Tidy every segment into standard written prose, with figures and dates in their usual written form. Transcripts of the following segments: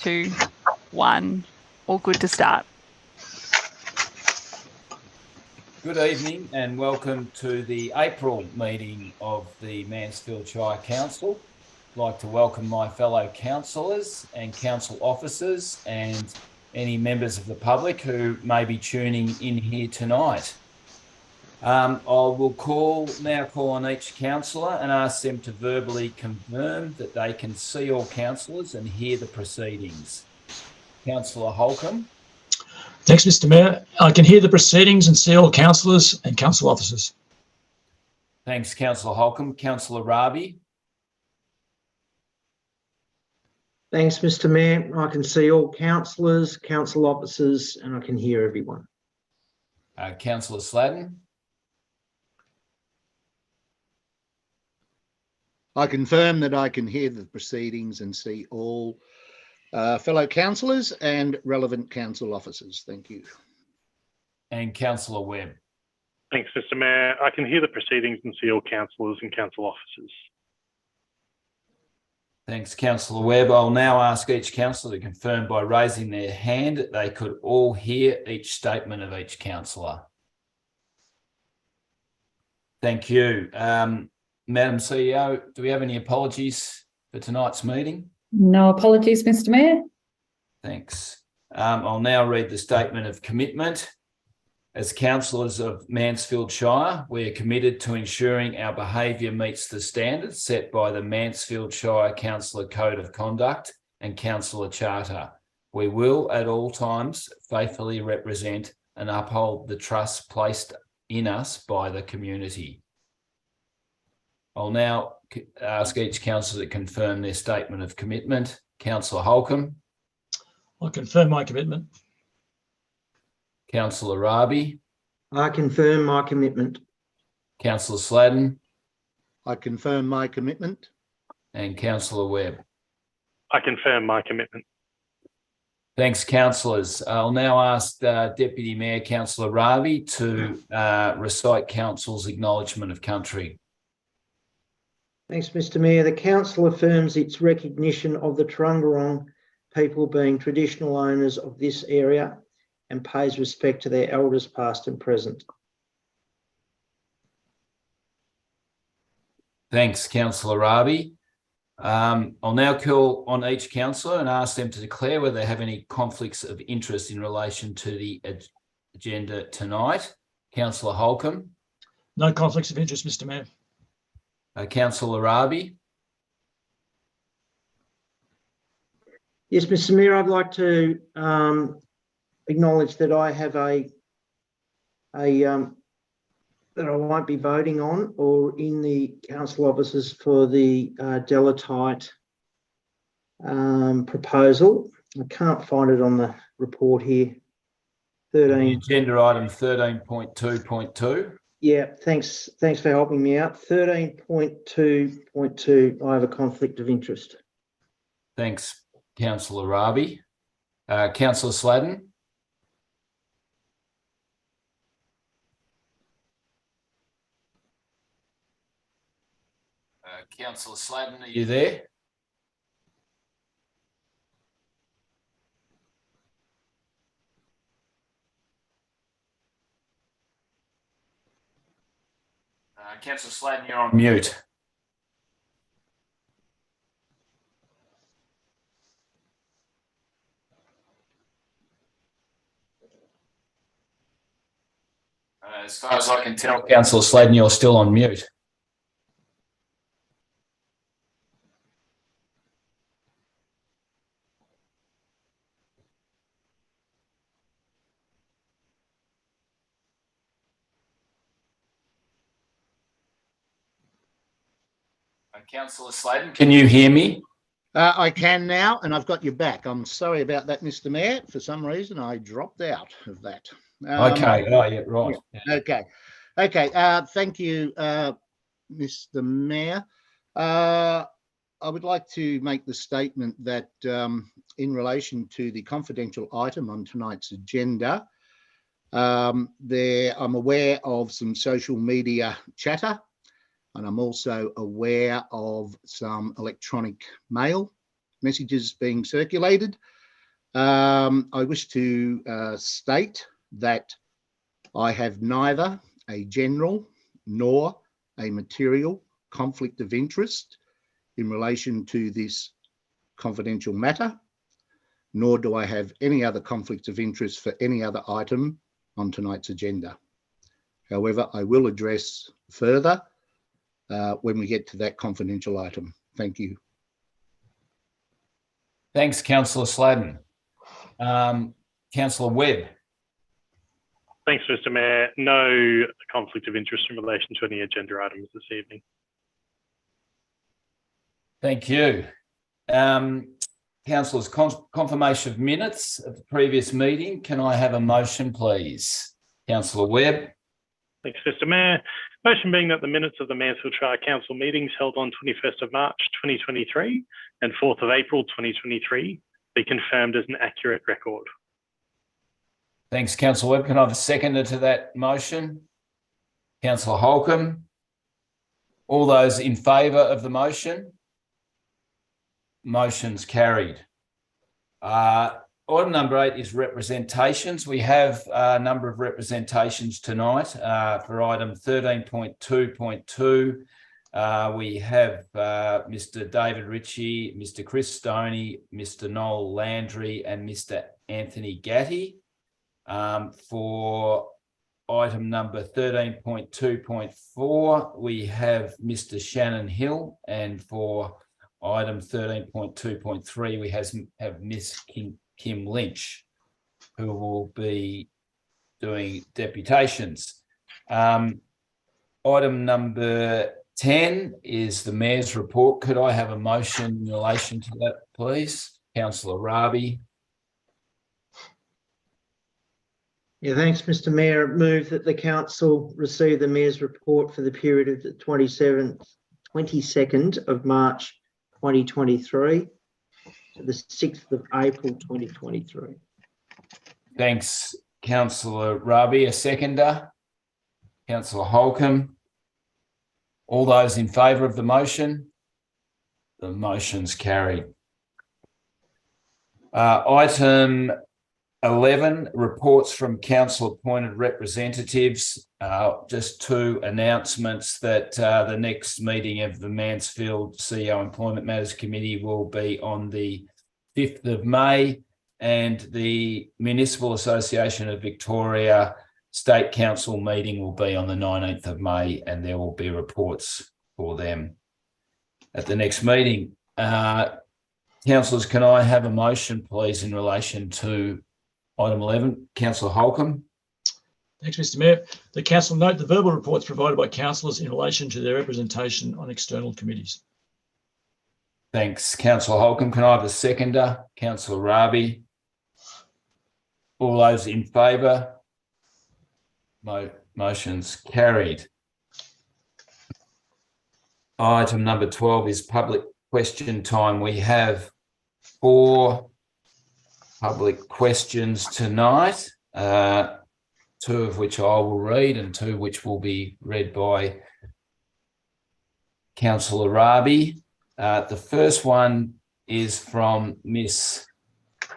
2, 1. All good to start. Good evening and welcome to the April meeting of the Mansfield Shire Council. I'd like to welcome my fellow councillors and council officers and any members of the public who may be tuning in here tonight. I will now call on each councillor and ask them to verbally confirm that they can see all councillors and hear the proceedings. Councillor Holcomb. Thanks, Mr. Mayor. I can hear the proceedings and see all councillors and council officers. Thanks, Councillor Holcomb. Councillor Rabi. Thanks, Mr. Mayor. I can see all councillors, council officers, and I can hear everyone. Councillor Sladden. I confirm that I can hear the proceedings and see all fellow councillors and relevant council officers. Thank you. And Councillor Webb. Thanks, Mr. Mayor. I can hear the proceedings and see all councillors and council officers. Thanks, Councillor Webb. I'll now ask each councillor to confirm by raising their hand that they could all hear each statement of each councillor. Thank you. Madam CEO, do we have any apologies for tonight's meeting? No apologies, Mr. Mayor. Thanks. I'll now read the statement of commitment. As councillors of Mansfield Shire, we are committed to ensuring our behaviour meets the standards set by the Mansfield Shire Councillor Code of Conduct and Councillor Charter. We will at all times faithfully represent and uphold the trust placed in us by the community. I'll now ask each councillor to confirm their statement of commitment. Councillor Holcomb. I confirm my commitment. Councillor Rabi. I confirm my commitment. Councillor Sladden. I confirm my commitment. And Councillor Webb. I confirm my commitment. Thanks, councillors. I'll now ask Deputy Mayor Councillor Rabi to recite Council's acknowledgement of country. Thanks, Mr. Mayor. The council affirms its recognition of the Tarongarong people being traditional owners of this area and pays respect to their elders past and present. Thanks, Councillor Rabi. I'll now call on each councillor and ask them to declare whether they have any conflicts of interest in relation to the agenda tonight. Councillor Holcomb. No conflicts of interest, Mr. Mayor. Councillor Rabi. Yes, Mr. Mayor, I'd like to acknowledge that I have that I won't be voting on or in the council officers for the Delatite proposal. I can't find it on the report here. 13. Agenda item 13.2.2. Yeah, thanks for helping me out. 13.2.2, I have a conflict of interest. Thanks, Councillor Rabi. Councillor Sladden. Councillor Sladden, are you there? Councillor Sladden, you're on mute. As far as I can tell, Councillor Sladden, you're still on mute. Councillor Sladden, can you hear me? I can now, and I've got you back. I'm sorry about that, Mr. Mayor. For some reason, I dropped out of that. Okay. Oh, yeah, right. Yeah. Okay. Thank you, Mr. Mayor. I would like to make the statement that in relation to the confidential item on tonight's agenda, I'm aware of some social media chatter, and I'm also aware of some electronic mail messages being circulated. I wish to state that I have neither a general nor a material conflict of interest in relation to this confidential matter, nor do I have any other conflicts of interest for any other item on tonight's agenda. However, I will address further when we get to that confidential item. Thank you. Thanks, Councillor Sladden. Councillor Webb. Thanks, Mr. Mayor. No conflict of interest in relation to any agenda items this evening. Thank you. Councillors, confirmation of minutes of the previous meeting. Can I have a motion, please? Councillor Webb. Thanks, Mr. Mayor. Motion being that the minutes of the Mansfield Shire Council meetings held on 21st of March 2023 and 4th of April 2023 be confirmed as an accurate record. Thanks, Councillor Webb. Can I have a seconder to that motion? Councillor Holcomb. All those in favour of the motion? Motion's carried. Item number 8 is representations. We have a number of representations tonight. For item 13.2.2, we have Mr. David Ritchie, Mr. Chris Stoney, Mr. Noel Landry and Mr. Anthony Gatti. For item number 13.2.4, we have Mr. Shannon Hill, and for item 13.2.3, we have Miss Kim Lynch, who will be doing deputations. Item number 10 is the Mayor's report. Could I have a motion in relation to that, please? Councillor Rabi. Yeah, thanks, Mr. Mayor. Move that the council receive the Mayor's report for the period of the 22nd of March 2023 to the 6th of April 2023. Thanks, Councillor Rabi. A seconder? Councillor Holcomb. All those in favour of the motion? The motion's carried. Item 11, reports from council appointed representatives. Just 2 announcements that the next meeting of the Mansfield CEO Employment Matters Committee will be on the 5th of May, and the Municipal Association of Victoria State Council meeting will be on the 19th of May, and there will be reports for them at the next meeting. Councillors, can I have a motion, please, in relation to item 11? Councillor Holcomb. Thanks, Mr. Mayor. The council note the verbal reports provided by councillors in relation to their representation on external committees. Thanks, Councillor Holcomb. Can I have a seconder? Councillor Rabi. All those in favour? Motion's carried. Item number 12 is public question time. We have 4 public questions tonight, 2 of which I will read and 2 which will be read by Councillor Rabi. The first one is from Miss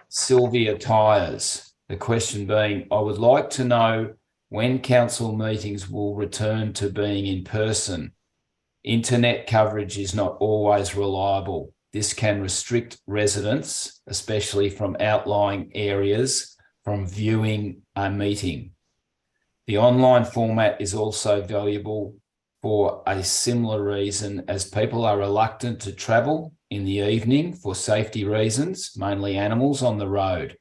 Sylvia Tyers. The question being, I would like to know when council meetings will return to being in person. Internet coverage is not always reliable. This can restrict residents, especially from outlying areas, from viewing a meeting. The online format is also valuable for a similar reason, as people are reluctant to travel in the evening for safety reasons, mainly animals on the road.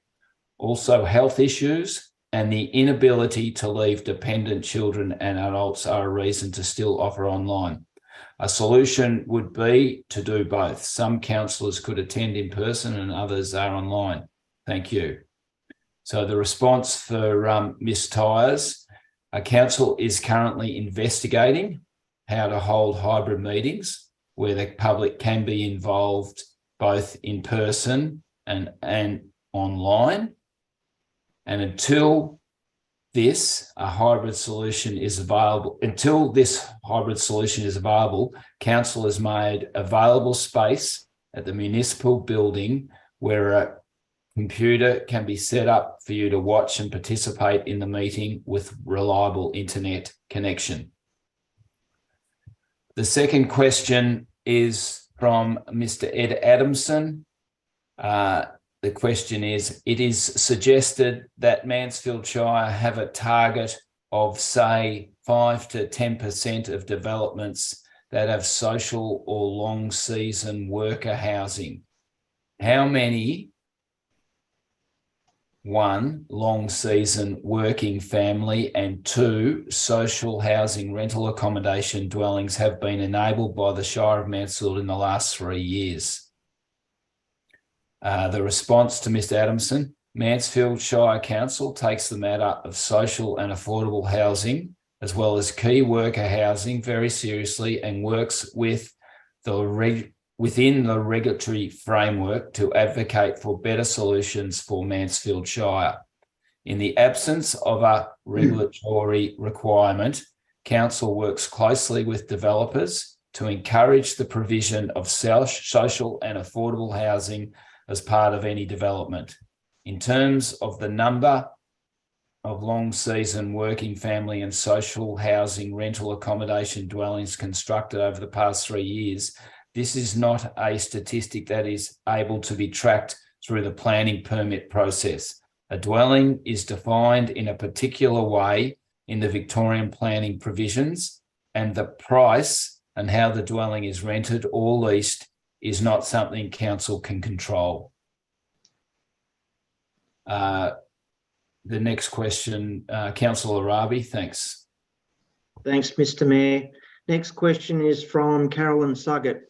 Also, health issues and the inability to leave dependent children and adults are a reason to still offer online. A solution would be to do both. Some councillors could attend in person and others are online. Thank you. So the response for Ms. Tyers, council is currently investigating how to hold hybrid meetings where the public can be involved both in person and online. And until this hybrid solution is available, council has made available space at the municipal building where a computer can be set up for you to watch and participate in the meeting with reliable internet connection. The second question is from Mr. Ed Adamson. The question is, it is suggested that Mansfield Shire have a target of, say, 5 to 10% of developments that have social or long season worker housing. How many, one, long season working family, and two, social housing rental accommodation dwellings have been enabled by the Shire of Mansfield in the last 3 years? The response to Mr. Adamson: Mansfield Shire Council takes the matter of social and affordable housing, as well as key worker housing, very seriously and works with within the regulatory framework to advocate for better solutions for Mansfield Shire. In the absence of a regulatory requirement, Council works closely with developers to encourage the provision of social and affordable housing as part of any development. In terms of the number of long season working family and social housing rental accommodation dwellings constructed over the past 3 years, this is not a statistic that is able to be tracked through the planning permit process. A dwelling is defined in a particular way in the Victorian planning provisions, and the price and how the dwelling is rented or leased is not something Council can control. The next question, Councillor Arabi, thanks. Thanks, Mr. Mayor. Next question is from Carolyn Suggett.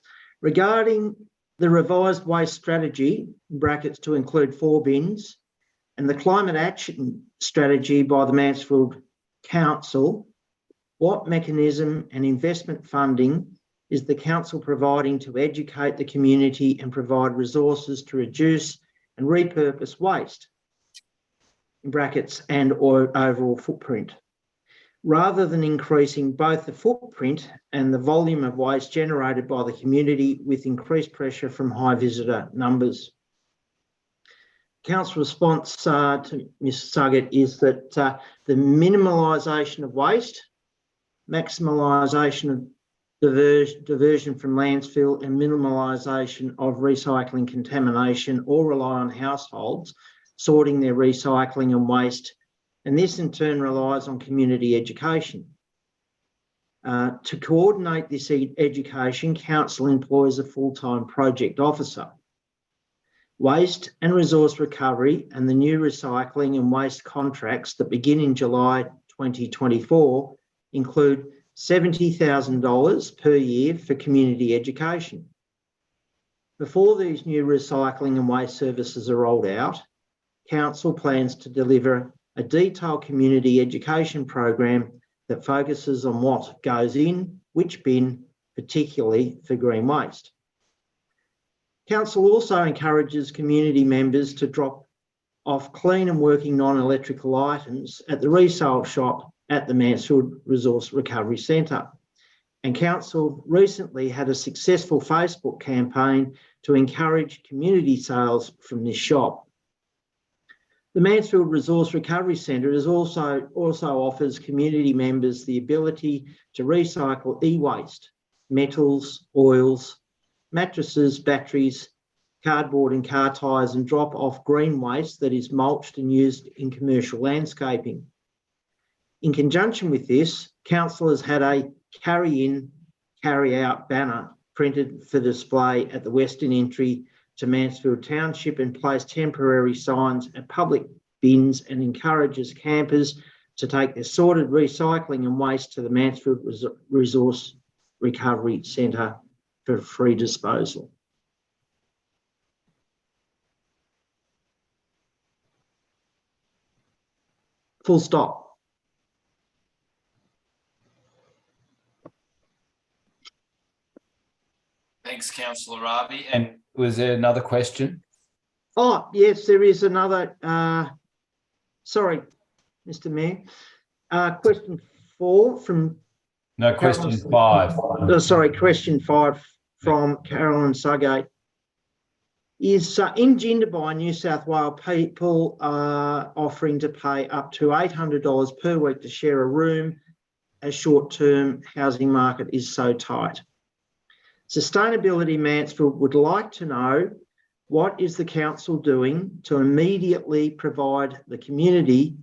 Regarding the revised waste strategy, in brackets to include 4 bins, and the climate action strategy by the Mansfield Council, what mechanism and investment funding is the Council providing to educate the community and provide resources to reduce and repurpose waste, in brackets, and or overall footprint, rather than increasing both the footprint and the volume of waste generated by the community with increased pressure from high visitor numbers? Council response to Ms Suggett is that the minimalisation of waste, maximisation of diversion from landfill, and minimalisation of recycling contamination all rely on households sorting their recycling and waste, and this in turn relies on community education. To coordinate this education, Council employs a full-time project officer. Waste and resource recovery and the new recycling and waste contracts that begin in July 2024 include $70,000 per year for community education. Before these new recycling and waste services are rolled out, Council plans to deliver a detailed community education program that focuses on what goes in which bin, particularly for green waste. Council also encourages community members to drop off clean and working non-electrical items at the resale shop at the Mansfield Resource Recovery Centre. And Council recently had a successful Facebook campaign to encourage community sales from this shop. The Mansfield Resource Recovery Centre also offers community members the ability to recycle e-waste, metals, oils, mattresses, batteries, cardboard and car tyres, and drop off green waste that is mulched and used in commercial landscaping. In conjunction with this, Council has had a carry-in, carry-out banner printed for display at the western entry to Mansfield Township and place temporary signs at public bins, and encourages campers to take their sorted recycling and waste to the Mansfield Resource Recovery Centre for free disposal. Full stop. Thanks, Councillor Ravi. And was there another question? Oh, yes, there is another. Sorry, Mr. Mayor. Question 4 from... No, question 5. Sorry, question 5 from Carolyn Suggett. is in Jindabyne, New South Wales, people are offering to pay up to $800 per week to share a room as short-term housing market is so tight. Sustainability Mansfield would like to know, what is the council doing to immediately provide the community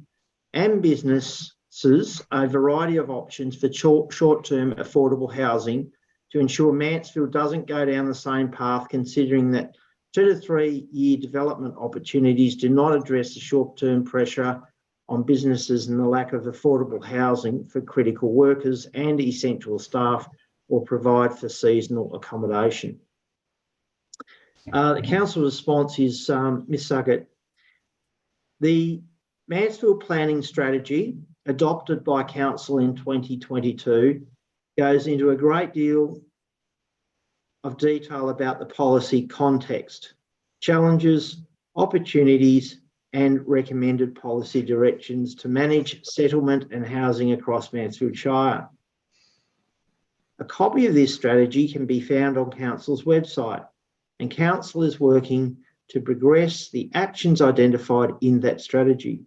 and businesses a variety of options for short-term affordable housing to ensure Mansfield doesn't go down the same path, considering that 2 to 3 year development opportunities do not address the short-term pressure on businesses and the lack of affordable housing for critical workers and essential staff, or provide for seasonal accommodation. The council response is, Ms Suggett, the Mansfield planning strategy adopted by council in 2022 goes into a great deal of detail about the policy context, challenges, opportunities, and recommended policy directions to manage settlement and housing across Mansfield Shire. A copy of this strategy can be found on council's website, and council is working to progress the actions identified in that strategy.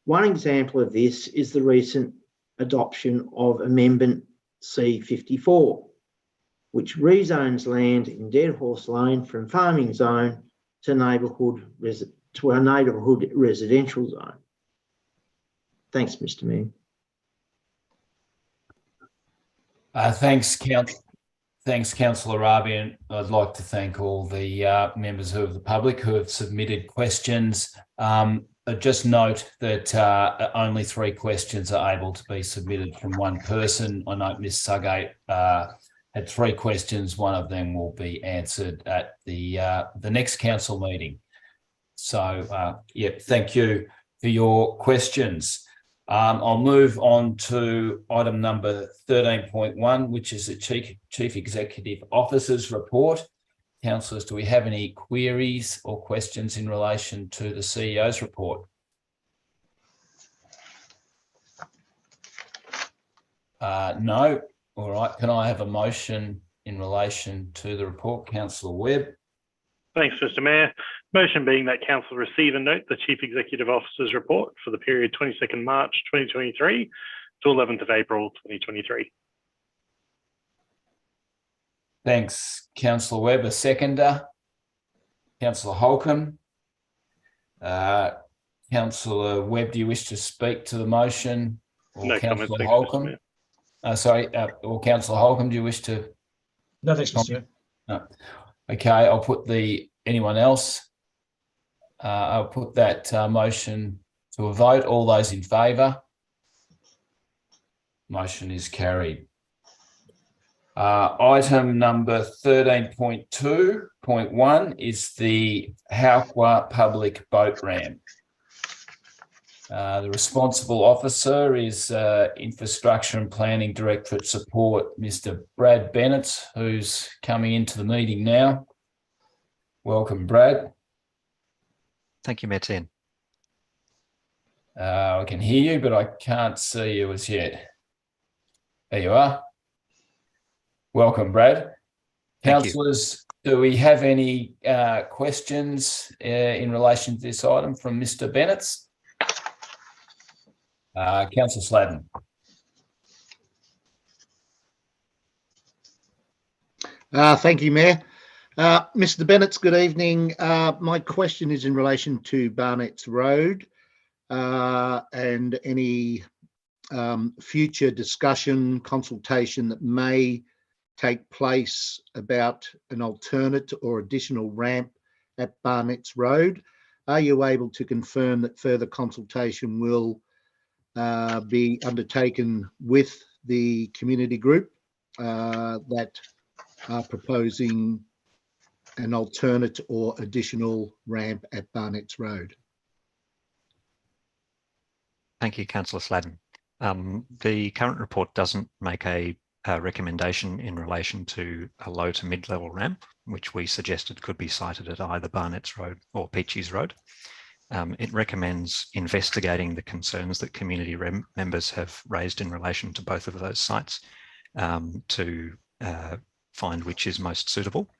One example of this is the recent adoption of Amendment C54, which rezones land in Dead Horse Lane from farming zone to a neighbourhood residential zone. Thanks, Mr Mayor. Thanks, Councillor Rabi, and I'd like to thank all the members of the public who have submitted questions. Just note that only 3 questions are able to be submitted from one person. I know Ms Suggett had 3 questions. One of them will be answered at the next council meeting. So, yeah, thank you for your questions. I'll move on to item number 13.1, which is the Chief Executive Officer's report. Councillors, do we have any queries or questions in relation to the CEO's report? No. All right. Can I have a motion in relation to the report? Councillor Webb. Thanks, Mr Mayor. Motion being that council receive and note the Chief Executive Officer's report for the period 22nd March 2023 to 11th of April 2023. Thanks, Councillor Webb. A seconder? Councillor Holcomb. Councillor Webb, do you wish to speak to the motion? Or no Councillor comments, Holcomb? Or Councillor Holcomb, do you wish to? No, thanks, Mr Mayor. No. Okay, I'll put anyone else? I'll put that motion to a vote. All those in favour? Motion is carried. Item number 13.2.1 is the Hauqua Public Boat Ramp. The responsible officer is Infrastructure and Planning Directorate Support, Mr. Brad Bennett, who's coming into the meeting now. Welcome, Brad. Thank you, Mayor Tin. I can hear you, but I can't see you as yet. There you are. Welcome, Brad. Councillors, do we have any questions in relation to this item from Mr. Bennett? Councillor Sladden. Thank you, Mayor. Mr. Bennett, good evening. My question is in relation to Barnett's Road and any future discussion, consultation that may take place about an alternate or additional ramp at Barnett's Road. Are you able to confirm that further consultation will be undertaken with the community group that are proposing an alternate or additional ramp at Barnett's Road? Thank you, Councillor Sladden. The current report doesn't make a recommendation in relation to a low to mid-level ramp, which we suggested could be sited at either Barnett's Road or Peachy's Road. It recommends investigating the concerns that community members have raised in relation to both of those sites to find which is most suitable.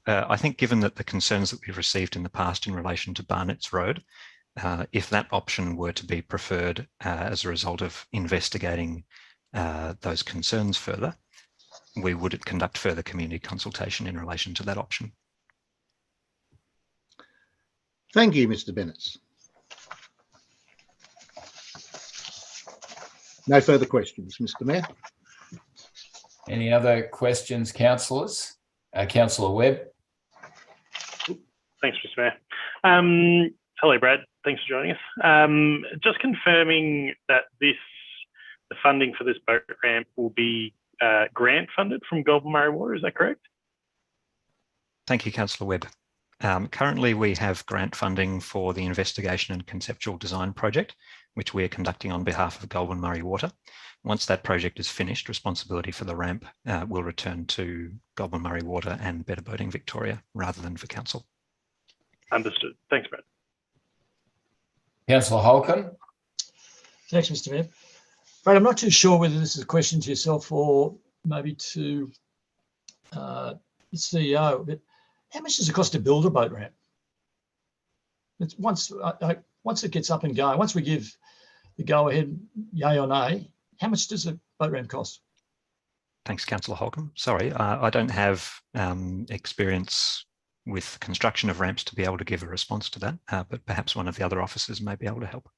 I think given that the concerns that we've received in the past in relation to Barnett's Road, if that option were to be preferred as a result of investigating those concerns further, we would conduct further community consultation in relation to that option. Thank you, Mr. Bennett. No further questions, Mr. Mayor. Any other questions, councillors? Councillor Webb. Thanks, Mr. Mayor. Hello, Brad. Thanks for joining us. Just confirming that the funding for this boat ramp will be grant funded from Goulburn Murray Water. Is that correct? Thank you, Councillor Webb. Currently, we have grant funding for the investigation and conceptual design project, which we are conducting on behalf of Goulburn Murray Water. Once that project is finished, responsibility for the ramp will return to Goulburn Murray Water and Better Boating Victoria rather than for council. Understood. Thanks, Brad. Councillor Holcomb. Thanks, Mr. Mayor. Brad, I'm not too sure whether this is a question to yourself or maybe to the CEO, but how much does it cost to build a boat ramp? It's once it gets up and going, once we give the go-ahead, yay or nay, how much does a boat ramp cost? Thanks, Councillor Holcomb. Sorry, I don't have experience with construction of ramps to be able to give a response to that, but perhaps one of the other officers may be able to help.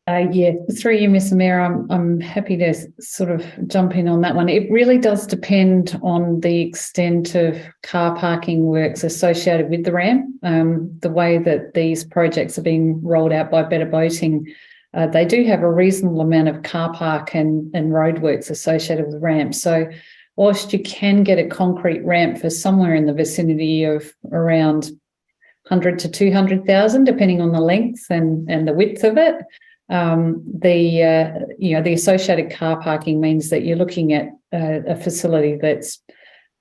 Yeah, through you, Mr. Mayor, I'm happy to sort of jump in on that one. It really does depend on the extent of car parking works associated with the ramp. The way that these projects are being rolled out by Better Boating, they do have a reasonable amount of car park and roadworks associated with the ramp. So whilst you can get a concrete ramp for somewhere in the vicinity of around 100 to 200,000, depending on the length and the width of it, the associated car parking means that you're looking at a facility that's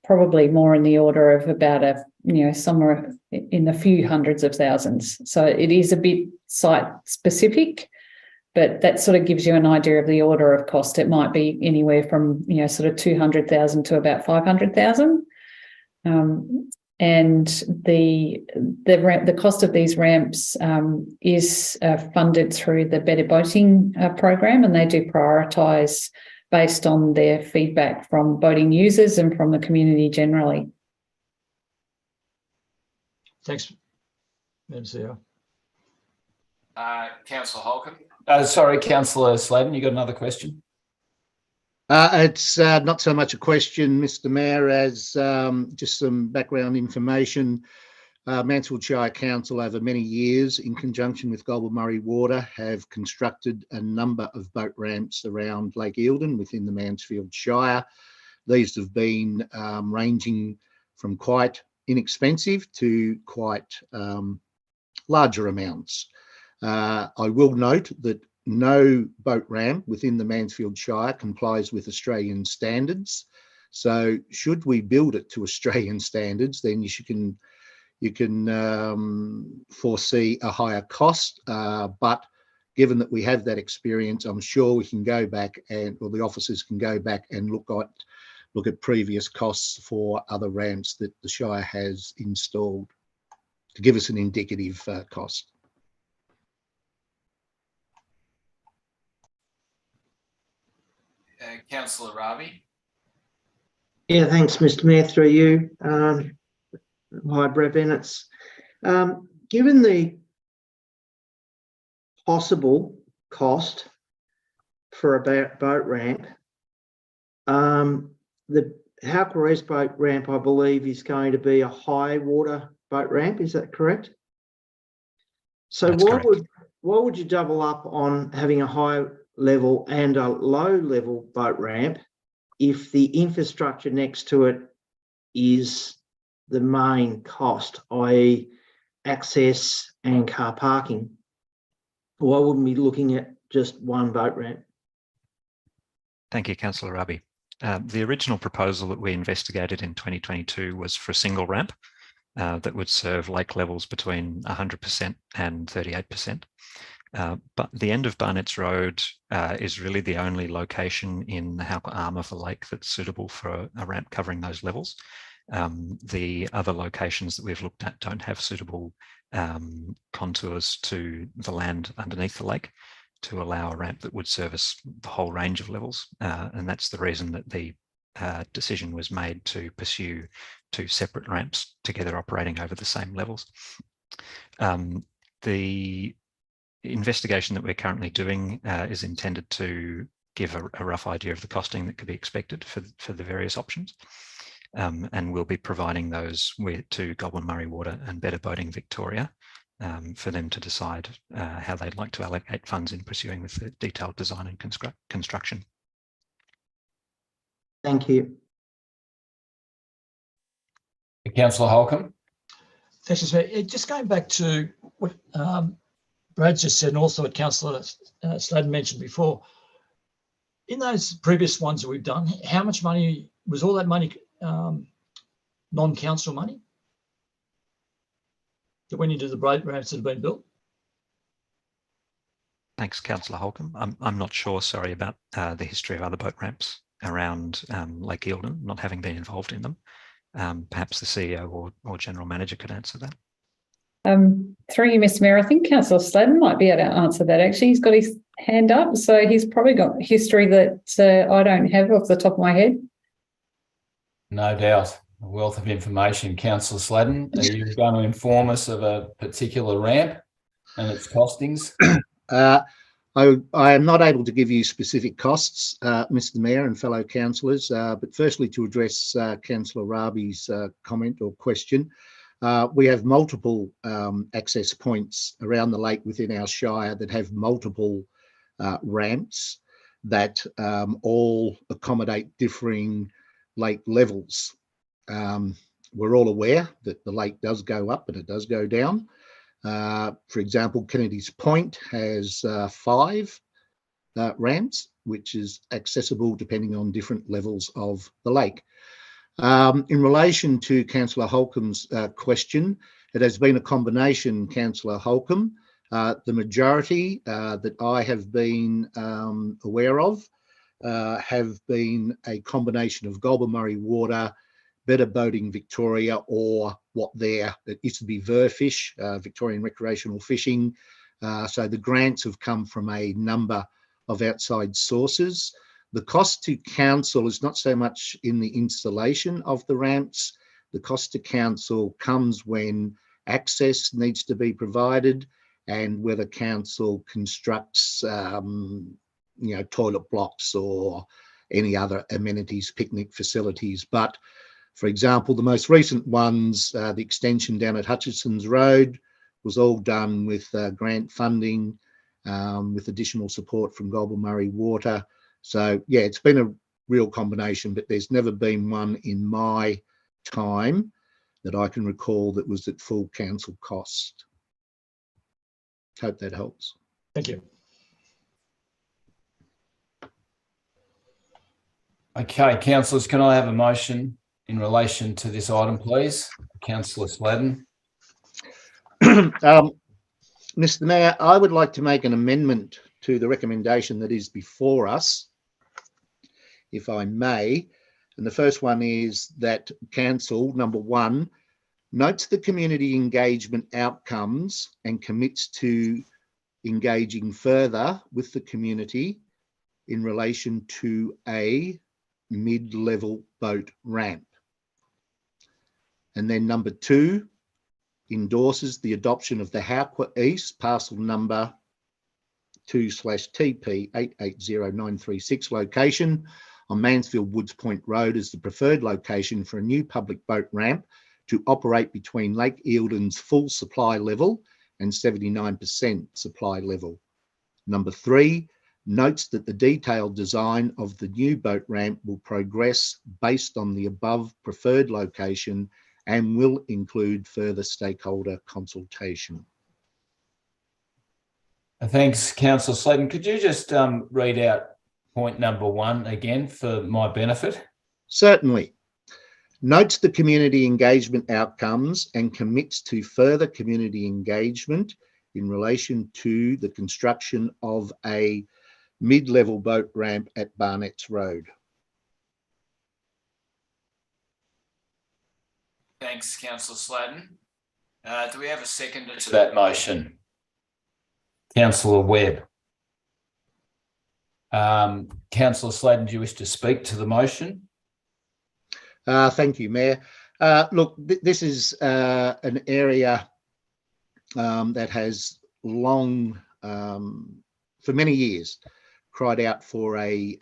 probably more in the order of about somewhere in a few hundreds of thousands. So it is a bit site specific, but that sort of gives you an idea of the order of cost. It might be anywhere from sort of 200,000 to about 500,000. And the cost of these ramps is funded through the Better Boating program, and they do prioritise based on their feedback from boating users and from the community generally. Thanks, Madam CEO. Councillor Holcomb. Sorry, Councillor Sladen, you got another question? It's not so much a question, Mr. Mayor, as just some background information. Mansfield Shire Council over many years, in conjunction with Goulburn Murray Water, have constructed a number of boat ramps around Lake Eildon within the Mansfield Shire. These have been ranging from quite inexpensive to quite larger amounts. I will note that no boat ramp within the Mansfield Shire complies with Australian standards. So should we build it to Australian standards, then you can foresee a higher cost. But given that we have that experience, I'm sure we can go back or the officers can go back and look at previous costs for other ramps that the Shire has installed to give us an indicative cost. Councillor Ravi. Yeah, thanks, Mr. Mayor, through you. Hi, Brad Bennett. Given the possible cost for a boat ramp, the Halkwa boat ramp, I believe, is going to be a high water boat ramp. Is that correct? So why would you double up on having a high level and a low level boat ramp if the infrastructure next to it is the main cost, i.e. access and car parking? Why wouldn't we be looking at just one boat ramp? Thank you, Councillor Rabi. The original proposal that we investigated in 2022 was for a single ramp that would serve lake levels between 100% and 38%. But the end of Barnett's Road is really the only location in the Halkwa arm of the lake that's suitable for a ramp covering those levels. The other locations that we've looked at don't have suitable contours to the land underneath the lake to allow a ramp that would service the whole range of levels. And that's the reason that the decision was made to pursue 2 separate ramps together operating over the same levels. The investigation that we're currently doing is intended to give a rough idea of the costing that could be expected for the various options. And we'll be providing those to Goulburn Murray Water and Better Boating Victoria for them to decide how they'd like to allocate funds in pursuing with the detailed design and construction. Thank you. Councillor Holcomb. Thanks, Mr. Mayor. Just going back to what Brad just said, and also what Councillor Sladen mentioned before, in those previous ones that we've done, how much money was all that money non-council money that went into the boat ramps that have been built? Thanks, Councillor Holcomb. I'm not sure, sorry, about the history of other boat ramps around Lake Eildon, not having been involved in them. Perhaps the CEO or General Manager could answer that. Through you, Mr. Mayor, I think Councillor Sladen might be able to answer that. Actually, he's got his hand up, so he's probably got history that I don't have off the top of my head. No doubt. A wealth of information. Councillor Sladen, are you going to inform us of a particular ramp and its costings? I am not able to give you specific costs, Mr. Mayor and fellow councillors, but firstly to address Councillor Rabi's comment or question, we have multiple access points around the lake within our shire that have multiple ramps that all accommodate differing lake levels. We're all aware that the lake does go up and it does go down. For example, Kennedy's Point has 5 ramps, which is accessible depending on different levels of the lake. In relation to Councillor Holcomb's question, it has been a combination, Councillor Holcomb. The majority that I have been aware of have been a combination of Goulburn Murray Water, Better Boating Victoria, or it used to be VRFISH, Victorian Recreational Fishing. So the grants have come from a number of outside sources. The cost to council is not so much in the installation of the ramps. The cost to council comes when access needs to be provided and whether council constructs toilet blocks or any other amenities, picnic facilities. But for example, the most recent ones, the extension down at Hutchinson's Road was all done with grant funding, with additional support from Goulburn Murray Water. So yeah, it's been a real combination, but there's never been one in my time that I can recall that was at full council cost. Hope that helps. Thank you. Okay, councillors, can I have a motion in relation to this item, please? Councillor Sladen. Mr. Mayor, I would like to make an amendment to the recommendation that is before us, if I may. And the first one is that council, number 1, notes the community engagement outcomes and commits to engaging further with the community in relation to a mid-level boat ramp. And then number 2, endorses the adoption of the Howqua East parcel number 2/TP 880936 location on Mansfield Woods Point Road as the preferred location for a new public boat ramp to operate between Lake Eildon's full supply level and 79% supply level. Number 3, notes that the detailed design of the new boat ramp will progress based on the above preferred location and will include further stakeholder consultation. Thanks, Councillor Sladen. Could you just read out point number 1 again for my benefit? Certainly. Notes the community engagement outcomes and commits to further community engagement in relation to the construction of a mid-level boat ramp at Barnett's Road. Thanks, Councillor Sladden. Do we have a seconder to that motion? Councillor Webb. Councillor Sladden, do you wish to speak to the motion? Thank you, Mayor. Look, this is an area that has long, for many years, cried out for a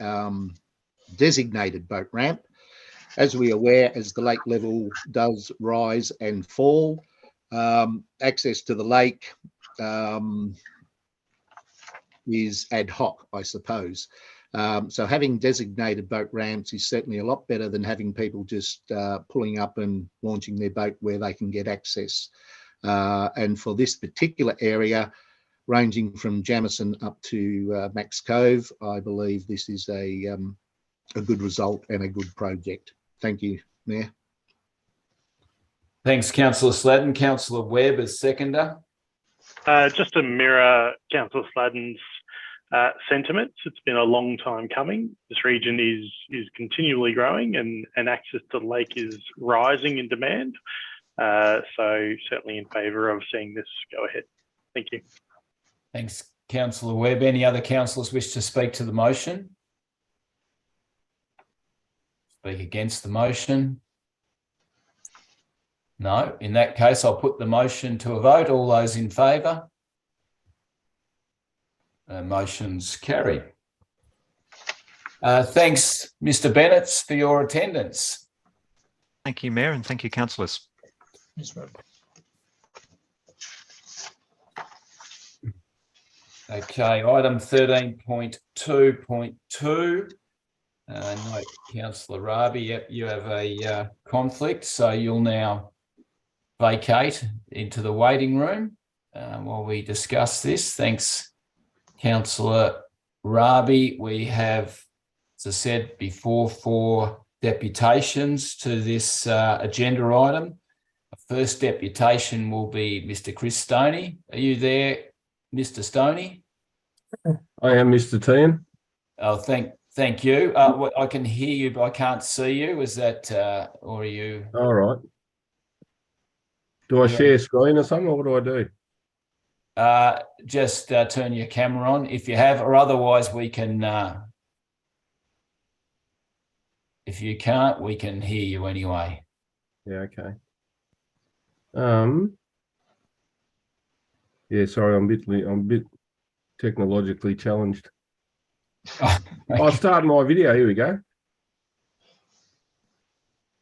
designated boat ramp. As we are aware, as the lake level does rise and fall, access to the lake is ad hoc, I suppose. So having designated boat ramps is certainly a lot better than having people just pulling up and launching their boat where they can get access. And for this particular area, ranging from Jamison up to Max Cove, I believe this is a good result and a good project. Thank you, Mayor. Thanks, Councillor Sladden. Councillor Webb as seconder. Just to mirror Councillor Sladden's sentiments, it's been a long time coming. This region is continually growing and access to the lake is rising in demand. So certainly in favour of seeing this go ahead. Thank you. Thanks, Councillor Webb. Any other councillors wish to speak to the motion? Speak against the motion? No. In that case, I'll put the motion to a vote. All those in favour? Motion's carried. Thanks, Mr. Bennett, for your attendance. Thank you, Mayor, and thank you, councillors. Yes, Rob. Okay, item 13.2.2. Note, Councillor Rabi, yep, you have a conflict, so you'll now vacate into the waiting room while we discuss this. Thanks, Councillor Rabi. We have, as I said before, 4 deputations to this agenda item. The first deputation will be Mr. Chris Stoney. Are you there, Mr. Stoney? I am, Mr. Tehan. Oh, thank you. I can hear you, but I can't see you. Is that, or are you? All right. Do I share screen or something, or what do I do? Just turn your camera on if you have, or otherwise we can, if you can't, we can hear you anyway. Yeah, okay. Yeah, sorry, I'm a bit technologically challenged. I'll start my video. Here we go.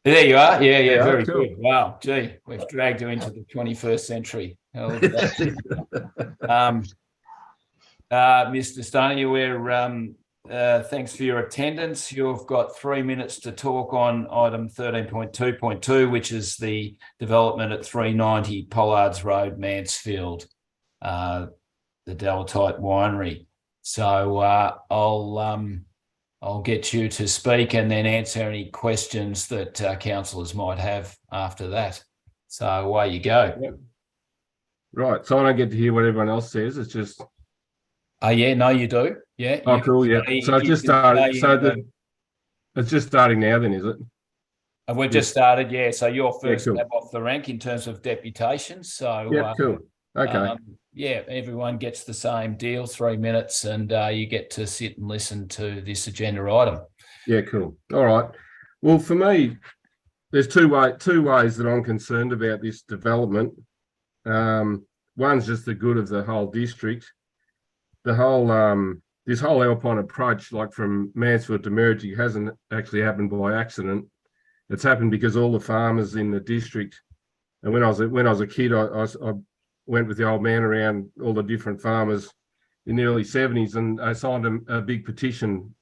There you are. Yeah, Yeah, very cool. good. Wow, gee, we've dragged you into the 21st century. Mr. Stoney, thanks for your attendance. You've got 3 minutes to talk on item 13.2.2, which is the development at 390 Pollards Road, Mansfield, the Deltite Winery. So I'll get you to speak and then answer any questions that councillors might have after that. So away you go. Yep. Right. So I don't get to hear what everyone else says. It's just. Oh yeah, no, you do. Yeah. Oh, cool. Yeah. So it's just started. So it's just starting now, then, is it? And we've just started. Yeah. So you're first cool. cab off the rank in terms of deputations. So yeah, cool. Okay. Yeah, everyone gets the same deal, 3 minutes, and you get to sit and listen to this agenda item. Yeah, cool. All right. Well, for me, there's two ways that I'm concerned about this development. One's just the good of the whole district. The whole this whole Alpine approach, like from Mansfield to Merrick, hasn't actually happened by accident. It's happened because all the farmers in the district, and when I was a kid, I went with the old man around all the different farmers in the early 70s, and I signed a big petition,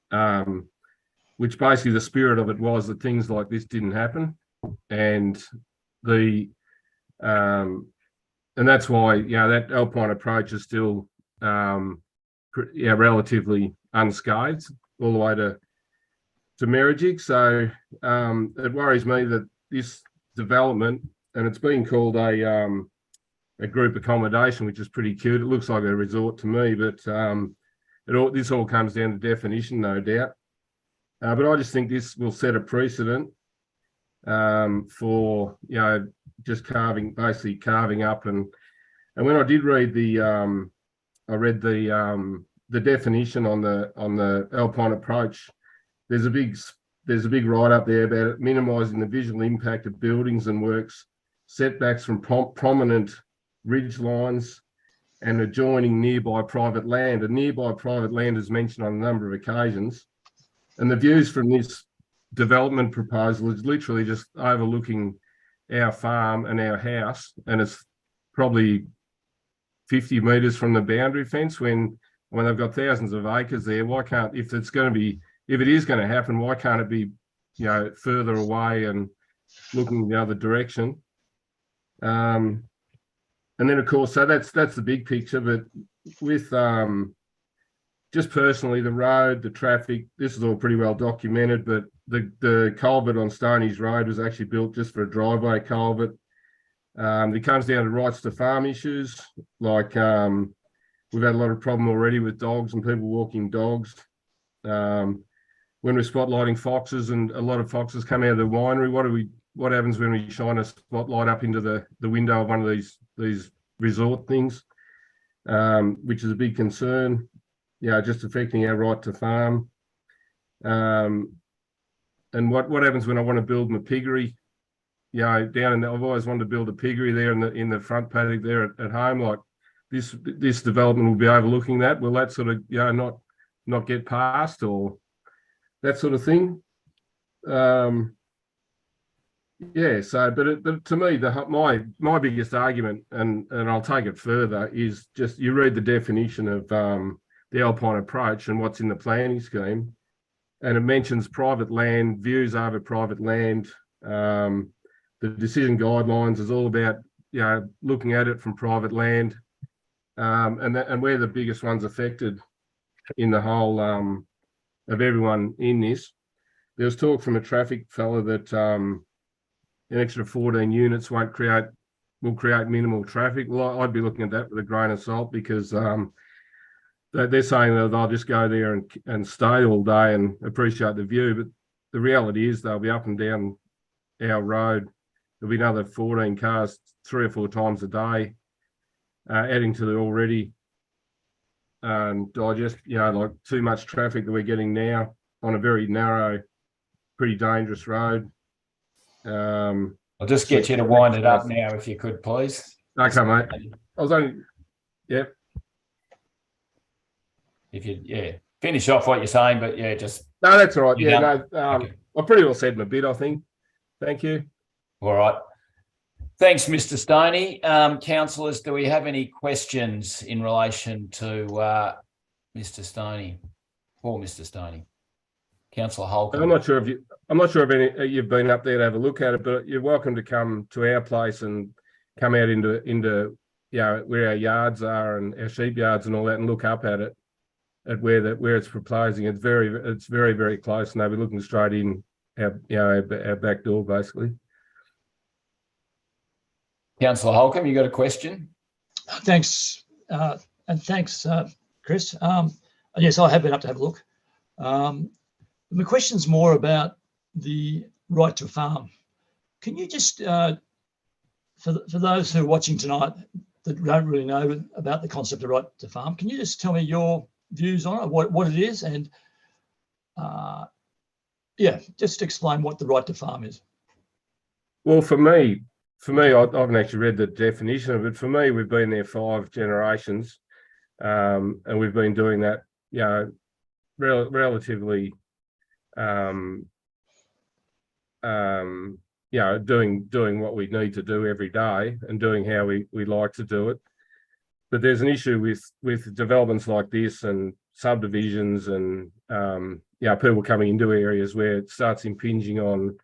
which basically the spirit of it was that things like this didn't happen, and that's why that Alpine approach is still relatively unscathed all the way to Merrick. So it worries me that this development, and it's being called a group accommodation, which is pretty cute. It looks like a resort to me, but this all comes down to definition, no doubt. But I just think this will set a precedent for, just basically carving up. And when I did read I read the definition on the Alpine approach. There's a big write up there about it, minimising the visual impact of buildings and works, setbacks from prominent ridge lines, and adjoining nearby private land. And nearby private land is mentioned on a number of occasions. And the views from this development proposal is literally just overlooking our farm and our house, and it's probably 50 metres from the boundary fence. When they've got thousands of acres there, why can't, if it is going to happen, why can't it be, further away and looking the other direction? And then, of course, so that's the big picture. But with just personally, the road, the traffic, this is all pretty well documented. But the culvert on Stoney's Road was actually built just for a driveway culvert. It comes down to rights to farm issues, like we've had a lot of problem already with dogs and people walking dogs. When we're spotlighting foxes, and a lot of foxes come out of the winery, what happens when we shine a spotlight up into the window of one of these resort things, which is a big concern, just affecting our right to farm. And what happens when I want to build my piggery, I've always wanted to build a piggery there in the front paddock there at home. Like this development will be overlooking that. Will that sort of, not get passed, or that sort of thing? So, but to me, my biggest argument, and I'll take it further, is just you read the definition of the Alpine approach and what's in the planning scheme, and it mentions private land, views over private land. The decision guidelines is all about looking at it from private land, and we're the biggest ones affected in the whole of everyone in this. There was talk from a traffic fella that an extra 14 units will create minimal traffic. Well, I'd be looking at that with a grain of salt, because they're saying that they'll just go there and stay all day and appreciate the view. But the reality is they'll be up and down our road. There'll be another 14 cars 3 or 4 times a day, adding to the already like too much traffic that we're getting now on a very narrow, pretty dangerous road. I'll just get you to wind it up now, if you could, please. Okay, mate. I was only, yep. If you, finish off what you're saying, but just. No, that's all right. Okay. I pretty well said my bit, I think. Thank you. All right. Thanks, Mr. Stoney. Councillors, do we have any questions in relation to Mr. Stoney? Or Mr. Stoney? Councillor Holcomb. I'm not sure if you've been up there to have a look at it, but you're welcome to come to our place and come out into where our yards are and our sheep yards and all that, and look up at it, at where it's proposing. It's very, very close, and they'll be looking straight in our back door, basically. Councillor Holcomb, you got a question? Thanks, and thanks, Chris. Yes, I have been up to have a look. My question's more about the right to farm. Can you just, for those who are watching tonight that don't really know about the concept of right to farm, can you just tell me your views on it, what it is, and just explain what the right to farm is? Well, for me, I haven't actually read the definition of it. For me, we've been there 5 generations, and we've been doing that, relatively, doing what we need to do every day and doing how we like to do it. But there's an issue with developments like this and subdivisions and people coming into areas where it starts impinging on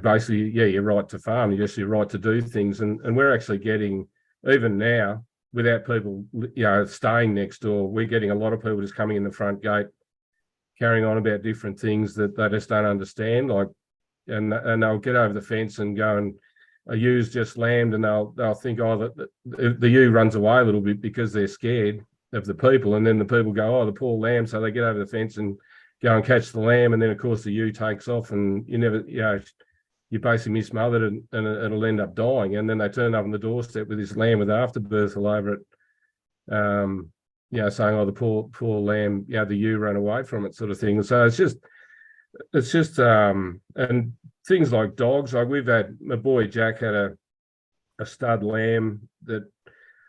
basically, your right to farm, just your right to do things. And we're actually getting, even now, without people, staying next door, we're getting a lot of people just coming in the front gate, carrying on about different things that they just don't understand. And they'll get over the fence and go and ewes just lambed, and they'll think, that the ewe runs away a little bit because they're scared of the people. And then the people go, the poor lamb. So they get over the fence and go and catch the lamb, and then of course the ewe takes off, and you never, you basically mismothered it, and it'll end up dying. And then they turn up on the doorstep with this lamb with afterbirth all over it, saying, "Oh, the poor lamb, the ewe ran away from it," sort of thing. So it's just, and things like dogs. Like we've had, my boy Jack had a stud lamb that,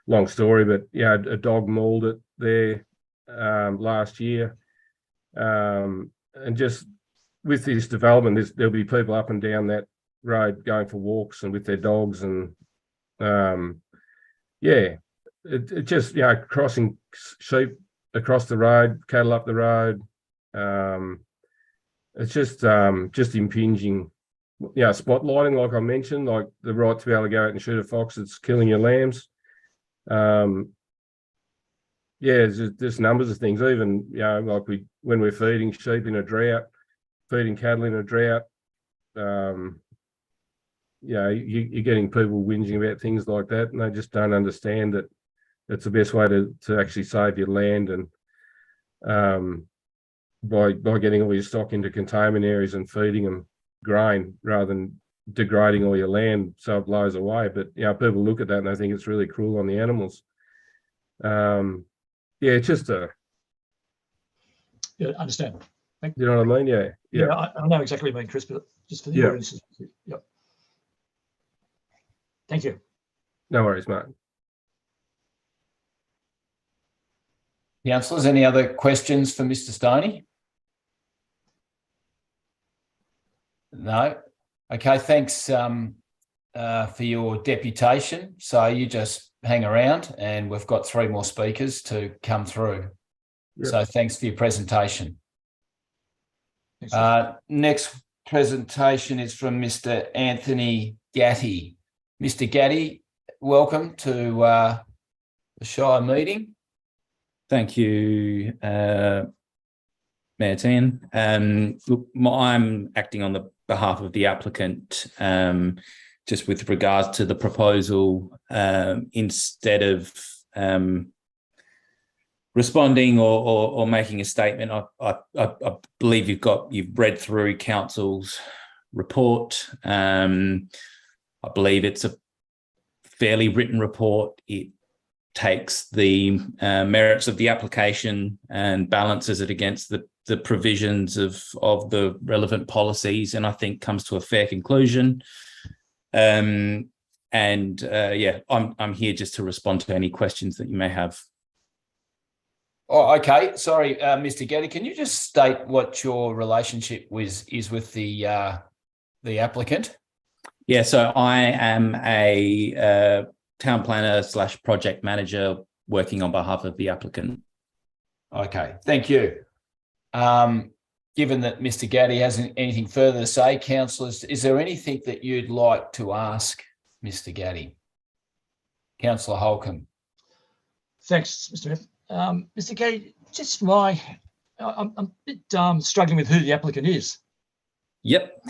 long story, but a dog mauled it there last year. And just with this development, there'll be people up and down that road going for walks and with their dogs, and it just, crossing sheep across the road, cattle up the road. It's just impinging, spotlighting, like I mentioned, like the right to be able to go out and shoot a fox that's killing your lambs. There's numbers of things, even, like when we're feeding sheep in a drought, feeding cattle in a drought, you're getting people whinging about things like that, and they just don't understand that it's the best way to actually save your land, and by getting all your stock into containment areas and feeding them grain rather than degrading all your land so it blows away. But people look at that and they think it's really cruel on the animals. It's just understand. You know what I mean? Yeah. I know exactly what you mean, Chris, but just for the audience. Yep. Thank you. No worries, mate. Councillors, any other questions for Mr. Stoney? No. Okay, thanks for your deputation. So you just hang around, and we've got 3 more speakers to come through. Yep. So thanks for your presentation. Next presentation is from Mr. Anthony Gatty. Mr. Gatty, welcome to the Shire meeting. Thank you, Mayor Tan. Look, I'm acting on the behalf of the applicant, just with regards to the proposal. Instead of responding or making a statement, I believe you've read through council's report. I believe it's a fairly written report. It takes the merits of the application and balances it against the provisions of the relevant policies, and I think comes to a fair conclusion. I'm here just to respond to any questions that you may have. Oh, okay. Sorry, Mr. Getty, can you just state what your relationship is with the applicant? Yeah, so I am a town planner / project manager working on behalf of the applicant. Okay, thank you. Given that Mr. Gaddy hasn't anything further to say, councillors, is there anything that you'd like to ask Mr. Gaddy? Councillor Holcomb. Thanks, Mr. Mayor. Mr. Gaddy, just I'm a bit struggling with who the applicant is. Yep.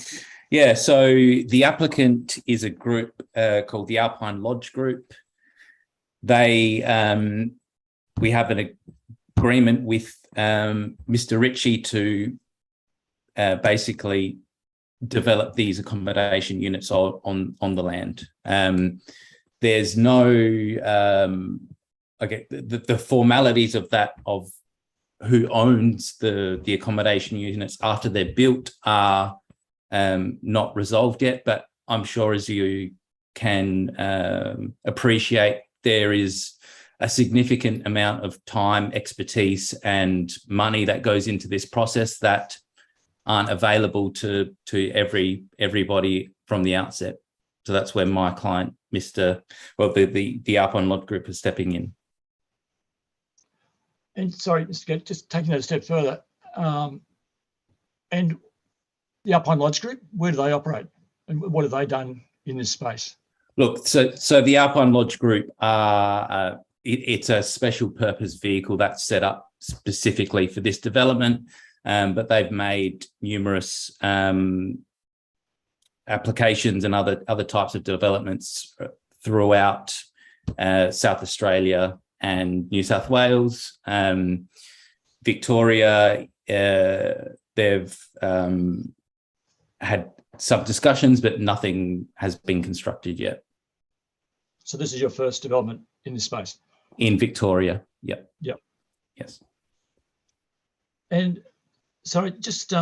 Yeah, so the applicant is a group called the Alpine Lodge Group. We have an agreement with Mr. Ritchie to basically develop these accommodation units on the land. There's no, the formalities of that, of who owns the accommodation units after they're built are not resolved yet, but I'm sure, as you can appreciate, there is a significant amount of time, expertise, and money that goes into this process that aren't available to everybody from the outset. So that's where my client, the Alpine Lodge Group, is stepping in. And sorry, Mr. Gate, just taking that a step further, and the Alpine Lodge Group, where do they operate, and what have they done in this space? Look, so the Alpine Lodge Group are it's a special purpose vehicle that's set up specifically for this development, but they've made numerous applications and other types of developments throughout South Australia and New South Wales. Victoria they've had some discussions, but nothing has been constructed yet. So this is your first development in this space? In Victoria, yep. Yep. Yes. And sorry, just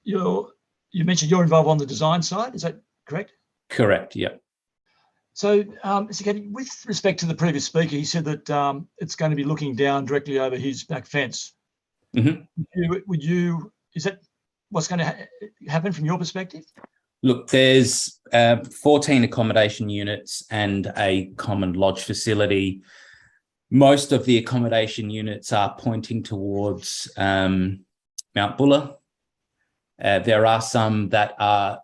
you mentioned you're involved on the design side, is that correct? Correct, yep. So with respect to the previous speaker, he said that it's going to be looking down directly over his back fence. Mm-hmm. Is that what's going to happen from your perspective? Look, there's 14 accommodation units and a common lodge facility. Most of the accommodation units are pointing towards Mount Buller. There are some that are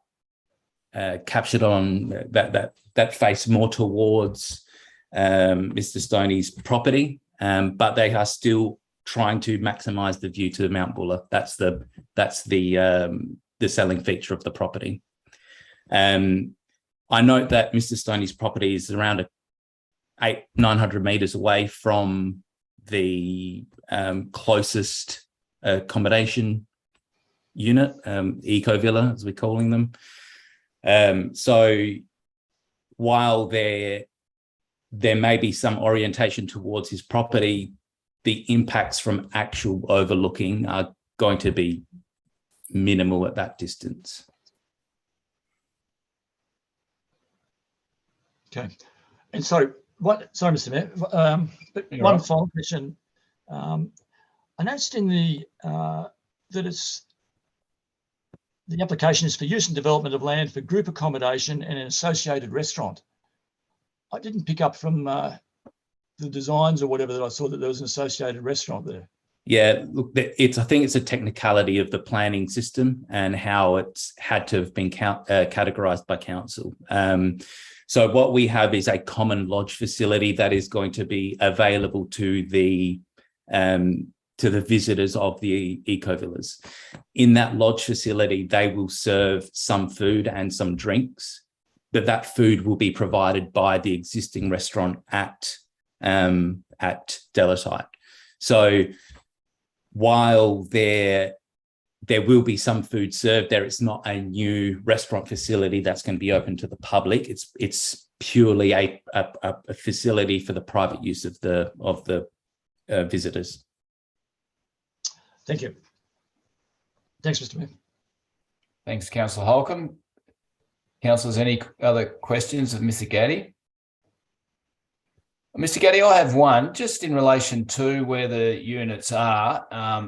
captured on that face more towards Mr. Stoney's property, but they are still trying to maximise the view to Mount Buller. That's the selling feature of the property. I note that Mr. Stoney's property is around 900 metres away from the closest accommodation unit, eco villa, as we're calling them. So while there may be some orientation towards his property, the impacts from actual overlooking are going to be minimal at that distance. Okay. And sorry, Mr. Mayor, one final question. I noticed in that the application is for use and development of land for group accommodation and an associated restaurant. I didn't pick up from the designs or whatever that I saw that there was an associated restaurant there. Yeah, look, I think it's a technicality of the planning system and how it's had to have been categorised by council. So what we have is a common lodge facility that is going to be available to the visitors of the eco villas. In that lodge facility, they will serve some food and some drinks, but that food will be provided by the existing restaurant at Delatite. So while there will be some food served there, it's not a new restaurant facility that's going to be open to the public. It's purely a facility for the private use of the visitors. Thank you. Thanks, Mr. Mayor. Thanks, Councillor Holcomb. Councillors, any other questions of Mr. Gaddy? Mr. Gaddy, I have one just in relation to where the units are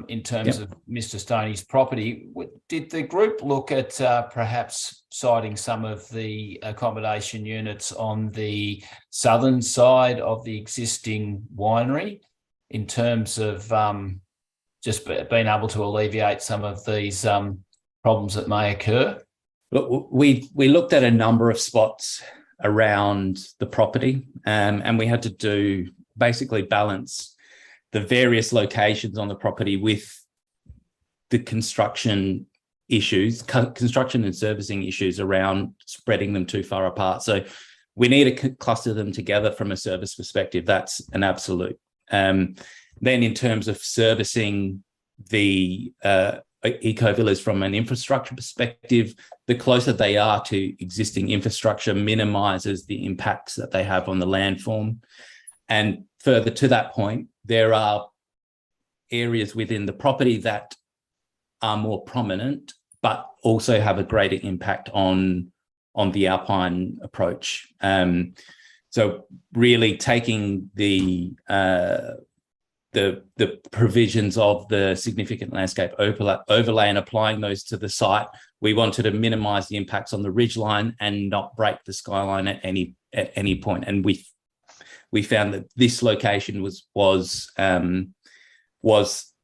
in terms of Mr. Stoney's property. Did the group look at perhaps siting some of the accommodation units on the southern side of the existing winery in terms of just being able to alleviate some of these problems that may occur? Look, we looked at a number of spots around the property and we had to basically balance the various locations on the property with the construction and servicing issues around spreading them too far apart. So we need to cluster them together from a service perspective. That's an absolute. Then in terms of servicing the eco villas from an infrastructure perspective, the closer they are to existing infrastructure minimises the impacts that they have on the landform. And further to that point, there are areas within the property that are more prominent, but also have a greater impact on the alpine approach. So really taking the provisions of the significant landscape overlay and applying those to the site, we wanted to minimise the impacts on the ridgeline and not break the skyline at any point. And we found that this location was the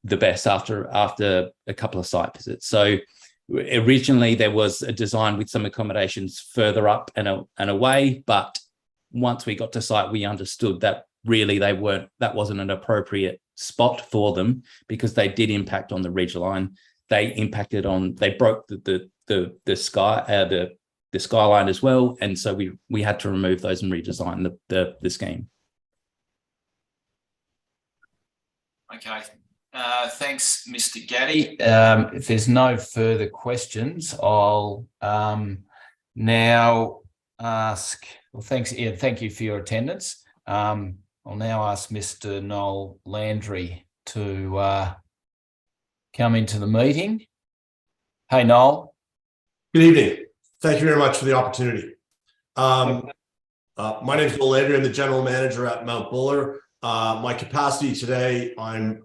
best after a couple of site visits. So originally there was a design with some accommodations further up and away, but once we got to site, we understood that really that wasn't an appropriate spot for them because they did impact on the ridgeline. They broke the skyline as well, and so we had to remove those and redesign the scheme. Okay, Thanks, Mr. Gaddy. If there's no further questions, I'll now ask. Well, thanks. Yeah, thank you for your attendance. I'll now ask Mr. Noel Landry to come into the meeting. Hey, Noel. Good evening. Thank you very much for the opportunity. My name is Noel Landry. I'm the general manager at Mount Buller. My capacity today, I'm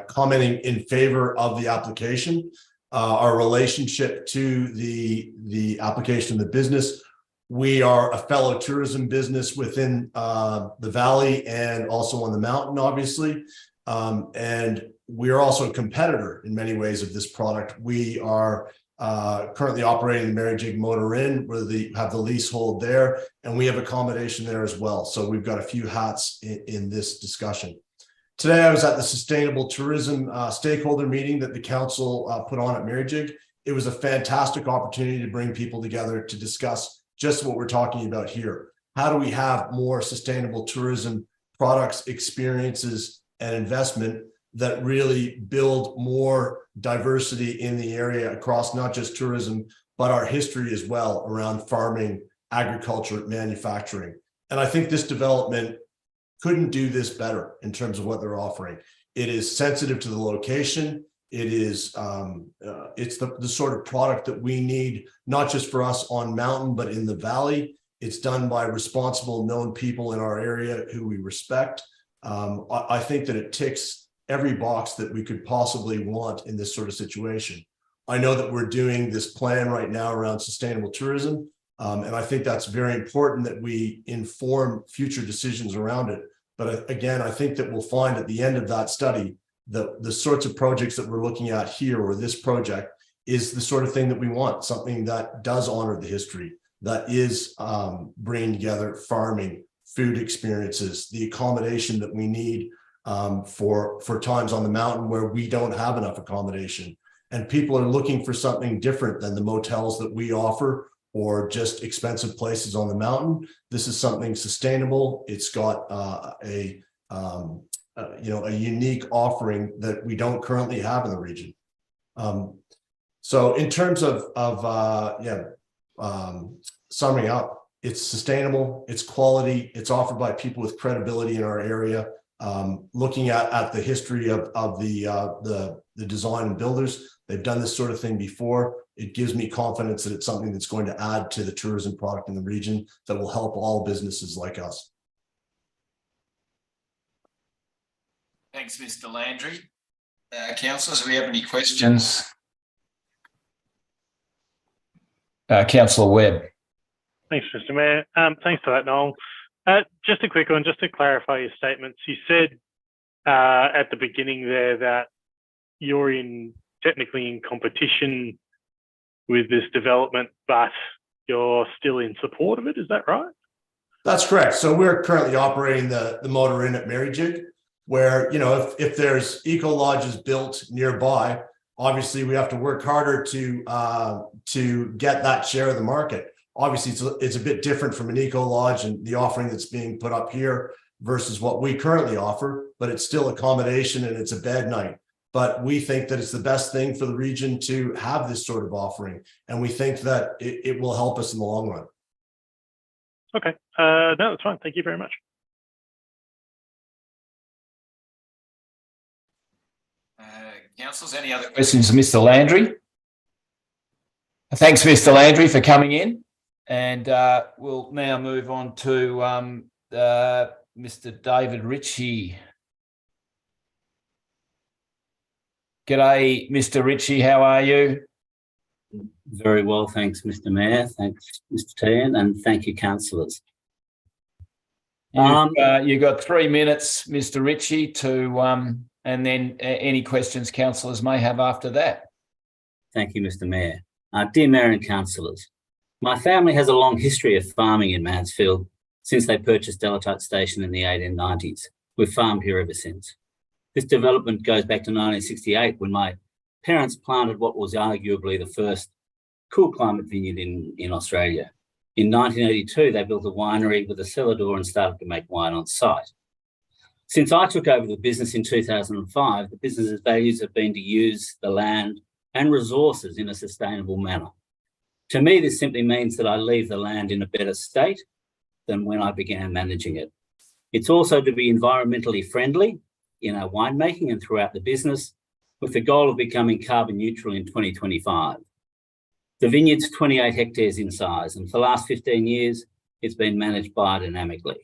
commenting in favor of the application. Our relationship to the application of the business. We are a fellow tourism business within the valley and also on the mountain, obviously. And we are also a competitor in many ways of this product. We are currently operating the Mary Jig Motor Inn, where they have the leasehold there, and we have accommodation there as well. So we've got a few hats in this discussion. Today, I was at the Sustainable Tourism stakeholder meeting that the council put on at Mary Jig. It was a fantastic opportunity to bring people together to discuss just what we're talking about here. How do we have more sustainable tourism products, experiences, and investment that really build more diversity in the area across not just tourism, but our history as well around farming, agriculture, manufacturing. And I think this development couldn't do this better in terms of what they're offering. It is sensitive to the location. It is, it's the sort of product that we need, not just for us on mountain, but in the valley. It's done by responsible, known people in our area who we respect. I think that it ticks every box that we could possibly want in this sort of situation. I know that we're doing this plan right now around sustainable tourism. And I think that's very important that we inform future decisions around it. But again, I think that we'll find at the end of that study, the sorts of projects that we're looking at here, or this project, is the sort of thing that we want, something that does honor the history, that is bringing together farming, food experiences, the accommodation that we need for times on the mountain where we don't have enough accommodation. And people are looking for something different than the motels that we offer, or just expensive places on the mountain. This is something sustainable. It's got a unique offering that we don't currently have in the region. So in terms of summing up, it's sustainable, it's quality, it's offered by people with credibility in our area. Looking at the history of the design and builders, they've done this sort of thing before. It gives me confidence that it's something that's going to add to the tourism product in the region that will help all businesses like us. Thanks, Mr. Landry. Councillors, do we have any questions? Councillor Webb. Thanks, Mr. Mayor. Thanks for that, Noel. Just a quick one, just to clarify your statements. You said at the beginning there that you're technically in competition with this development, but you're still in support of it. Is that right? That's correct. So we're currently operating the Motor Inn at Mary Jig, where, you know, if there's eco lodges built nearby, obviously we have to work harder to get that share of the market. Obviously, it's a bit different from an eco lodge and the offering that's being put up here versus what we currently offer, but it's still accommodation and it's a bed night. But we think that it's the best thing for the region to have this sort of offering. And we think that it will help us in the long run. Okay, no, that's fine. Thank you very much. Councillors, any other questions of Mr. Landry? Thanks, Mr. Landry, for coming in. And we'll now move on to Mr. David Ritchie. G'day, Mr. Ritchie, how are you? Very well, thanks, Mr. Mayor. Thanks, Mr. Tian, and thank you, councillors. You've got 3 minutes, Mr. Ritchie, to and then any questions councillors may have after that. Thank you, Mr. Mayor. Dear Mayor and councillors, my family has a long history of farming in Mansfield since they purchased Delatite Station in the 1890s. We've farmed here ever since. This development goes back to 1968 when my parents planted what was arguably the first cool climate vineyard in Australia. In 1982, they built a winery with a cellar door and started to make wine on site. Since I took over the business in 2005, the business's values have been to use the land and resources in a sustainable manner. To me, this simply means that I leave the land in a better state than when I began managing it. It's also to be environmentally friendly in our winemaking and throughout the business, with the goal of becoming carbon neutral in 2025. The vineyard's 28 hectares in size, and for the last 15 years, it's been managed biodynamically.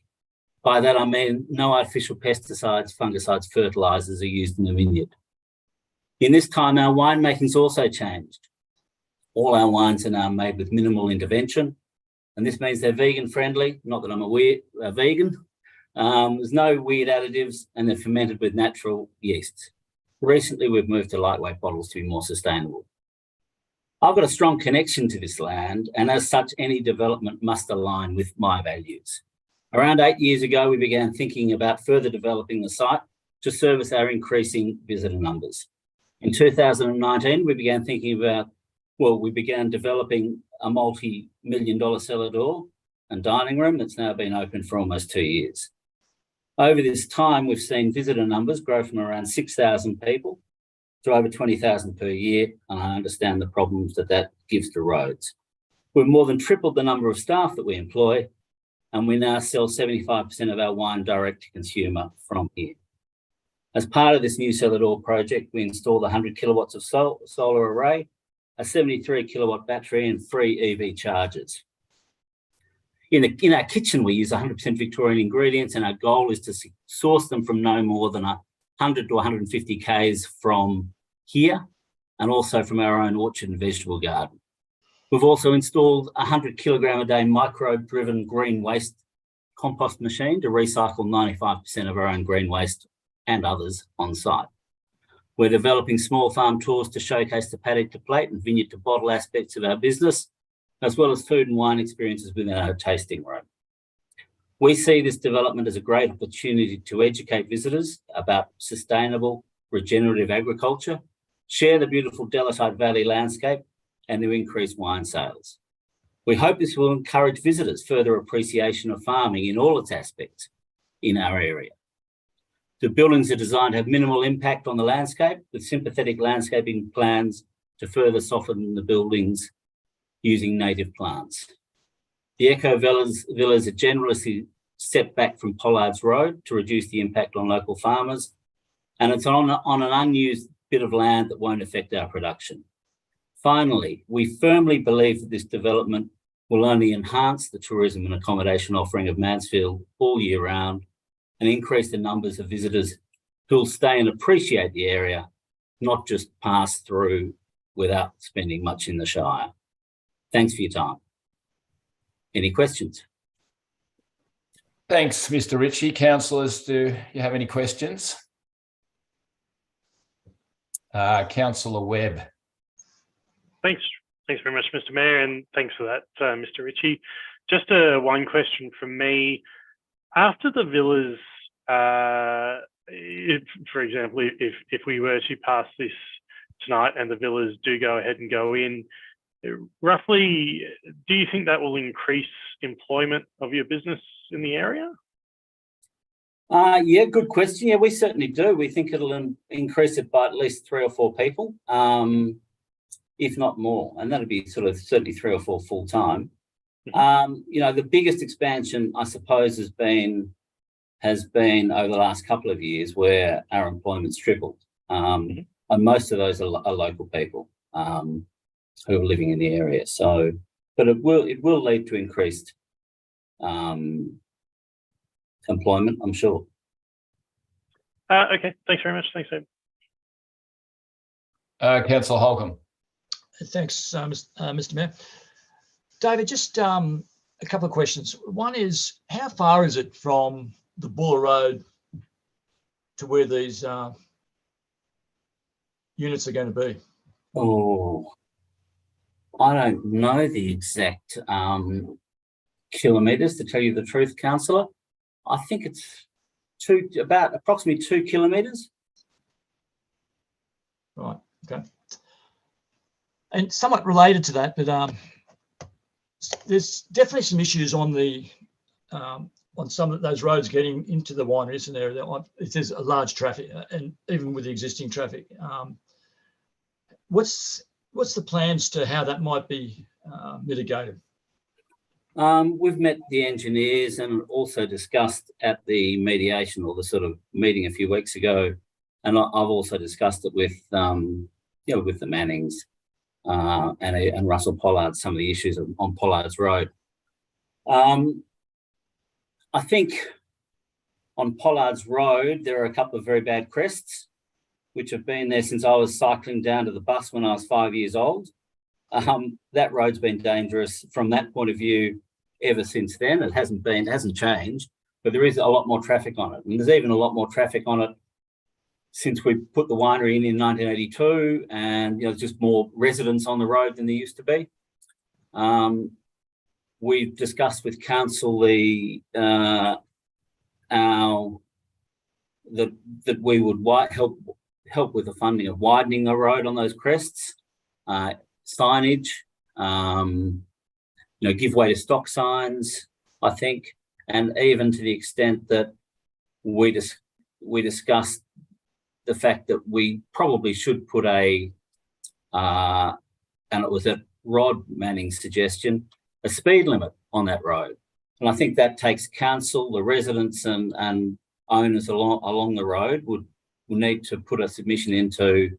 By that, I mean no artificial pesticides, fungicides, fertilizers are used in the vineyard. In this time, our winemaking's also changed. All our wines are now made with minimal intervention, and this means they're vegan friendly, not that I'm a vegan. There's no weird additives, and they're fermented with natural yeasts. Recently, we've moved to lightweight bottles to be more sustainable. I've got a strong connection to this land, and as such, any development must align with my values. Around 8 years ago, we began thinking about further developing the site to service our increasing visitor numbers. In 2019, we began developing a multi-million-dollar cellar door and dining room that's now been open for almost 2 years. Over this time, we've seen visitor numbers grow from around 6,000 people to over 20,000 per year, and I understand the problems that gives to roads. We've more than tripled the number of staff that we employ, and we now sell 75% of our wine direct to consumer from here. As part of this new cellar door project, we installed 100 kilowatts of solar array, a 73 kilowatt battery, and 3 EV chargers. In our kitchen, we use 100% Victorian ingredients, and our goal is to source them from no more than 100 to 150 k's from here, and also from our own orchard and vegetable garden. We've also installed a 100 kilogram a day micro-driven green waste compost machine to recycle 95% of our own green waste and others on site. We're developing small farm tours to showcase the paddock to plate and vineyard to bottle aspects of our business, as well as food and wine experiences within our tasting room. We see this development as a great opportunity to educate visitors about sustainable, regenerative agriculture, share the beautiful Delatite Valley landscape, and to increase wine sales. We hope this will encourage visitors' further appreciation of farming in all its aspects in our area. The buildings are designed to have minimal impact on the landscape, with sympathetic landscaping plans to further soften the buildings using native plants. The Eco villas are generously set back from Pollard's Road to reduce the impact on local farmers, and it's on an unused bit of land that won't affect our production. Finally, we firmly believe that this development will only enhance the tourism and accommodation offering of Mansfield all year round and increase the numbers of visitors who will stay and appreciate the area, not just pass through without spending much in the Shire. Thanks for your time. Any questions? Thanks, Mr. Ritchie. Councillors, do you have any questions? Councillor Webb. Thanks very much, Mr. Mayor, and thanks for that, Mr. Ritchie. Just one question from me. After the villas, for example, if we were to pass this tonight and the villas do go ahead and go in, roughly, do you think that will increase employment of your business in the area? Yeah, good question. Yeah, we certainly do. We think it'll increase it by at least 3 or 4 people, if not more, and that'll be sort of certainly 3 or 4 full time. The biggest expansion, I suppose, has been over the last couple of years where our employment's tripled, and most of those are local people who are living in the area. So, but it will lead to increased employment, I'm sure. Okay, thanks very much. Thanks, Ed. Councillor Holcomb. Thanks, Mr. Mayor. David, just a couple of questions. One is, how far is it from the Buller Road to where these units are going to be? Oh, I don't know the exact kilometres, to tell you the truth, Councillor. I think it's about approximately 2 kilometres. Right, okay. And somewhat related to that, but there's definitely some issues on the on some of those roads getting into the winery, it's an area that if there's a large traffic, and even with the existing traffic, what's the plans to how that might be mitigated? We've met the engineers and also discussed at the mediation, or the sort of meeting a few weeks ago, and I've also discussed it with with the Mannings and Russell Pollard, some of the issues on Pollard's Road. I think on Pollard's Road there are a couple of very bad crests which have been there since I was cycling down to the bus when I was 5 years old. That road's been dangerous from that point of view ever since then. It hasn't changed, but there is a lot more traffic on it. And there's even a lot more traffic on it since we put the winery in 1982, and just more residents on the road than there used to be. We've discussed with council that we would help with the funding of widening the road on those crests, signage, give way to stop signs, I think, and even to the extent that we discussed the fact that we probably should put and it was at Rod Manning's suggestion, a speed limit on that road. And I think that takes council, the residents and owners along the road will need to put a submission into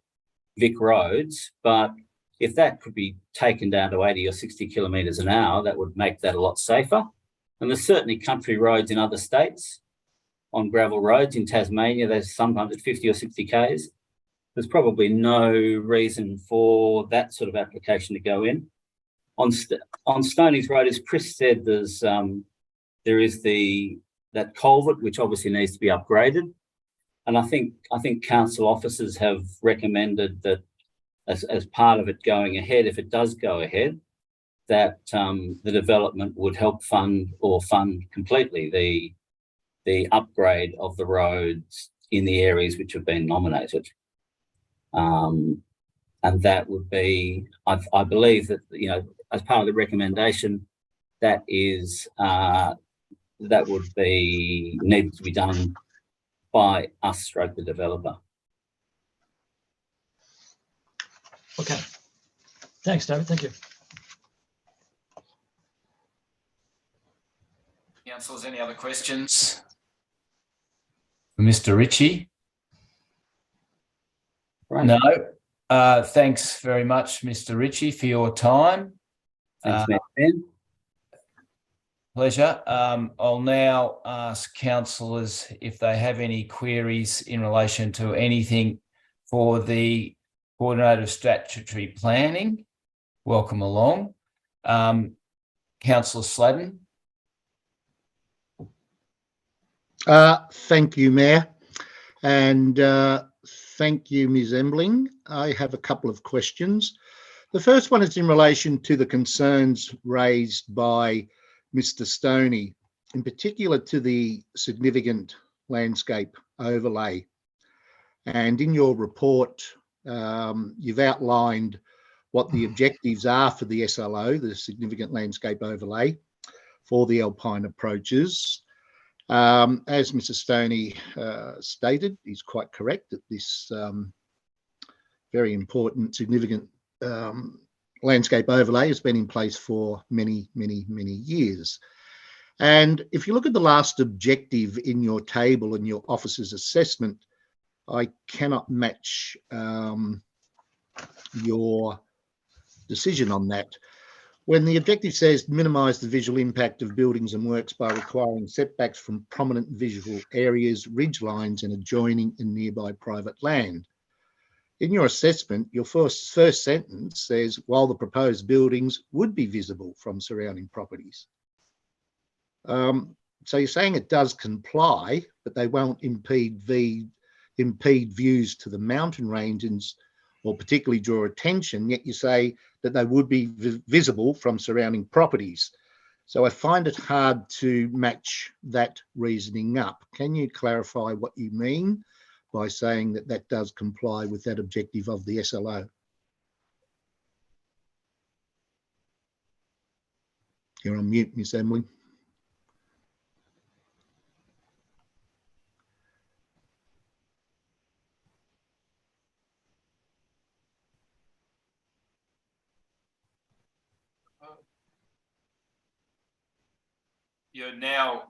Vic Roads. But if that could be taken down to 80 or 60 kilometres an hour, that would make that a lot safer. And there's certainly country roads in other states, on gravel roads in Tasmania, there's sometimes at 50 or 60 Ks. There's probably no reason for that sort of application to go in. On Stoney's Road, as Chris said, there is that culvert, which obviously needs to be upgraded. And I think council officers have recommended that as part of it going ahead, if it does go ahead, that the development would help fund completely the upgrade of the roads in the areas which have been nominated. And that would be, I believe that, as part of the recommendation, that would be needed to be done by us stroke the developer. Okay. Thanks, David. Thank you. Councillors, any other questions for Mr. Ritchie? Right. No. Thanks very much, Mr. Ritchie, for your time. Thanks, Ben. Pleasure. I'll now ask councillors if they have any queries in relation to anything for the Coordinator of Statutory Planning. Welcome along. Councillor Sladden. Thank you, Mayor, and thank you, Ms. Embling. I have a couple of questions. The first one is in relation to the concerns raised by Mr. Stoney, in particular to the significant landscape overlay. And in your report, you've outlined what the objectives are for the SLO, the significant landscape overlay, for the alpine approaches. As Mr. Stoney stated, he's quite correct that this very important, significant landscape overlay has been in place for many, many, many years. And if you look at the last objective in your table and your officer's assessment, I cannot match your decision on that. When the objective says minimise the visual impact of buildings and works by requiring setbacks from prominent visual areas, ridge lines and adjoining and nearby private land. In your assessment, your first sentence says, while the proposed buildings would be visible from surrounding properties. So you're saying it does comply, but they won't impede views to the mountain ranges or particularly draw attention, yet you say that they would be visible from surrounding properties. So I find it hard to match that reasoning up. Can you clarify what you mean by saying that that does comply with that objective of the SLO? You're on mute, Ms. Emily. You're now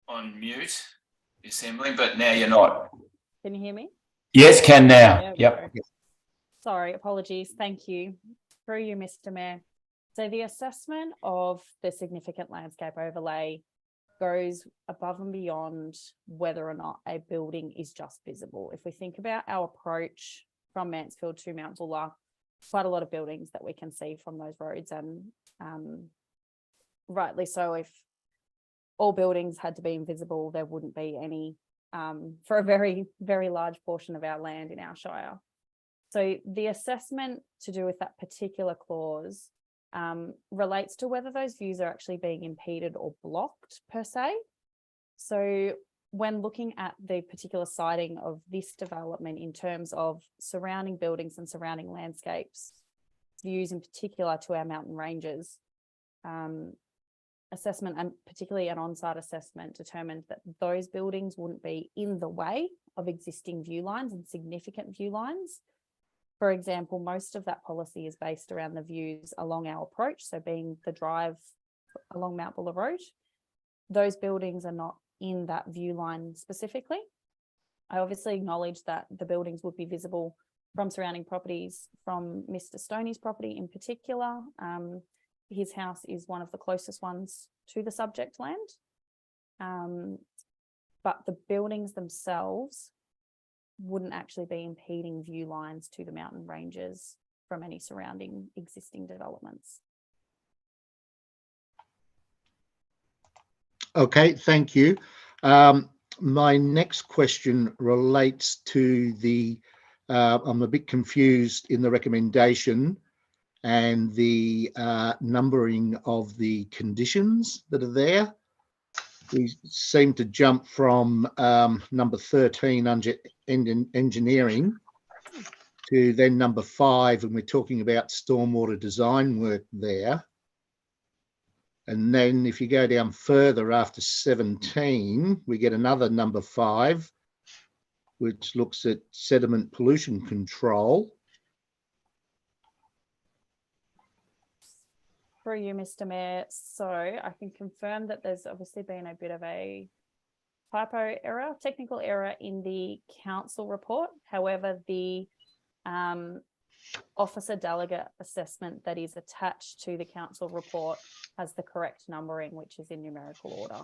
on mute, assembling, but now you're not. Can you hear me? Yes, can now. There we Yep. go. Sorry, apologies. Thank you. Through you, Mr. Mayor. So the assessment of the significant landscape overlay goes above and beyond whether or not a building is just visible. If we think about our approach from Mansfield to Mount Buller, quite a lot of buildings that we can see from those roads, and rightly so. If all buildings had to be invisible, there wouldn't be any for a very, very large portion of our land in our Shire. So the assessment to do with that particular clause relates to whether those views are actually being impeded or blocked per se. So when looking at the particular siting of this development in terms of surrounding buildings and surrounding landscapes, views in particular to our mountain ranges, assessment, and particularly an on-site assessment, determined that those buildings wouldn't be in the way of existing view lines and significant view lines. For example, most of that policy is based around the views along our approach, so being the drive along Mount Buller Road. Those buildings are not in that view line specifically. I obviously acknowledge that the buildings would be visible from surrounding properties, from Mr. Stoney's property in particular. His house is one of the closest ones to the subject land. But the buildings themselves wouldn't actually be impeding view lines to the mountain ranges from any surrounding existing developments. Okay, thank you. My next question relates to the, I'm a bit confused in the recommendation and the numbering of the conditions that are there. We seem to jump from number 13 under engineering to then number 5, and we're talking about stormwater design work there. And then if you go down further after 17, we get another number 5, which looks at sediment pollution control. For you, Mr. Mayor, so I can confirm that there's obviously been a bit of a typo error, technical error in the council report. However, the officer delegate assessment that is attached to the council report has the correct numbering, which is in numerical order.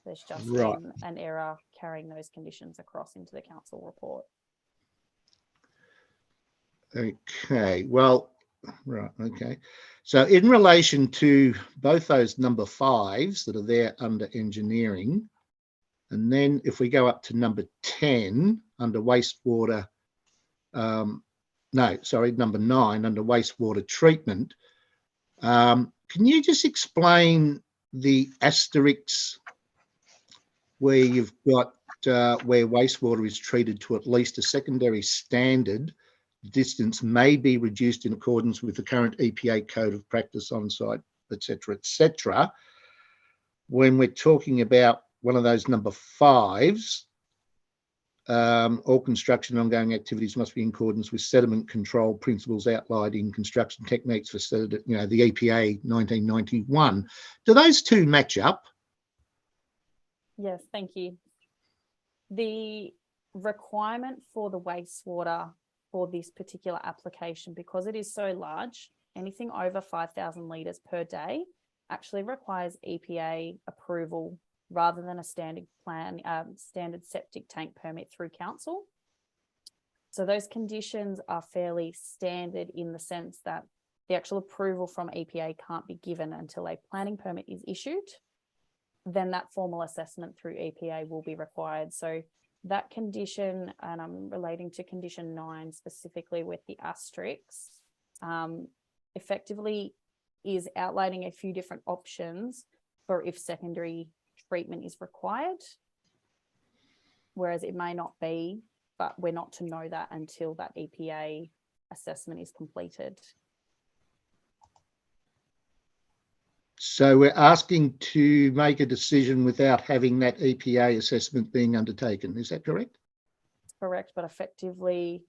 There's just been an error carrying those conditions across into the council report. Okay, well, right, okay. So in relation to both those number 5s that are there under engineering, and then if we go up to number 10 under wastewater, no, sorry, number 9 under wastewater treatment, can you just explain the asterisks where you've got where wastewater is treated to at least a secondary standard? Distance may be reduced in accordance with the current EPA code of practice on site, etc., etc. When we're talking about one of those number 5s, all construction and ongoing activities must be in accordance with sediment control principles outlined in construction techniques for, the EPA 1991. Do those two match up? Yes, thank you. The requirement for the wastewater for this particular application, because it is so large, anything over 5,000 litres per day actually requires EPA approval rather than a standard septic tank permit through council. So those conditions are fairly standard in the sense that the actual approval from EPA can't be given until a planning permit is issued. Then that formal assessment through EPA will be required. So that condition, and I'm relating to condition 9 specifically with the asterisks, effectively is outlining a few different options for if secondary treatment is required, whereas it may not be, but we're not to know that until that EPA assessment is completed. So we're asking to make a decision without having that EPA assessment being undertaken. Is that correct? Correct, but effectively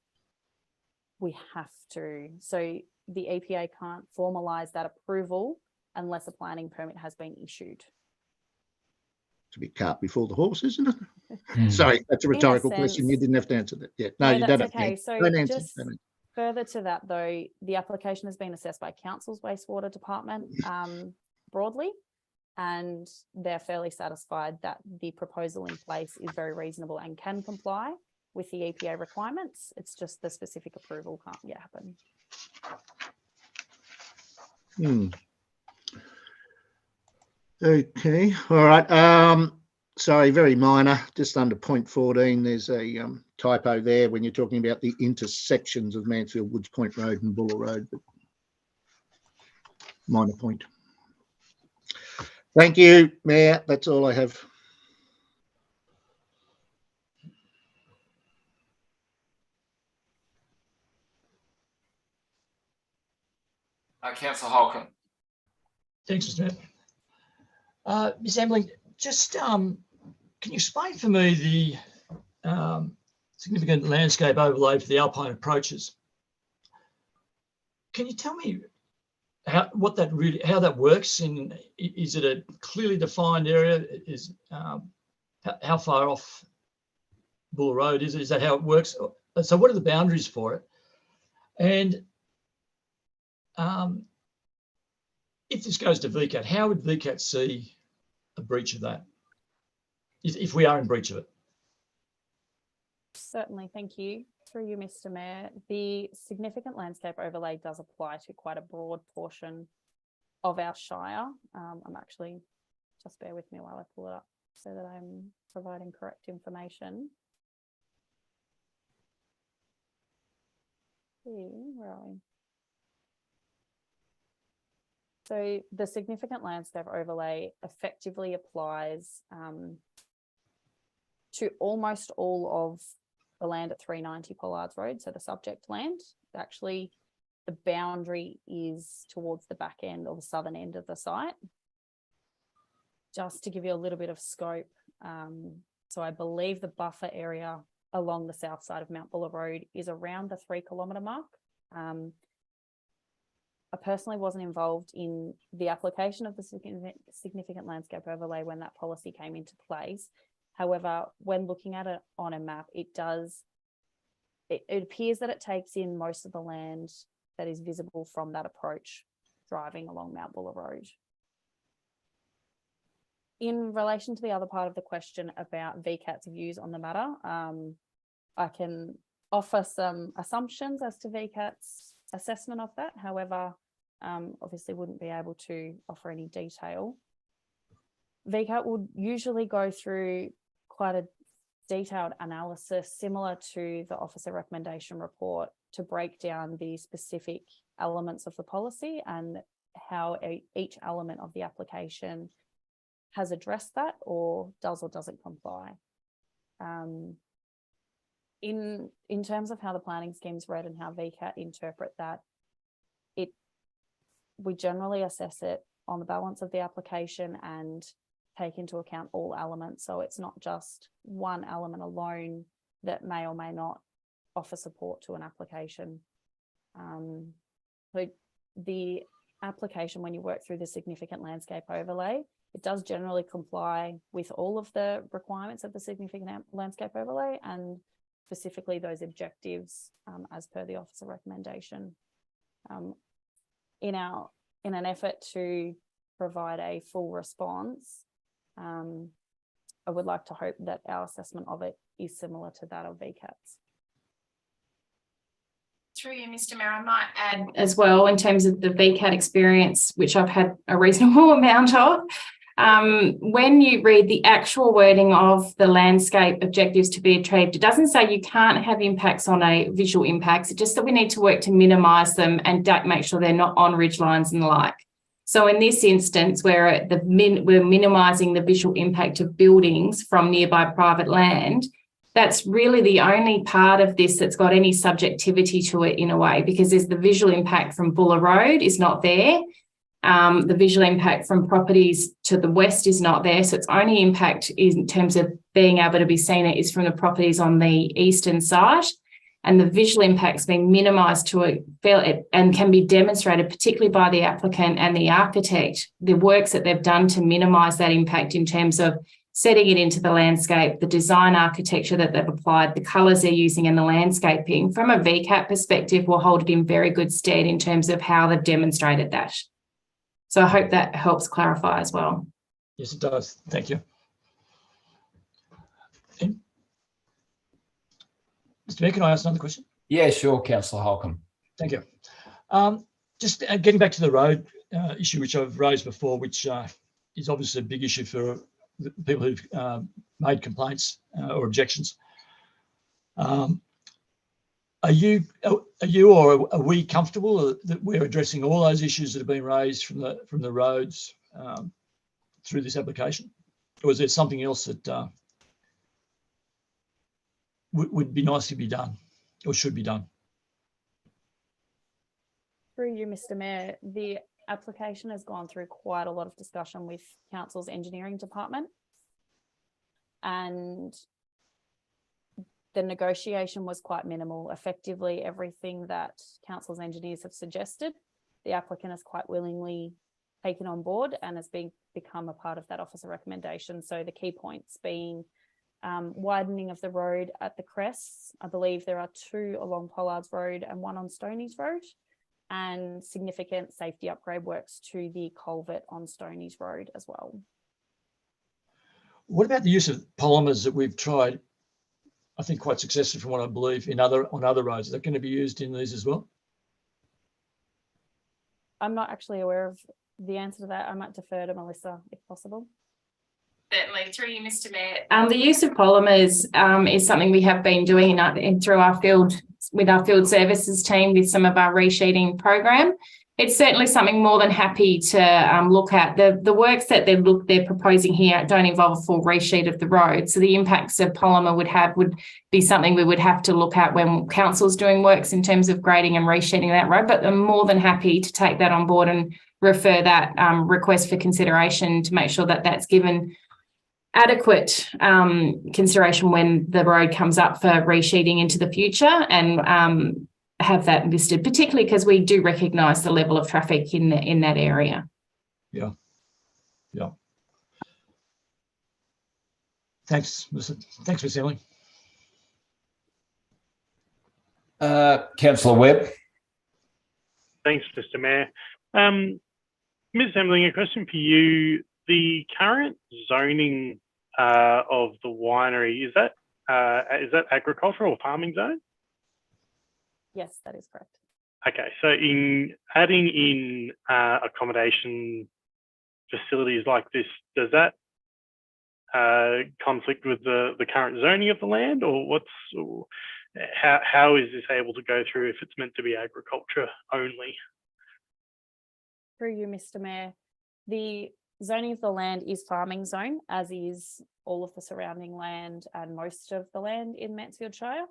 we have to. So the EPA can't formalise that approval unless a planning permit has been issued. To be cart before the horse, isn't it? Sorry, that's a rhetorical question. You didn't have to answer that. Yeah, no, you that's don't. Okay. So don't answer. just further to that, though, the application has been assessed by Council's wastewater department broadly, and they're fairly satisfied that the proposal in place is very reasonable and can comply with the EPA requirements. It's just the specific approval can't yet happen. Okay, all right. Sorry, very minor, just under point 14. There's a typo there when you're talking about the intersections of Mansfield Woods Point Road and Buller Road, but minor point. Thank you, Mayor. That's all I have. Councillor Holcomb. Thanks, Mr. Mayor. Ms. Ambling, just can you explain for me the significant landscape overlay for the Alpine approaches? Can you tell me how that works? And is it a clearly defined area? Is how far off Buller Road is it? Is that how it works? So what are the boundaries for it? And if this goes to VCAT, how would VCAT see a breach of that, if we are in breach of it? Certainly, thank you. Through you, Mr. Mayor, the significant landscape overlay does apply to quite a broad portion of our shire. I'm actually, just bear with me while I pull it up so that I'm providing correct information. Where are we? So the significant landscape overlay effectively applies to almost all of the land at 390 Pollards Road, so the subject land. Actually, the boundary is towards the back end or the southern end of the site. Just to give you a little bit of scope, so I believe the buffer area along the south side of Mount Buller Road is around the 3 kilometre mark. I personally wasn't involved in the application of the significant landscape overlay when that policy came into place. However, when looking at it on a map, it appears that it takes in most of the land that is visible from that approach driving along Mount Buller Road. In relation to the other part of the question about VCAT's views on the matter, I can offer some assumptions as to VCAT's assessment of that. However, obviously wouldn't be able to offer any detail. VCAT would usually go through quite a detailed analysis similar to the officer recommendation report to break down the specific elements of the policy and how each element of the application has addressed that or doesn't comply. In terms of how the planning scheme's read and how VCAT interpret that, we generally assess it on the balance of the application and take into account all elements. So it's not just one element alone that may or may not offer support to an application. So the application, when you work through the significant landscape overlay, it does generally comply with all of the requirements of the significant landscape overlay and specifically those objectives as per the officer recommendation. In an effort to provide a full response, I would like to hope that our assessment of it is similar to that of VCAT's. Through you, Mr. Mayor, I might add as well in terms of the VCAT experience, which I've had a reasonable amount of. When you read the actual wording of the landscape objectives to be achieved, it doesn't say you can't have impacts on a visual impacts. It's just that we need to work to minimise them and make sure they're not on ridge lines and the like. So in this instance, where we're minimising the visual impact of buildings from nearby private land, that's really the only part of this that's got any subjectivity to it in a way, because there's the visual impact from Buller Road is not there. The visual impact from properties to the west is not there. So its only impact in terms of being able to be seen is from the properties on the eastern side. and the visual impacts being minimised to a fair and can be demonstrated, particularly by the applicant and the architect, the works that they've done to minimise that impact in terms of setting it into the landscape, the design architecture that they've applied, the colours they're using and the landscaping, from a VCAT perspective, will hold it in very good stead in terms of how they've demonstrated that. So I hope that helps clarify as well. Yes, it does. Thank you. And Mr. Mayor, can I ask another question? Yeah, sure, Councillor Holcomb. Thank you. Just getting back to the road issue, which I've raised before, which is obviously a big issue for the people who've made complaints or objections. Are you or are we comfortable that we're addressing all those issues that have been raised from the roads through this application, or is there something else that would be nice to be done or should be done? Through you, Mr. Mayor, the application has gone through quite a lot of discussion with Council's engineering department, and the negotiation was quite minimal. Effectively, everything that Council's engineers have suggested, the applicant has quite willingly taken on board and has become a part of that officer recommendation. So the key points being widening of the road at the crests. I believe there are 2 along Pollard's Road and 1 on Stoney's Road, and significant safety upgrade works to the culvert on Stoney's Road as well. What about the use of polymers that we've tried, I think quite successfully from what I believe, on other roads? Is that going to be used in these as well? I'm not actually aware of the answer to that. I might defer to Melissa if possible. Certainly, through you, Mr. Mayor. The use of polymers is something we have been doing through our field, with our field services team, with some of our resheeting program. It's certainly something more than happy to look at. The works that they're proposing here don't involve a full resheet of the road, so the impacts of polymer would be something we would have to look at when council's doing works in terms of grading and resheeting that road. But I'm more than happy to take that on board and refer that request for consideration to make sure that that's given adequate consideration when the road comes up for resheeting into the future, and have that listed, particularly because we do recognise the level of traffic in that area. Yeah. Thanks, Ms. Emily. Councillor Webb. Thanks, Mr. Mayor. Ms. Emily, a question for you. The current zoning of the winery, is that agricultural or farming zone? Yes, that is correct. Okay, so in adding in accommodation facilities like this, does that conflict with the current zoning of the land, or how is this able to go through if it's meant to be agriculture only? Through you, Mr. Mayor, the zoning of the land is farming zone, as is all of the surrounding land and most of the land in Mansfield Shire.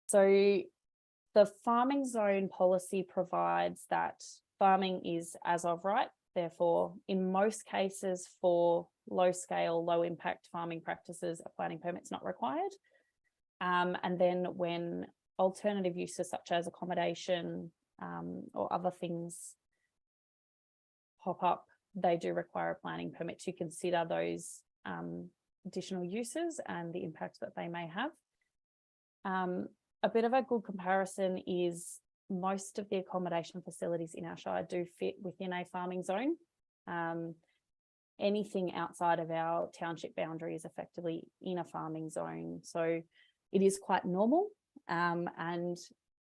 So the farming zone policy provides that farming is as of right. Therefore, in most cases for low scale, low impact farming practices, a planning permit's not required. And then when alternative uses such as accommodation or other things pop up, they do require a planning permit to consider those additional uses and the impact that they may have. A bit of a good comparison is most of the accommodation facilities in our Shire do fit within a farming zone. Anything outside of our township boundary is effectively in a farming zone. So it is quite normal, and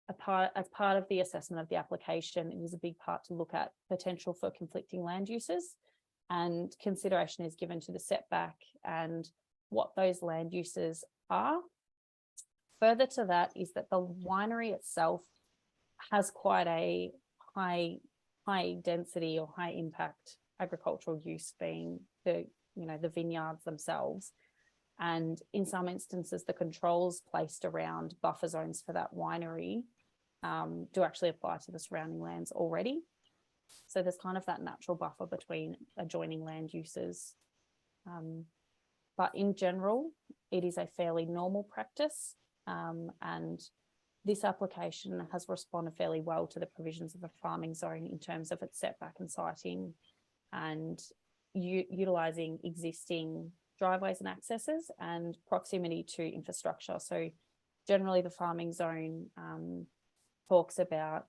as part of the assessment of the application, it is a big part to look at potential for conflicting land uses, and consideration is given to the setback and what those land uses are. Further to that is that the winery itself has quite a high density or high impact agricultural use, being the vineyards themselves. And in some instances, the controls placed around buffer zones for that winery do actually apply to the surrounding lands already. So there's kind of that natural buffer between adjoining land uses. But in general, it is a fairly normal practice And this application has responded fairly well to the provisions of the farming zone in terms of its setback and siting and utilising existing driveways and accesses and proximity to infrastructure. So generally the farming zone talks about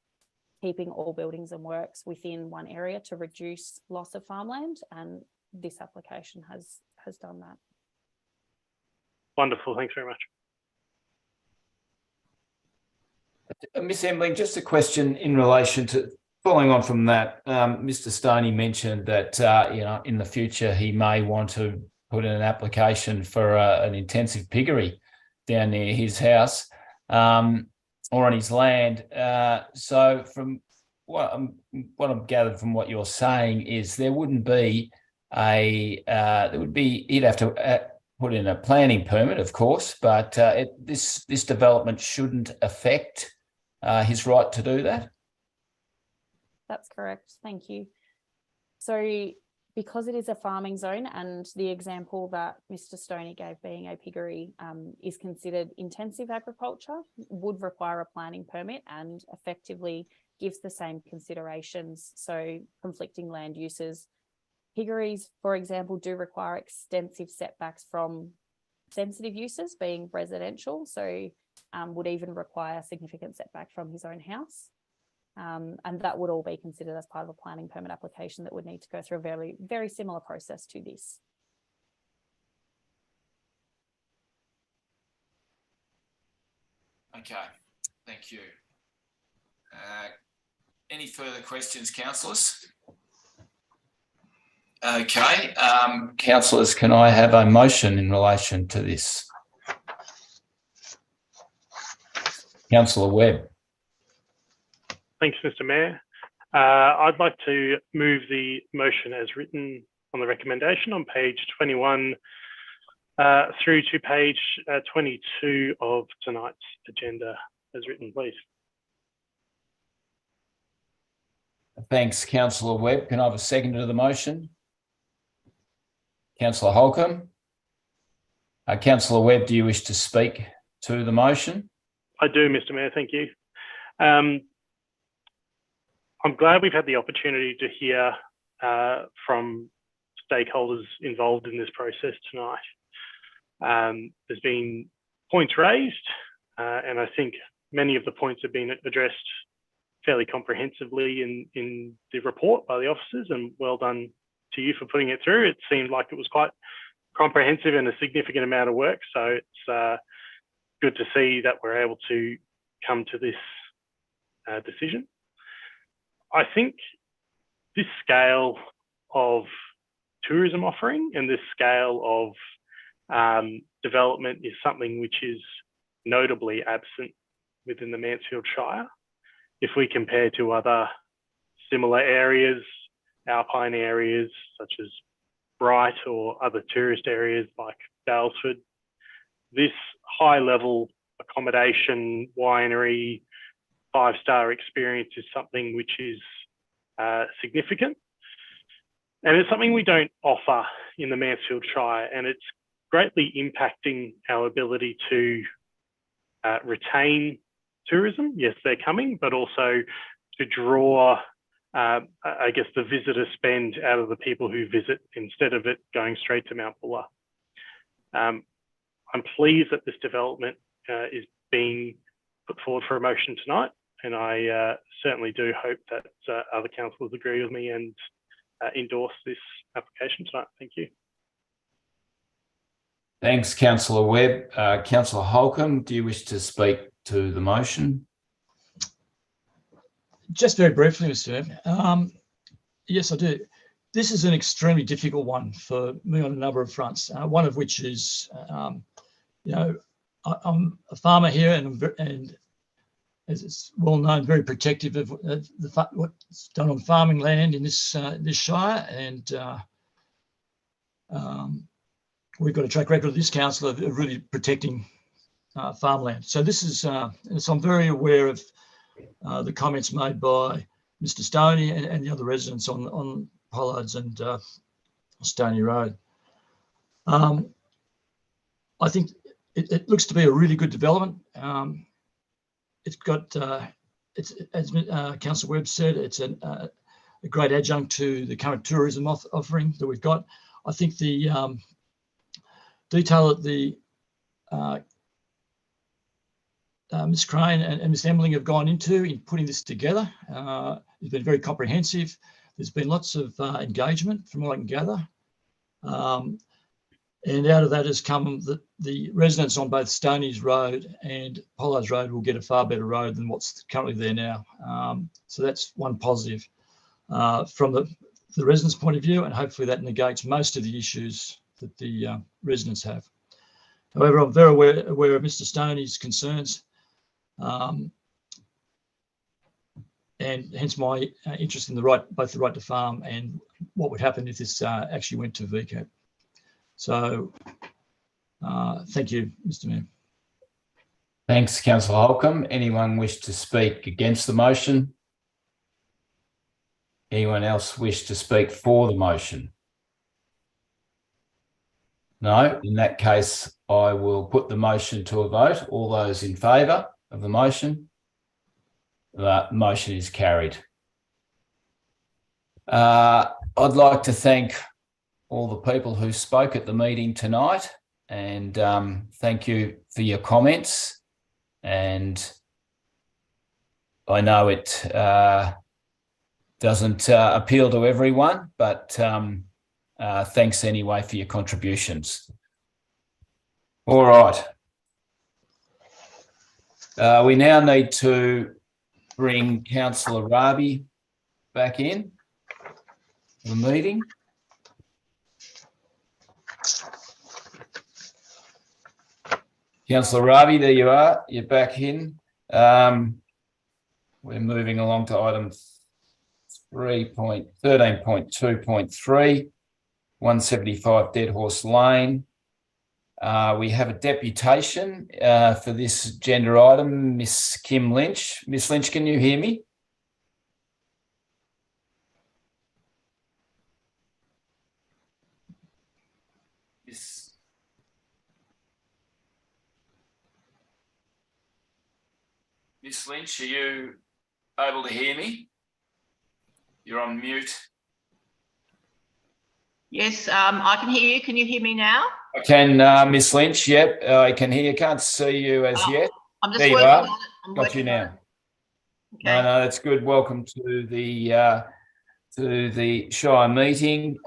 keeping all buildings and works within one area to reduce loss of farmland, and this application has done that. Wonderful, thanks very much. Miss Embling, just a question in relation to following on from that. Mr. Stoney mentioned that in the future he may want to put in an application for an intensive piggery down near his house or on his land. So from what I'm gathered from what you're saying is there wouldn't be he'd have to put in a planning permit, of course, but this development shouldn't affect his right to do that? That's correct. Thank you. So because it is a farming zone and the example that Mr. Stoney gave being a piggery is considered intensive agriculture, would require a planning permit and effectively gives the same considerations. So conflicting land uses. Piggeries, for example, do require extensive setbacks from sensitive uses being residential. So would even require significant setback from his own house. And that would all be considered as part of a planning permit application that would need to go through a very, very similar process to this. Okay, thank you. Any further questions, councillors? Okay, councillors, can I have a motion in relation to this? Councillor Webb. Thanks, Mr. Mayor. I'd like to move the motion as written on the recommendation on page 21 through to page 22 of tonight's agenda as written, please. Thanks, Councillor Webb. Can I have a second to the motion? Councillor Holcomb. Councillor Webb, do you wish to speak to the motion? I do, Mr. Mayor, thank you. I'm glad we've had the opportunity to hear from stakeholders involved in this process tonight. There's been points raised, and I think many of the points have been addressed fairly comprehensively in the report by the officers, and well done to you for putting it through. It seemed like it was quite comprehensive and a significant amount of work, so it's good to see that we're able to come to this decision. I think this scale of tourism offering and this scale of development is something which is notably absent within the Mansfield Shire. If we compare to other similar areas, alpine areas such as Bright or other tourist areas like Dalesford, this high level accommodation, winery, 5-star experience is something which is significant. And it's something we don't offer in the Mansfield Shire, and it's greatly impacting our ability to retain tourism. Yes, they're coming, but also to draw, I guess, the visitor spend out of the people who visit instead of it going straight to Mount Buller. I'm pleased that this development is being put forward for a motion tonight, and I certainly do hope that other councillors agree with me and endorse this application tonight. Thank you. Thanks, Councillor Webb. Councillor Holcomb, do you wish to speak to the motion? Just very briefly, Mr. Webb. Yes, I do. This is an extremely difficult one for me on a number of fronts. One of which is, I'm a farmer here, and as it's well known, very protective of what's done on farming land in this shire, and we've got a track record of this council of really protecting farmland. So this is, so I'm very aware of the comments made by Mr. Stoney and the other residents on Pollards and Stoney Road. I think it looks to be a really good development. It's got, it's as Councillor Webb said, it's a great adjunct to the current tourism offering that we've got. I think the detail that the Ms. Crane and Ms. Emling have gone into in putting this together has been very comprehensive. There's been lots of engagement from what I can gather. And out of that has come that the residents on both Stoney's Road and Pollard's Road will get a far better road than what's currently there now. So that's one positive from the residents' point of view, and hopefully that negates most of the issues that the residents have. However, I'm very aware of Mr. Stoney's concerns, and hence my interest in both the right to farm and what would happen if this actually went to VCAT. So thank you, Mr. Mayor. Thanks, Councillor Holcomb. Anyone wish to speak against the motion? Anyone else wish to speak for the motion? No, in that case, I will put the motion to a vote. All those in favour of the motion? The motion is carried. I'd like to thank all the people who spoke at the meeting tonight, and thank you for your comments. And I know it doesn't appeal to everyone, but thanks anyway for your contributions. All right. We now need to bring Councillor Raby back in the meeting. Councillor Raby, there you are. You're back in. We're moving along to item 13.2.3, 175 Dead Horse Lane. We have a deputation for this agenda item, Miss Kim Lynch. Miss Lynch, can you hear me? Miss Lynch, are you able to hear me? You're on mute. Yes, I can hear you. Can you hear me now? I can, Miss Lynch. Yep, I can hear you. Can't see you as yet. I'm just there you working are. on it. Got you now. Okay. No, that's good. Welcome to the Shire meeting.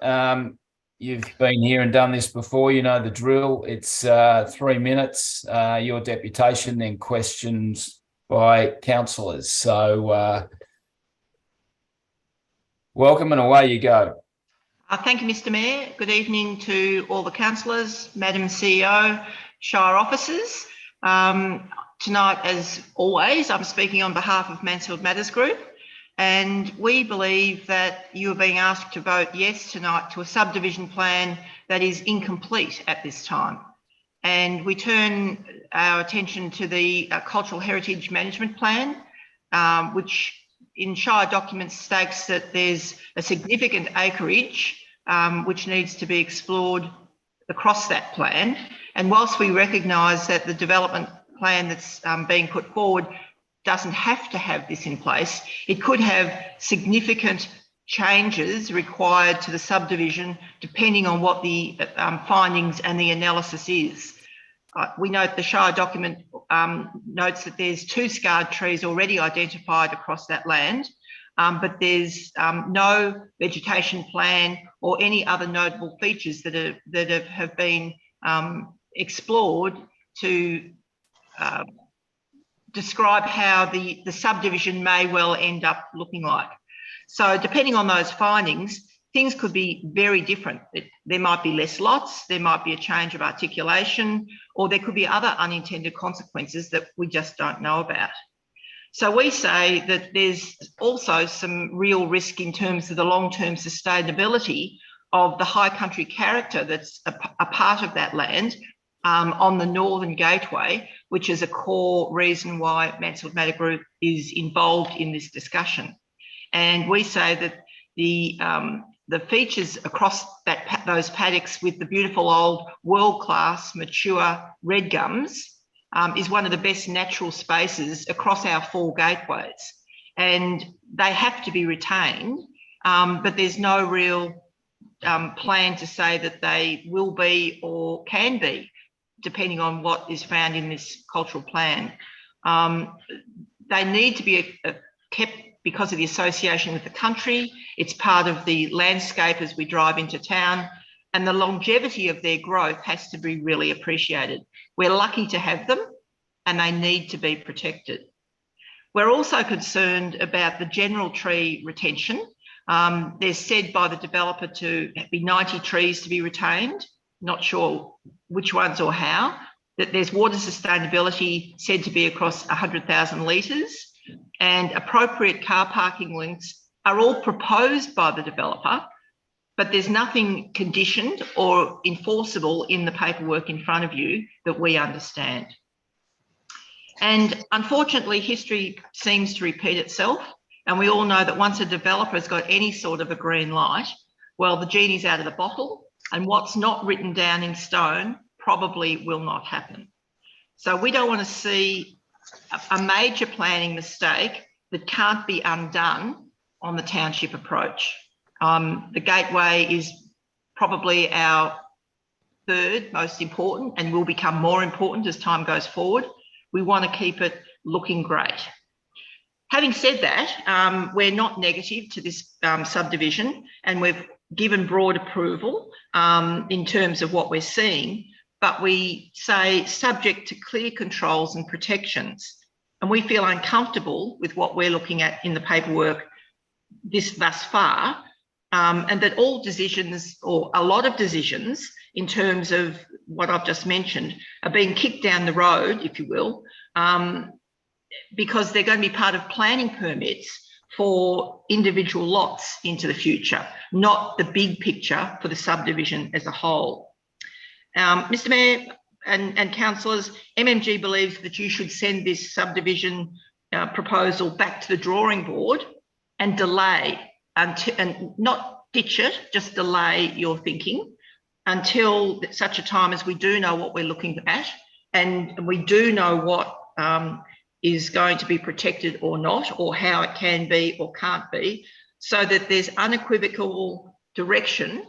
You've been here and done this before. You know the drill. It's 3 minutes. Your deputation, then questions by councillors. So welcome, and away you go. Thank you, Mr. Mayor. Good evening to all the councillors, Madam CEO, Shire officers. Tonight, as always, I'm speaking on behalf of Mansfield Matters Group, and we believe that you are being asked to vote yes tonight to a subdivision plan that is incomplete at this time. And we turn our attention to the Cultural Heritage Management Plan, which in Shire documents states that there's a significant acreage which needs to be explored across that plan. And whilst we recognise that the development plan that's being put forward doesn't have to have this in place, it could have significant changes required to the subdivision depending on what the findings and the analysis is. We note the Shire document notes that there's 2 scarred trees already identified across that land, but there's no vegetation plan or any other notable features that have been explored to describe how the subdivision may well end up looking like. So depending on those findings, things could be very different. There might be less lots, there might be a change of articulation, or there could be other unintended consequences that we just don't know about. So we say that there's also some real risk in terms of the long-term sustainability of the high country character that's a part of that land on the Northern Gateway, which is a core reason why Mansfield Matter Group is involved in this discussion. And we say that the the features across those paddocks with the beautiful old world-class mature red gums is one of the best natural spaces across our 4 gateways. And they have to be retained, but there's no real plan to say that they will be or can be, depending on what is found in this cultural plan. They need to be kept because of the association with the country. It's part of the landscape as we drive into town, and the longevity of their growth has to be really appreciated. We're lucky to have them, and they need to be protected. We're also concerned about the general tree retention. There's said by the developer to be 90 trees to be retained, not sure which ones or how, that there's water sustainability said to be across 100,000 litres, and appropriate car parking links are all proposed by the developer, but there's nothing conditioned or enforceable in the paperwork in front of you that we understand. And unfortunately, history seems to repeat itself. And we all know that once a developer has got any sort of a green light, well, the genie's out of the bottle, and what's not written down in stone probably will not happen. So we don't want to see a major planning mistake that can't be undone on the township approach. The gateway is probably our 3rd most important and will become more important as time goes forward. We want to keep it looking great. Having said that, we're not negative to this subdivision, and we've given broad approval in terms of what we're seeing, but we say subject to clear controls and protections. And we feel uncomfortable with what we're looking at in the paperwork thus far, and that all decisions, or a lot of decisions in terms of what I've just mentioned, are being kicked down the road, if you will, because they're going to be part of planning permits for individual lots into the future, not the big picture for the subdivision as a whole. Mr. Mayor and councillors, MMG believes that you should send this subdivision proposal back to the drawing board and delay, and not ditch it, just delay your thinking until such a time as we do know what we're looking at, and we do know what is going to be protected or not, or how it can be or can't be, so that there's unequivocal direction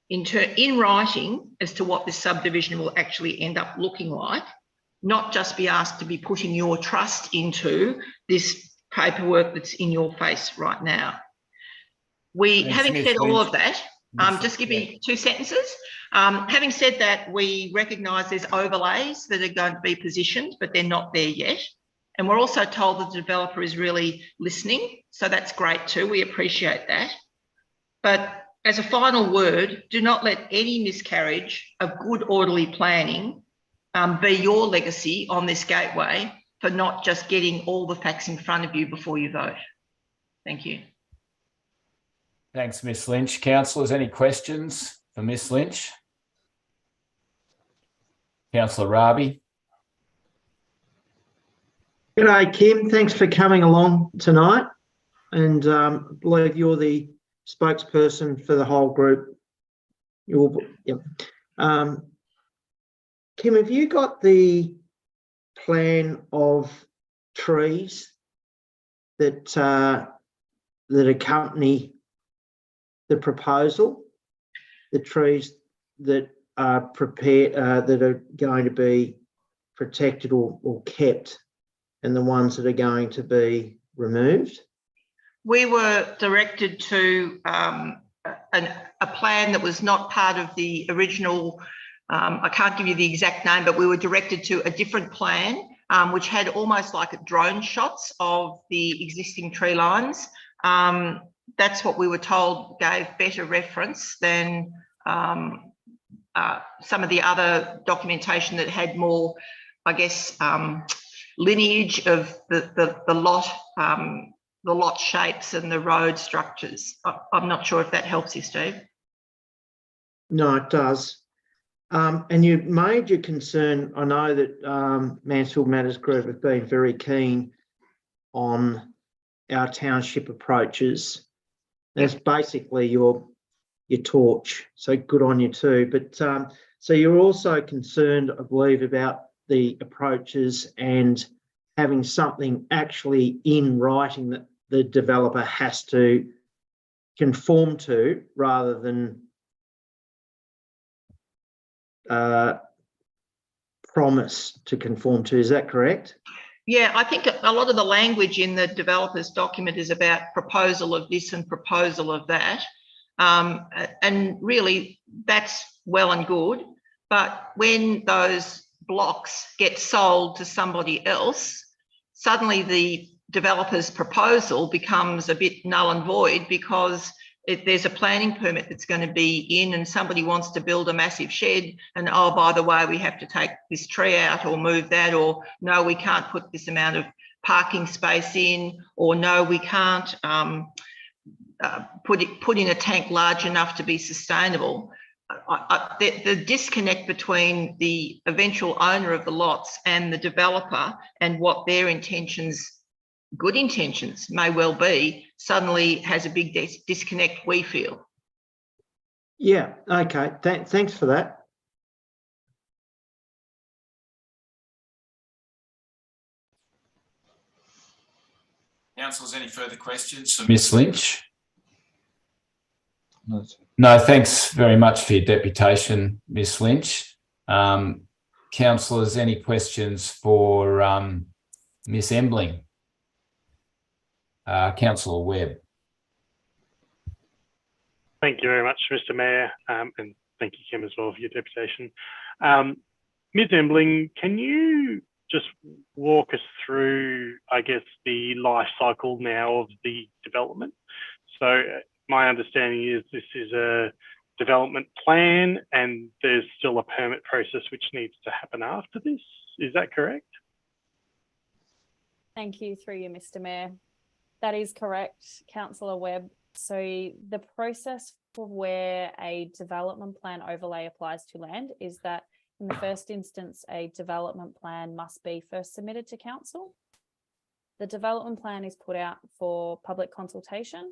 in writing as to what this subdivision will actually end up looking like, not just be asked to be putting your trust into this paperwork that's in your face right now. Having said all of that, just give me 2 sentences. Having said that, we recognise there's overlays that are going to be positioned, but they're not there yet. And we're also told the developer is really listening, so that's great too. We appreciate that. But as a final word, do not let any miscarriage of good orderly planning be your legacy on this gateway for not just getting all the facts in front of you before you vote. Thank you. Thanks, Ms Lynch. Councillors, any questions for Ms Lynch? Councillor Rabi. G'day, Kim. Thanks for coming along tonight. And I believe you're the spokesperson for the whole group. Yep. Kim, have you got the plan of trees that accompany the proposal? The trees that are prepared, that are going to be protected or kept, and the ones that are going to be removed? We were directed to a plan that was not part of the original, I can't give you the exact name, but we were directed to a different plan, which had almost like drone shots of the existing tree lines. That's what we were told gave better reference than some of the other documentation that had more, I guess, lineage of the lot shapes and the road structures. I'm not sure if that helps you, Steve. No, it does. And your major concern, I know that Mansfield Matters Group have been very keen on our township approaches. That's basically your your torch. So good on you too. But so you're also concerned, I believe, about the approaches and having something actually in writing that the developer has to conform to rather than promise to conform to. Is that correct? Yeah, I think a lot of the language in the developer's document is about proposal of this and proposal of that. And really, that's well and good. But when those blocks get sold to somebody else, suddenly the developer's proposal becomes a bit null and void, because if there's a planning permit that's going to be in and somebody wants to build a massive shed, and oh, by the way, we have to take this tree out or move that, or no, we can't put this amount of parking space in, or no, we can't put in a tank large enough to be sustainable. The disconnect between the eventual owner of the lots and the developer and what their intentions, good intentions may well be, suddenly has a big disconnect, we feel. Yeah, okay, thanks for that. Councillors, any further questions for Ms Lynch? No, thanks very much for your deputation, Ms Lynch. Councillors, any questions for Ms Embling? Councillor Webb. Thank you very much, Mr Mayor, and thank you, Kim, as well, for your deputation. Ms Embling, can you just walk us through, I guess, the life cycle now of the development? So my understanding is this is a development plan and there's still a permit process which needs to happen after this. Is that correct? Thank you, through you, Mr Mayor. That is correct, Councillor Webb. So the process for where a development plan overlay applies to land is that in the first instance, a development plan must be first submitted to council. The development plan is put out for public consultation,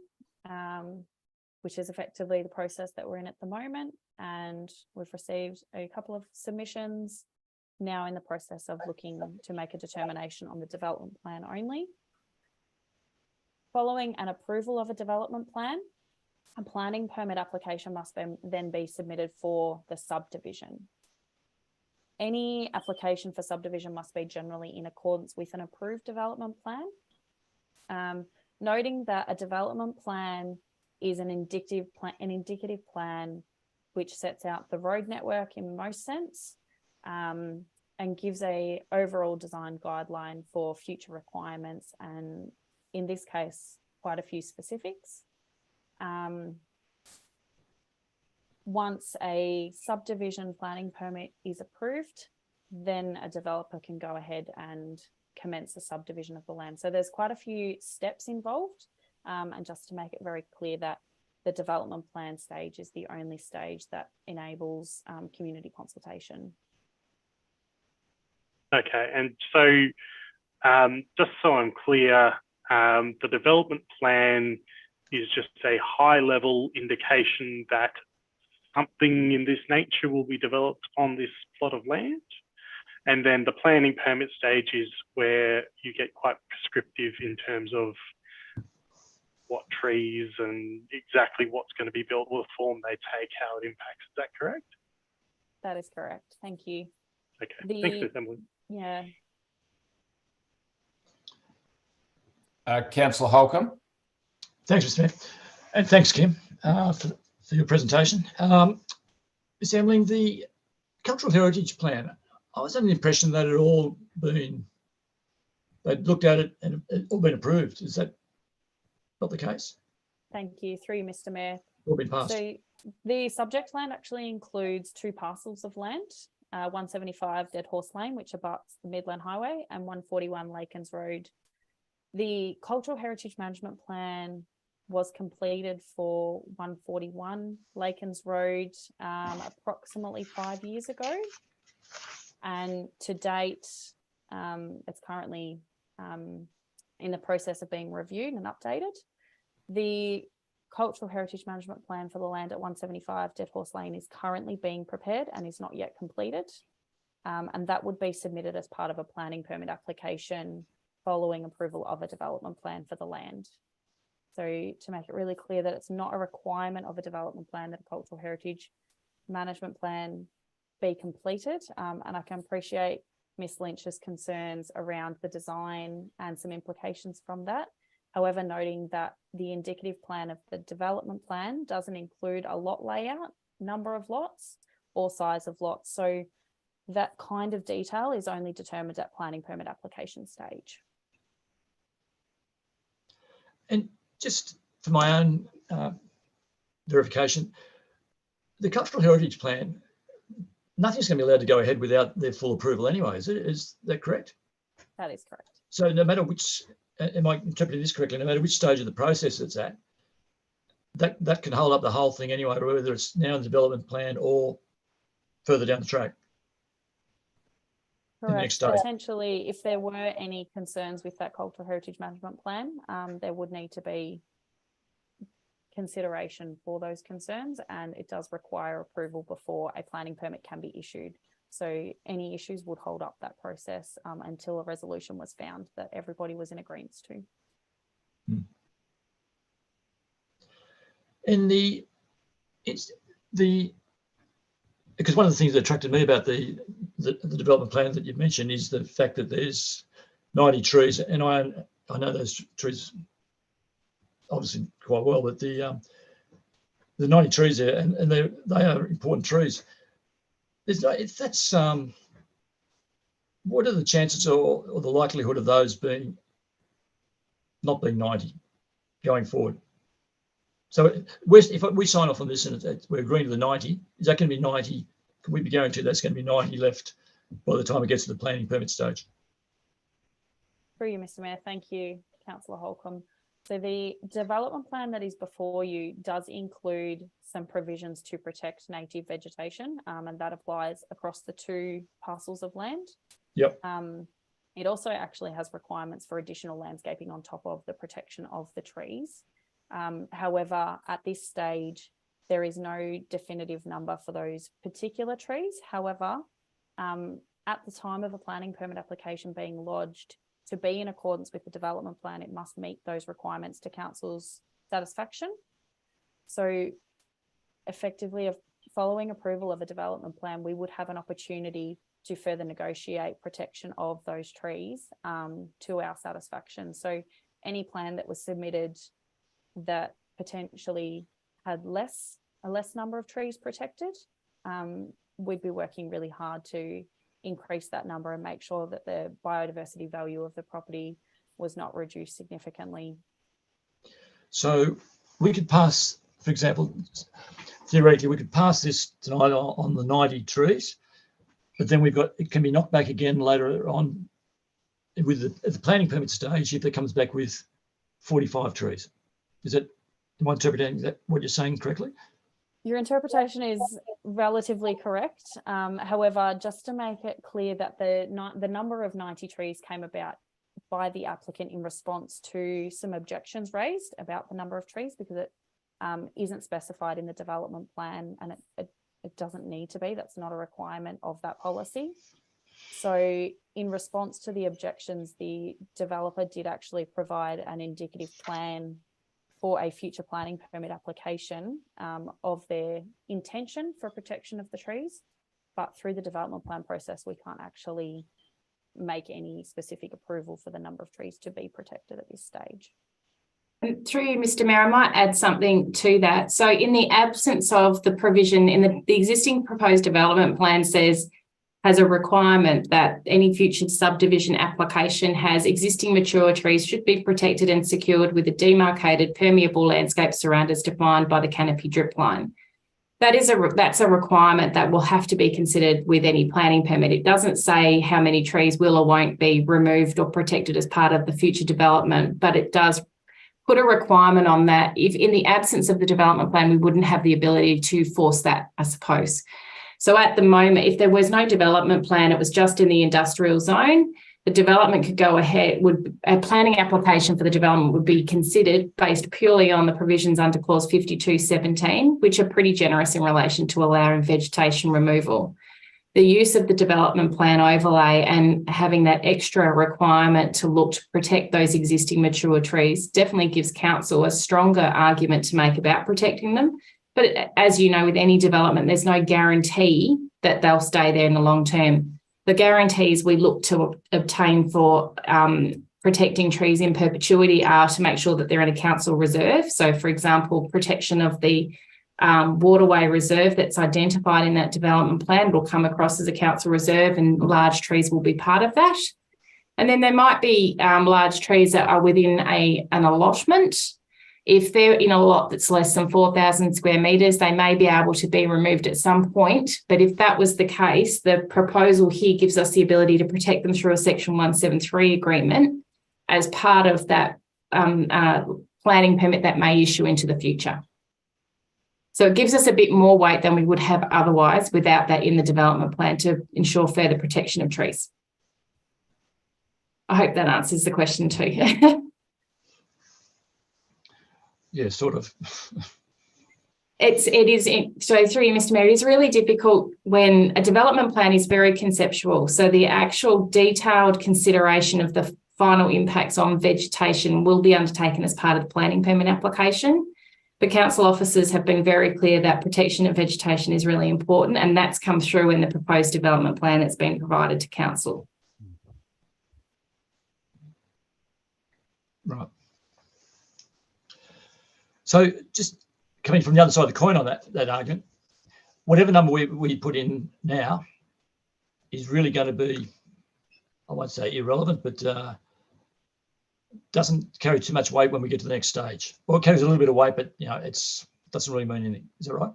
which is effectively the process that we're in at the moment. And we've received a couple of submissions, now in the process of looking to make a determination on the development plan only. Following an approval of a development plan, a planning permit application must then be submitted for the subdivision. Any application for subdivision must be generally in accordance with an approved development plan. Noting that a development plan is an indicative plan which sets out the road network in most sense, and gives a overall design guideline for future requirements, and in this case, quite a few specifics. Once a subdivision planning permit is approved, then a developer can go ahead and commence the subdivision of the land. So there's quite a few steps involved, and just to make it very clear that the development plan stage is the only stage that enables community consultation. Okay, and so just so I'm clear, the development plan is just a high-level indication that something in this nature will be developed on this plot of land. And then the planning permit stage is where you get quite prescriptive in terms of what trees and exactly what's going to be built, what form they take, how it impacts. Is that correct? That is correct. Thank you. Okay, thanks, Ms. Emily. Yeah. Councillor Holcomb. Thanks, Mr Mayor. And thanks, Kim, for your presentation. Ms Emling, the Cultural Heritage Plan, I was under the impression that it all been, they'd looked at it and it all been approved. Is that not the case? Thank you, through you, Mr Mayor. All been passed. So the subject land actually includes two parcels of land, 175 Dead Horse Lane, which abuts the Midland Highway, and 141 Lakens Road. The Cultural Heritage Management Plan was completed for 141 Lakens Road approximately 5 years ago. And to date, it's currently in the process of being reviewed and updated. The cultural heritage management plan for the land at 175 Dead Horse Lane is currently being prepared and is not yet completed. And that would be submitted as part of a planning permit application following approval of a development plan for the land. So to make it really clear that it's not a requirement of a development plan that a cultural heritage management plan be completed. And I can appreciate Ms. Lynch's concerns around the design and some implications from that. However, noting that the indicative plan of the development plan doesn't include a lot layout, number of lots, or size of lots. So that kind of detail is only determined at planning permit application stage. And just for my own verification, the cultural heritage plan, nothing's going to be allowed to go ahead without their full approval anyway. Is that correct? That is correct. So no matter which, am I interpreting this correctly, no matter which stage of the process it's at, that can hold up the whole thing anyway, whether it's now in the development plan or further down the track? Correct. Potentially, if there were any concerns with that cultural heritage management plan, there would need to be consideration for those concerns, and it does require approval before a planning permit can be issued. So any issues would hold up that process until a resolution was found that everybody was in agreement to. And because one of the things that attracted me about the development plan that you mentioned is the fact that there's 90 trees, and I know those trees obviously quite well, but the 90 trees there, and they are important trees. There's no, if that's what are the chances or the likelihood of those not being 90 going forward? So if we sign off on this and we're agreeing to the 90, is that going to be 90? Can we be guaranteed that's going to be 90 left by the time it gets to the planning permit stage? Through you, Mr. Mayor. Thank you, Councillor Holcomb. So the development plan that is before you does include some provisions to protect native vegetation, and that applies across the two parcels of land. Yep. It also actually has requirements for additional landscaping on top of the protection of the trees. However, at this stage, there is no definitive number for those particular trees. However, at the time of a planning permit application being lodged, to be in accordance with the development plan, it must meet those requirements to council's satisfaction. So effectively, following approval of a development plan, we would have an opportunity to further negotiate protection of those trees to our satisfaction. So any plan that was submitted that potentially had a less number of trees protected, we'd be working really hard to increase that number and make sure that the biodiversity value of the property was not reduced significantly. So we could pass, for example, theoretically, we could pass this tonight on the 90 trees, but then it can be knocked back again later on with at the planning permit stage if it comes back with 45 trees. Am I interpreting that what you're saying correctly? Your interpretation is relatively correct. However, just to make it clear that the number of 90 trees came about by the applicant in response to some objections raised about the number of trees, because it isn't specified in the development plan, and it doesn't need to be. That's not a requirement of that policy. So in response to the objections, the developer did actually provide an indicative plan for a future planning permit application of their intention for protection of the trees. But through the development plan process, we can't actually make any specific approval for the number of trees to be protected at this stage. And through you, Mr. Mayor, I might add something to that. So in the absence of the provision in the existing proposed development plan has a requirement that any future subdivision application has existing mature trees should be protected and secured with a demarcated permeable landscape surroundings defined by the canopy drip line. That's a requirement that will have to be considered with any planning permit. It doesn't say how many trees will or won't be removed or protected as part of the future development, but it does put a requirement on that. If in the absence of the development plan, we wouldn't have the ability to force that, I suppose. So at the moment, if there was no development plan, it was just in the industrial zone, the development could go ahead, a planning application for the development would be considered based purely on the provisions under clause 52.17, which are pretty generous in relation to allowing vegetation removal. The use of the development plan overlay and having that extra requirement to look to protect those existing mature trees definitely gives council a stronger argument to make about protecting them. But as you know, with any development, there's no guarantee that they'll stay there in the long term. The guarantees we look to obtain for protecting trees in perpetuity are to make sure that they're in a council reserve. So, for example, protection of the waterway reserve that's identified in that development plan will come across as a council reserve, and large trees will be part of that. And then there might be large trees that are within an allotment. If they're in a lot that's less than 4,000 square metres, they may be able to be removed at some point. But if that was the case, the proposal here gives us the ability to protect them through a Section 173 agreement as part of that planning permit that may issue into the future. So it gives us a bit more weight than we would have otherwise without that in the development plan to ensure further protection of trees. I hope that answers the question too. Yeah, sort of. It is, so through you, Mr. Mayor, it is really difficult when a development plan is very conceptual. So the actual detailed consideration of the final impacts on vegetation will be undertaken as part of the planning permit application. The council officers have been very clear that protection of vegetation is really important, and that's come through in the proposed development plan that's been provided to council. Right. So just coming from the other side of the coin on that argument, whatever number we put in now is really going to be, I won't say irrelevant, but doesn't carry too much weight when we get to the next stage. Or it carries a little bit of weight, but it doesn't really mean anything. Is that right?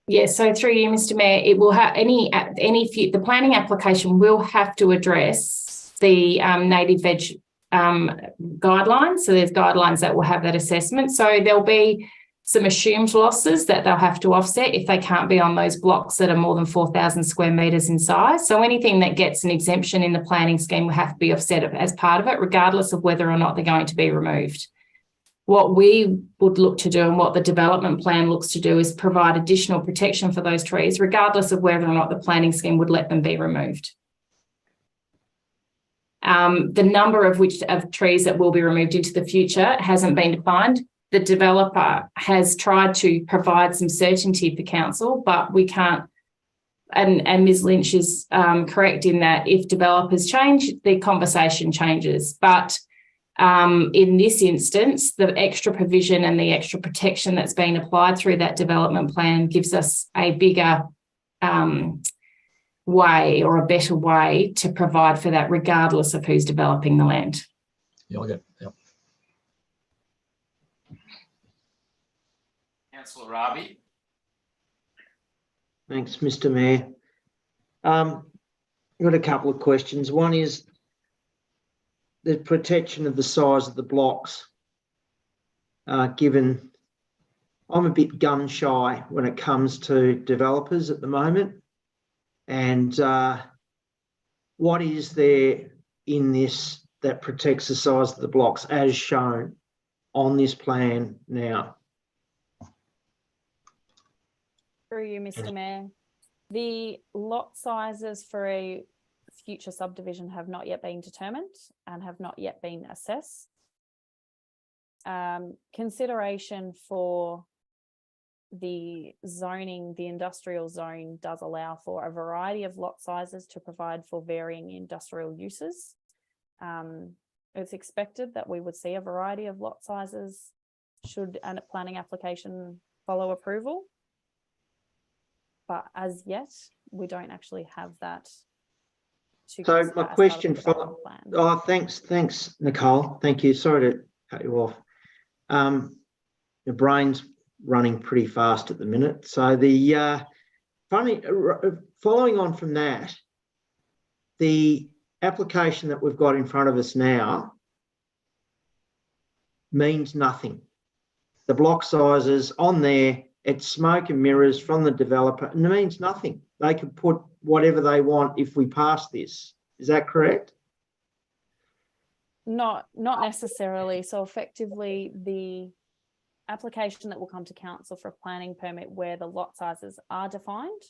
Yes, so through you, Mr. Mayor, it will have the planning application will have to address the native veg guidelines. So there's guidelines that will have that assessment. So there'll be some assumed losses that they'll have to offset if they can't be on those blocks that are more than 4,000 square metres in size. So anything that gets an exemption in the planning scheme will have to be offset as part of it, regardless of whether or not they're going to be removed. What we would look to do and what the development plan looks to do is provide additional protection for those trees, regardless of whether or not the planning scheme would let them be removed. The number of trees that will be removed into the future hasn't been defined. The developer has tried to provide some certainty for council, but we can't, and Ms. Lynch is correct in that if developers change, the conversation changes. But in this instance, the extra provision and the extra protection that's been applied through that development plan gives us a bigger way or a better way to provide for that, regardless of who's developing the land. Yeah, I get it. Yep. Councillor Rabi. Thanks, Mr. Mayor. I've got a couple of questions. One is the protection of the size of the blocks, given I'm a bit gun shy when it comes to developers at the moment. And what is there in this that protects the size of the blocks as shown on this plan now? Through you, Mr. Mayor. The lot sizes for a future subdivision have not yet been determined and have not yet been assessed. Consideration for the zoning, the industrial zone does allow for a variety of lot sizes to provide for varying industrial uses. It's expected that we would see a variety of lot sizes should a planning application follow approval. But as yet, we don't actually have that. So my question for, thanks, Nicole. Thank you. Sorry to cut you off. Your brain's running pretty fast at the minute. So the following on from that, the application that we've got in front of us now means nothing. The block sizes on there, it's smoke and mirrors from the developer, and it means nothing. They can put whatever they want if we pass this. Is that correct? Not necessarily. So effectively, the application that will come to council for a planning permit where the lot sizes are defined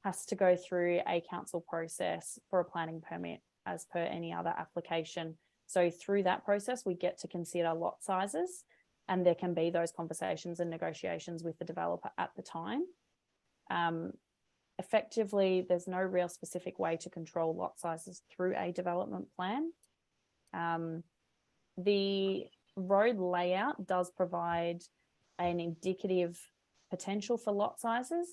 has to go through a council process for a planning permit as per any other application. So through that process, we get to consider lot sizes, and there can be those conversations and negotiations with the developer at the time. Effectively, there's no real specific way to control lot sizes through a development plan. The road layout does provide an indicative potential for lot sizes,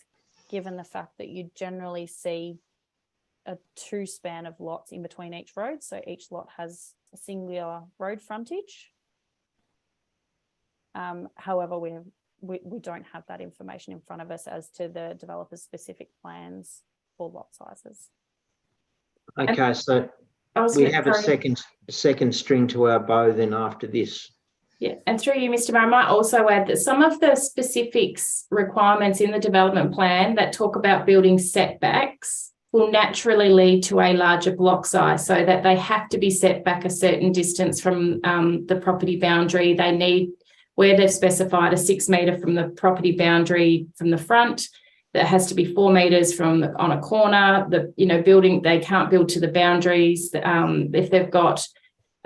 given the fact that you generally see a 2 span of lots in between each road. So each lot has a singular road frontage. However, we don't have that information in front of us as to the developer's specific plans for lot sizes. Okay, so we have a second string to our bow then after this. Yeah, and through you, Mr. Mayor, I might also add that some of the specifics requirements in the development plan that talk about building setbacks will naturally lead to a larger block size, so that they have to be set back a certain distance from the property boundary. They need, where they've specified, a 6 metre from the property boundary from the front. That has to be 4 metres on a corner. Building, they can't build to the boundaries. If they've got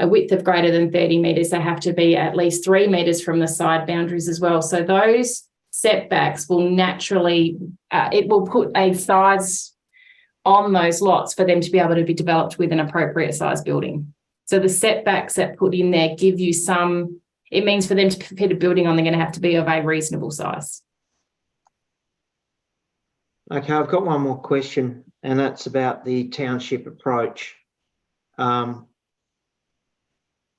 a width of greater than 30 metres, they have to be at least 3 metres from the side boundaries as well. So those setbacks will naturally, it will put a size on those lots for them to be able to be developed with an appropriate size building. So the setbacks that put in there give you some, it means for them to fit a building on, they're going to have to be of a reasonable size. Okay, I've got one more question, and that's about the township approach. In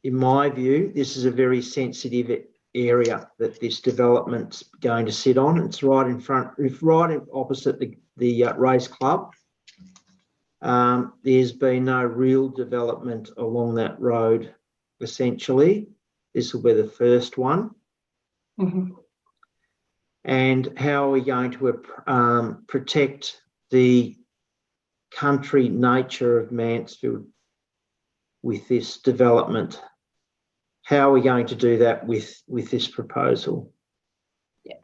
my view, this is a very sensitive area that this development's going to sit on. It's right in front, right opposite the race club. There's been no real development along that road, essentially. This will be the first one. Mm-hmm. And how are we going to protect the country nature of Mansfield with this development? How are we going to do that with this proposal?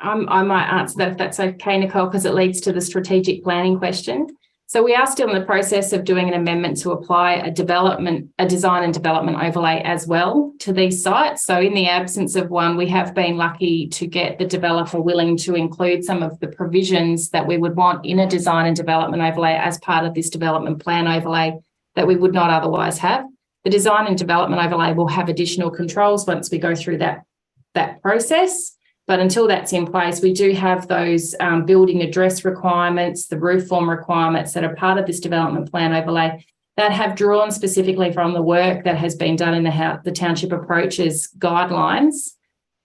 I might answer that if that's okay, Nicole, because it leads to the strategic planning question. So we are still in the process of doing an amendment to apply a design and development overlay as well to these sites. So in the absence of one, we have been lucky to get the developer willing to include some of the provisions that we would want in a design and development overlay as part of this development plan overlay that we would not otherwise have. The design and development overlay will have additional controls once we go through that process. But until that's in place, we do have those building address requirements, the roof form requirements that are part of this development plan overlay that have drawn specifically from the work that has been done in the township approaches guidelines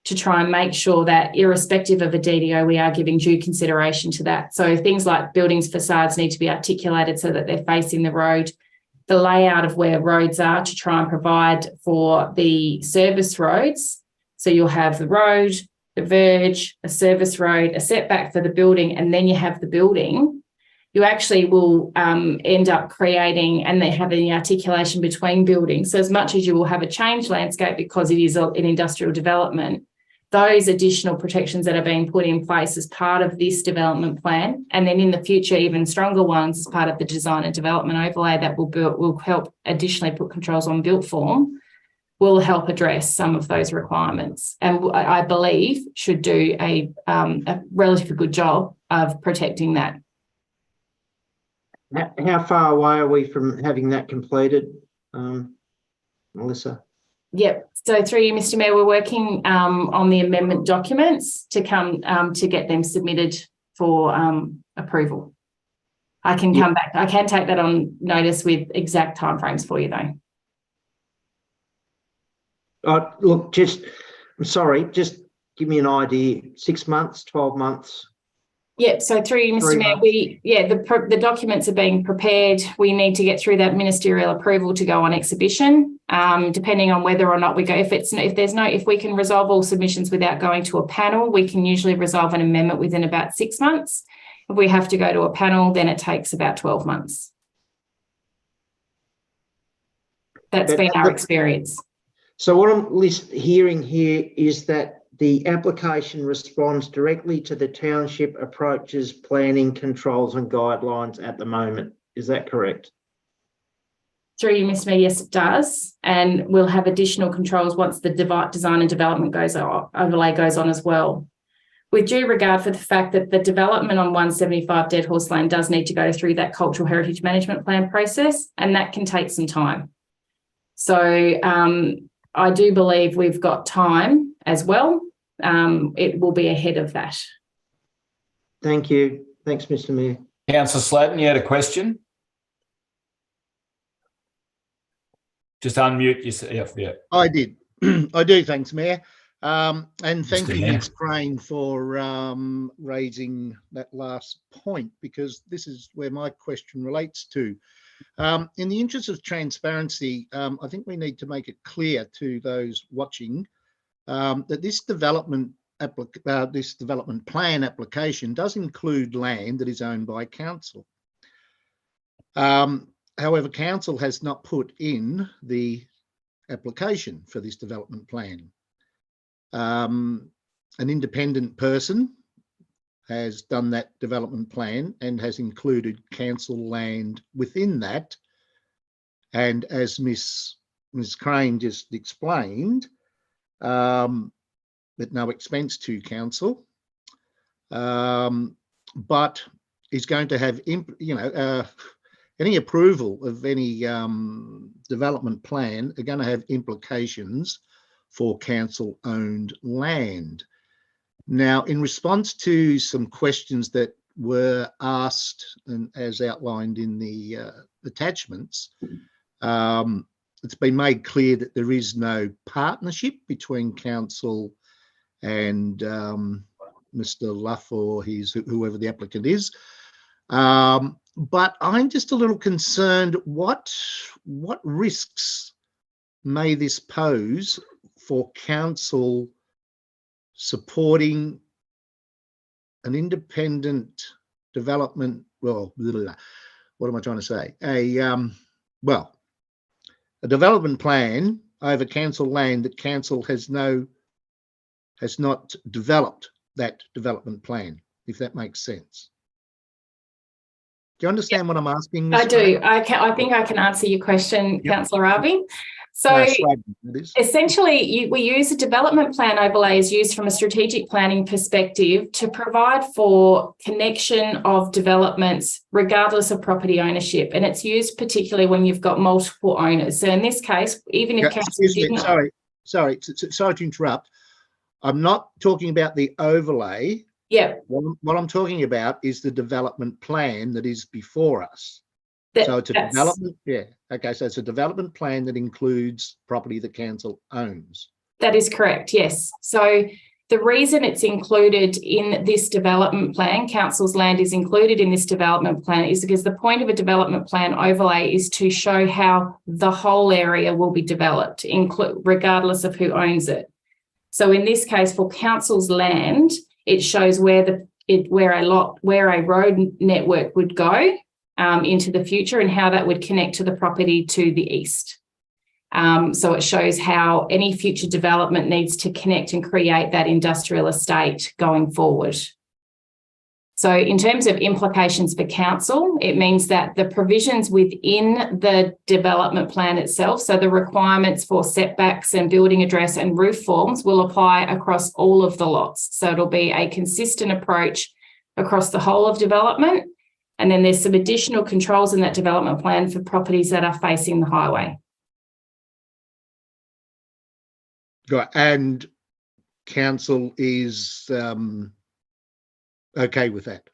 to try and make sure that irrespective of a DDO, we are giving due consideration to that. So things like buildings facades need to be articulated so that they're facing the road, the layout of where roads are to try and provide for the service roads. So you'll have the road, the verge, a service road, a setback for the building, and then you have the building. You actually will end up creating, and they have the articulation between buildings. So as much as you will have a changed landscape because it is an industrial development, those additional protections that are being put in place as part of this development plan, and then in the future, even stronger ones as part of the design and development overlay that will help additionally put controls on built form, will help address some of those requirements, and I believe should do a relatively good job of protecting that. How far away are we from having that completed, Melissa? Yep. So through you, Mr. Mayor, we're working on the amendment documents to come to get them submitted for approval. I can come back. I can take that on notice with exact timeframes for you, though. Look, I'm sorry, just give me an idea. 6 months, 12 months? Yep. So through you, Mr. Mayor, the documents are being prepared. We need to get through that ministerial approval to go on exhibition. Depending on whether or not we go, if we can resolve all submissions without going to a panel, we can usually resolve an amendment within about 6 months. If we have to go to a panel, then it takes about 12 months. That's been our experience. So what I'm hearing here is that the application responds directly to the township approaches, planning, controls and guidelines at the moment. Is that correct? Through you, Mr. Mayor, yes, it does. And we'll have additional controls once the design and development overlay goes on as well. With due regard for the fact that the development on 175 Dead Horse Lane does need to go through that cultural heritage management plan process, and that can take some time. So I do believe we've got time as well. It will be ahead of that. Thank you. Thanks, Mr. Mayor. Councillor Slatton, you had a question? Just unmute yourself. Yeah. I did. I do. Thanks, Mayor. And thank you, Mayor. Ms. Crane, for raising that last point, because this is where my question relates to. In the interest of transparency, I think we need to make it clear to those watching that this development plan application does include land that is owned by council. However, council has not put in the application for this development plan. An independent person has done that development plan and has included council land within that. And as Ms. Crane just explained, at no expense to council, but is going to have, any approval of any development plan are going to have implications for council-owned land. Now, in response to some questions that were asked and as outlined in the attachments, it's been made clear that there is no partnership between council and Mr. Luff or whoever the applicant is. But I'm just a little concerned, what risks may this pose for council supporting an independent development? Well, what am I trying to say? A development plan over council land that council has not developed that development plan, if that makes sense. Do you understand what I'm asking? I do. I think I can answer your question, yep. Councillor Ravi. So essentially, we use a development plan overlay is used from a strategic planning perspective to provide for connection of developments regardless of property ownership. And it's used particularly when you've got multiple owners. So in this case, even if council didn't... Sorry to interrupt. I'm not talking about the overlay. Yeah. What I'm talking about is the development plan that is before us. So it's a development, yeah. Okay, so it's a development plan that includes property that council owns. That is correct, yes. So the reason it's included in this development plan, council's land is included in this development plan, is because the point of a development plan overlay is to show how the whole area will be developed, regardless of who owns it. So in this case, for council's land, it shows where a road network would go into the future and how that would connect to the property to the east. So it shows how any future development needs to connect and create that industrial estate going forward. So in terms of implications for council, it means that the provisions within the development plan itself, so the requirements for setbacks and building address and roof forms, will apply across all of the lots. So it'll be a consistent approach across the whole of development. And then there's some additional controls in that development plan for properties that are facing the highway. Right, and council is okay with that?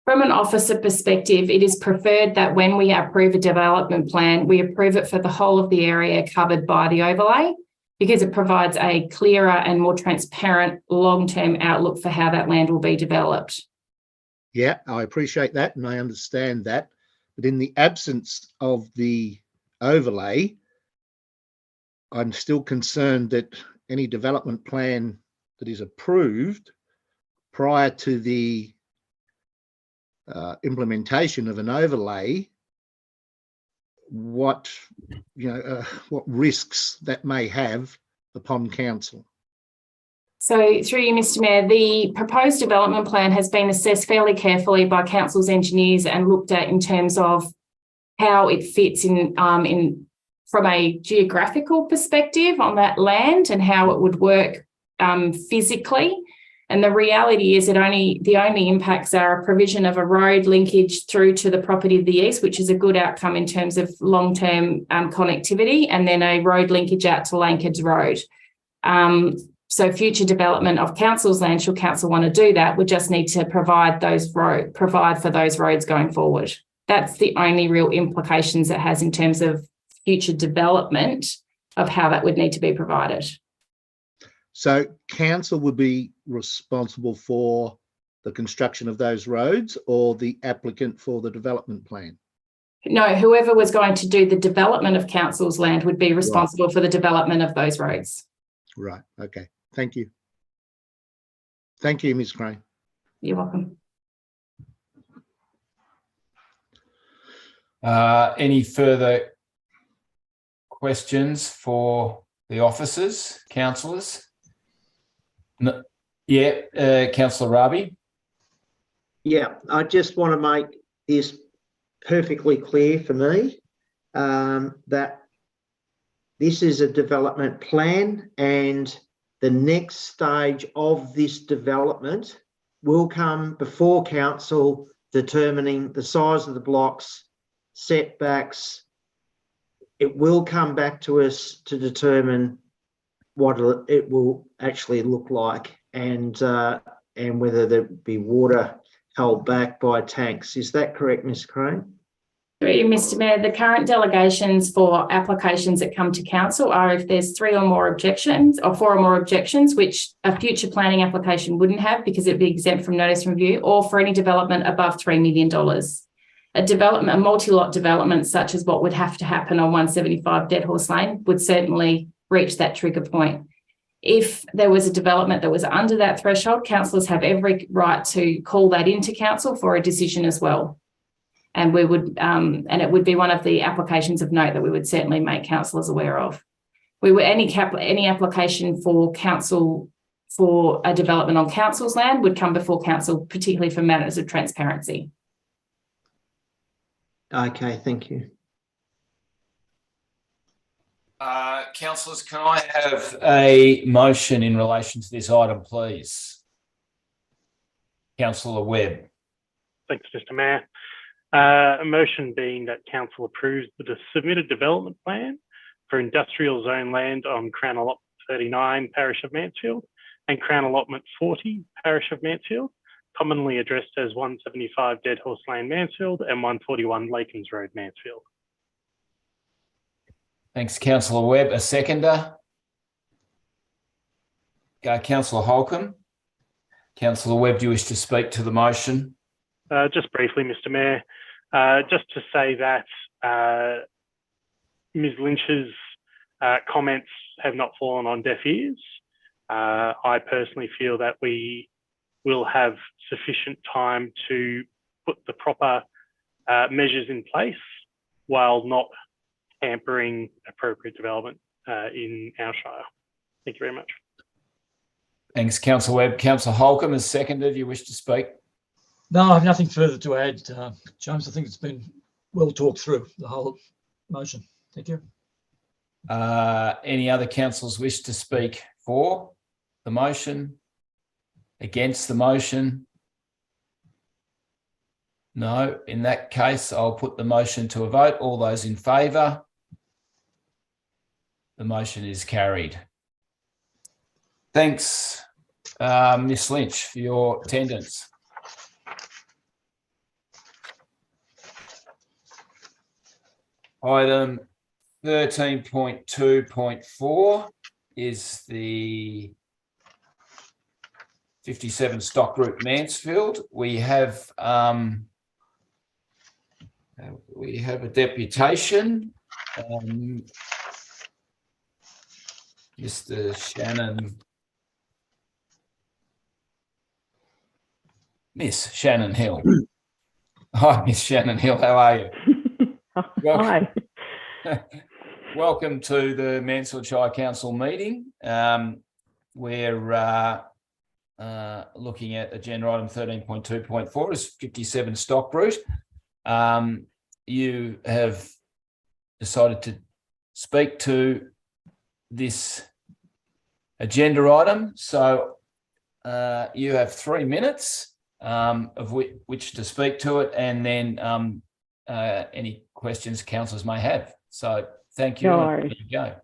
From an officer perspective, it is preferred that when we approve a development plan, we approve it for the whole of the area covered by the overlay, because it provides a clearer and more transparent long-term outlook for how that land will be developed. Yeah, I appreciate that and I understand that. But in the absence of the overlay, I'm still concerned that any development plan that is approved prior to the implementation of an overlay what risks that may have upon council. So through you, Mr. Mayor, the proposed development plan has been assessed fairly carefully by council's engineers and looked at in terms of how it fits in from a geographical perspective on that land and how it would work physically. And the reality is the only impacts are a provision of a road linkage through to the property to the east, which is a good outcome in terms of long-term connectivity, and then a road linkage out to Lankards Road. So future development of council's land, should council want to do that, would just need to provide for those roads going forward. That's the only real implications it has in terms of future development of how that would need to be provided. So council would be responsible for the construction of those roads, or the applicant for the development plan? No, whoever was going to do the development of council's land would be responsible for the development of those roads. Right. Okay. Thank you. Thank you, Ms. Crane. You're welcome. Any further questions for the officers, councillors? No. Yeah, Councillor Rabi. Yeah, I just want to make this perfectly clear for me that this is a development plan, and the next stage of this development will come before council determining the size of the blocks, setbacks. It will come back to us to determine what it will actually look like, and whether there be water held back by tanks. Is that correct, Ms. Crane? Mr. Mayor, the current delegations for applications that come to council are if there's 3 or more objections, or 4 or more objections, which a future planning application wouldn't have because it'd be exempt from notice review, or for any development above $3 million. A multi-lot development such as what would have to happen on 175 Dead Horse Lane would certainly reach that trigger point. If there was a development that was under that threshold, councillors have every right to call that into council for a decision as well. And we would, and it would be one of the applications of note that we would certainly make councillors aware of. Any application for council for a development on council's land would come before council, particularly for matters of transparency. Okay, thank you. Councillors, can I have a motion in relation to this item, please? Councillor Webb. Thanks, Mr. Mayor. A motion being that council approves the submitted development plan for industrial zone land on Crown Allotment 39, Parish of Mansfield, and Crown Allotment 40, Parish of Mansfield, commonly addressed as 175 Dead Horse Lane, Mansfield, and 141 Lakens Road, Mansfield. Thanks, Councillor Webb. A seconder? Councillor Holcomb. Councillor Webb, do you wish to speak to the motion? Just briefly, Mr. Mayor, just to say that Ms. Lynch's comments have not fallen on deaf ears. I personally feel that we will have sufficient time to put the proper measures in place while not hampering appropriate development in our shire. Thank you very much. Thanks, Councillor Webb. Councillor Holcomb is seconded. Do you wish to speak? No, I have nothing further to add, James. I think it's been well talked through, the whole motion. Thank you. Any other councillors wish to speak for the motion? Against the motion? No. In that case, I'll put the motion to a vote. All those in favour? The motion is carried. Thanks, Ms. Lynch, for your attendance. Item 13.2.4 is the 57 Stock Group Mansfield. We have a deputation. Mr. Shannon. Miss Shannon Hill. Hi, Miss Shannon Hill. How are you? Hi. Welcome to the Mansfield Shire Council meeting. We're looking at agenda item 13.2.4 is 57 stock route. You have decided to speak to this agenda item, so you have 3 minutes of which to speak to it, and then any questions councillors may have. So thank you. No and there you go.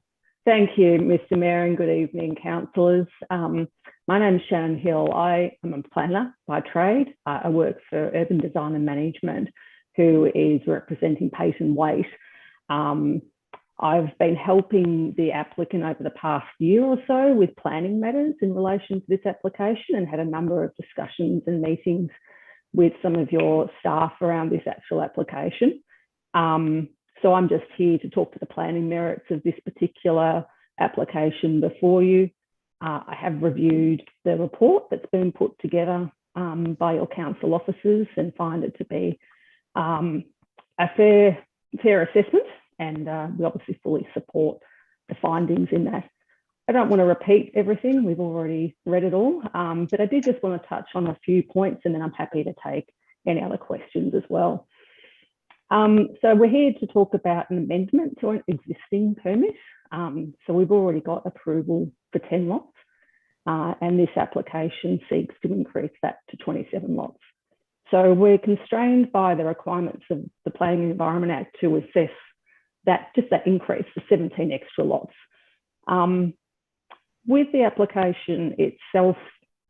Thank you, Mr. Mayor, and good evening, councillors. My name is Shannon Hill. I am a planner by trade. I work for Urban Design and Management, who is representing Peyton Waite. I've been helping the applicant over the past year or so with planning matters in relation to this application, and had a number of discussions and meetings with some of your staff around this actual application. So I'm just here to talk to the planning merits of this particular application before you. I have reviewed the report that's been put together by your council officers and find it to be a fair assessment, and we obviously fully support the findings in that. I don't want to repeat everything, we've already read it all, but I did just want to touch on a few points, and then I'm happy to take any other questions as well. So we're here to talk about an amendment to an existing permit. So we've already got approval for 10 lots, and this application seeks to increase that to 27 lots. So we're constrained by the requirements of the Planning and Environment Act to assess that, just that increase to 17 extra lots. With the application itself,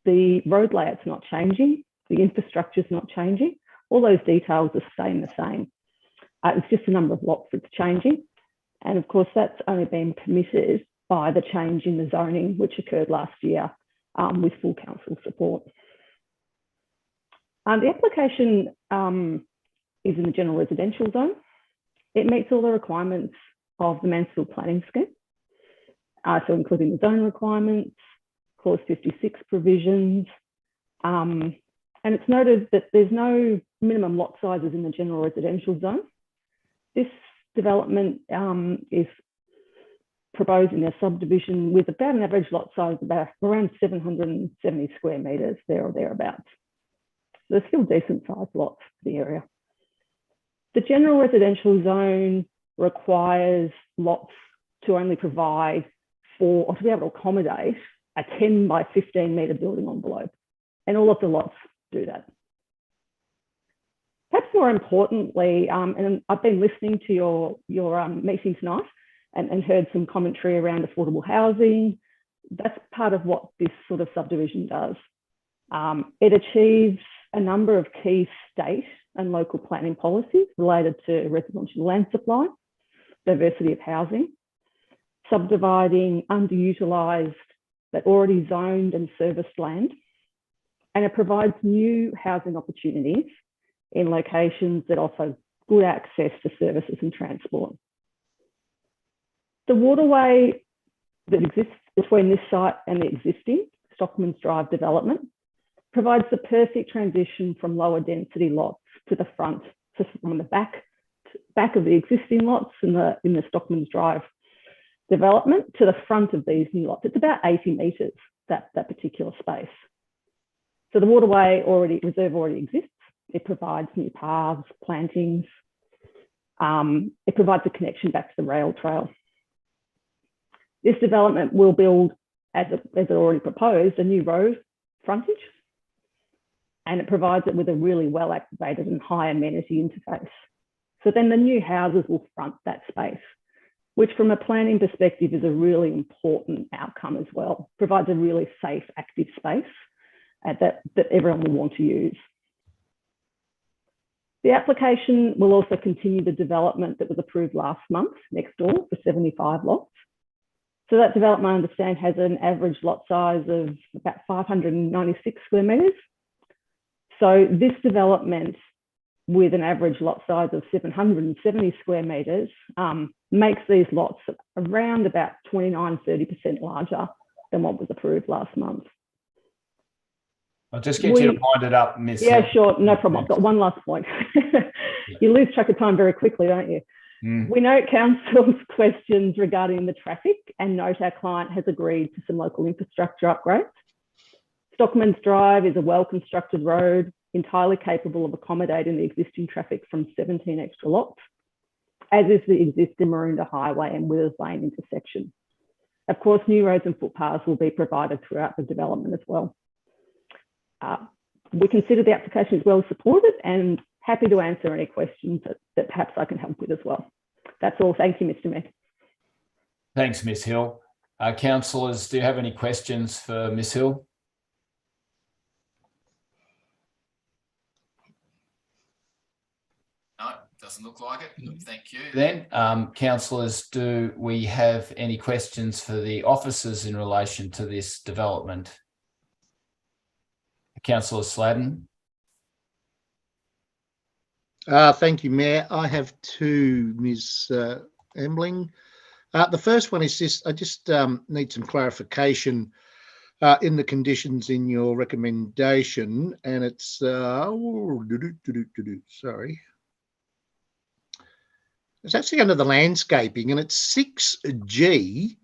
the road layout's not changing, the infrastructure's not changing, all those details are staying the same. It's just the number of lots that's changing. And of course, that's only been permitted by the change in the zoning, which occurred last year with full council support. The application is in the general residential zone. It meets all the requirements of the Mansfield planning scheme. So including the zone requirements, clause 56 provisions, and it's noted that there's no minimum lot sizes in the general residential zone. This development is proposing a subdivision with about an average lot size of about around 770 square metres, there or thereabouts. So they're still decent sized lots for the area. The general residential zone requires lots to only provide for, or to be able to accommodate, a 10 by 15 metre building envelope, and all of the lots do that. Perhaps more importantly, and I've been listening to your meeting tonight and heard some commentary around affordable housing. That's part of what this sort of subdivision does. It achieves a number of key state and local planning policies related to residential land supply, diversity of housing, subdividing underutilised but already zoned and serviced land, and it provides new housing opportunities in locations that offer good access to services and transport. The waterway that exists between this site and the existing Stockman's Drive development provides the perfect transition from lower density lots to the front, so from the back of the existing lots in the Stockman's Drive development to the front of these new lots. It's about 80 metres, that particular space. So the waterway reserve already exists. It provides new paths, plantings. It provides a connection back to the rail trail. This development will build, as it already proposed, a new road frontage, and it provides it with a really well activated and high amenity interface. So then the new houses will front that space, which from a planning perspective is a really important outcome as well. Provides a really safe, active space that everyone will want to use. The application will also continue the development that was approved last month next door for 75 lots. So that development, I understand, has an average lot size of about 596 square metres. So this development with an average lot size of 770 square metres makes these lots around about 29–30% larger than what was approved last month. I'll just get you to wind it up, Miss. Yeah, sure, no problem. I've got one last point. You lose track of time very quickly, don't you? We note council's questions regarding the traffic and note our client has agreed to some local infrastructure upgrades. Stockman's Drive is a well-constructed road entirely capable of accommodating the existing traffic from 17 extra lots, as is the existing Maroondah Highway and Withers Lane intersection. Of course, new roads and footpaths will be provided throughout the development as well. We consider the application is well supported and happy to answer any questions that perhaps I can help with as well. That's all. Thank you, Mr. Mayor. Thanks, Ms Hill. Councillors, do you have any questions for Ms Hill? No, doesn't look like it. Thank you. Then, councillors, do we have any questions for the officers in relation to this development? Councillor Sladden. Thank you, Mayor. I have two, Ms Embling. The first one is this: I just need some clarification in the conditions in your recommendation, and it's sorry. It's actually under the landscaping, and it's 6G,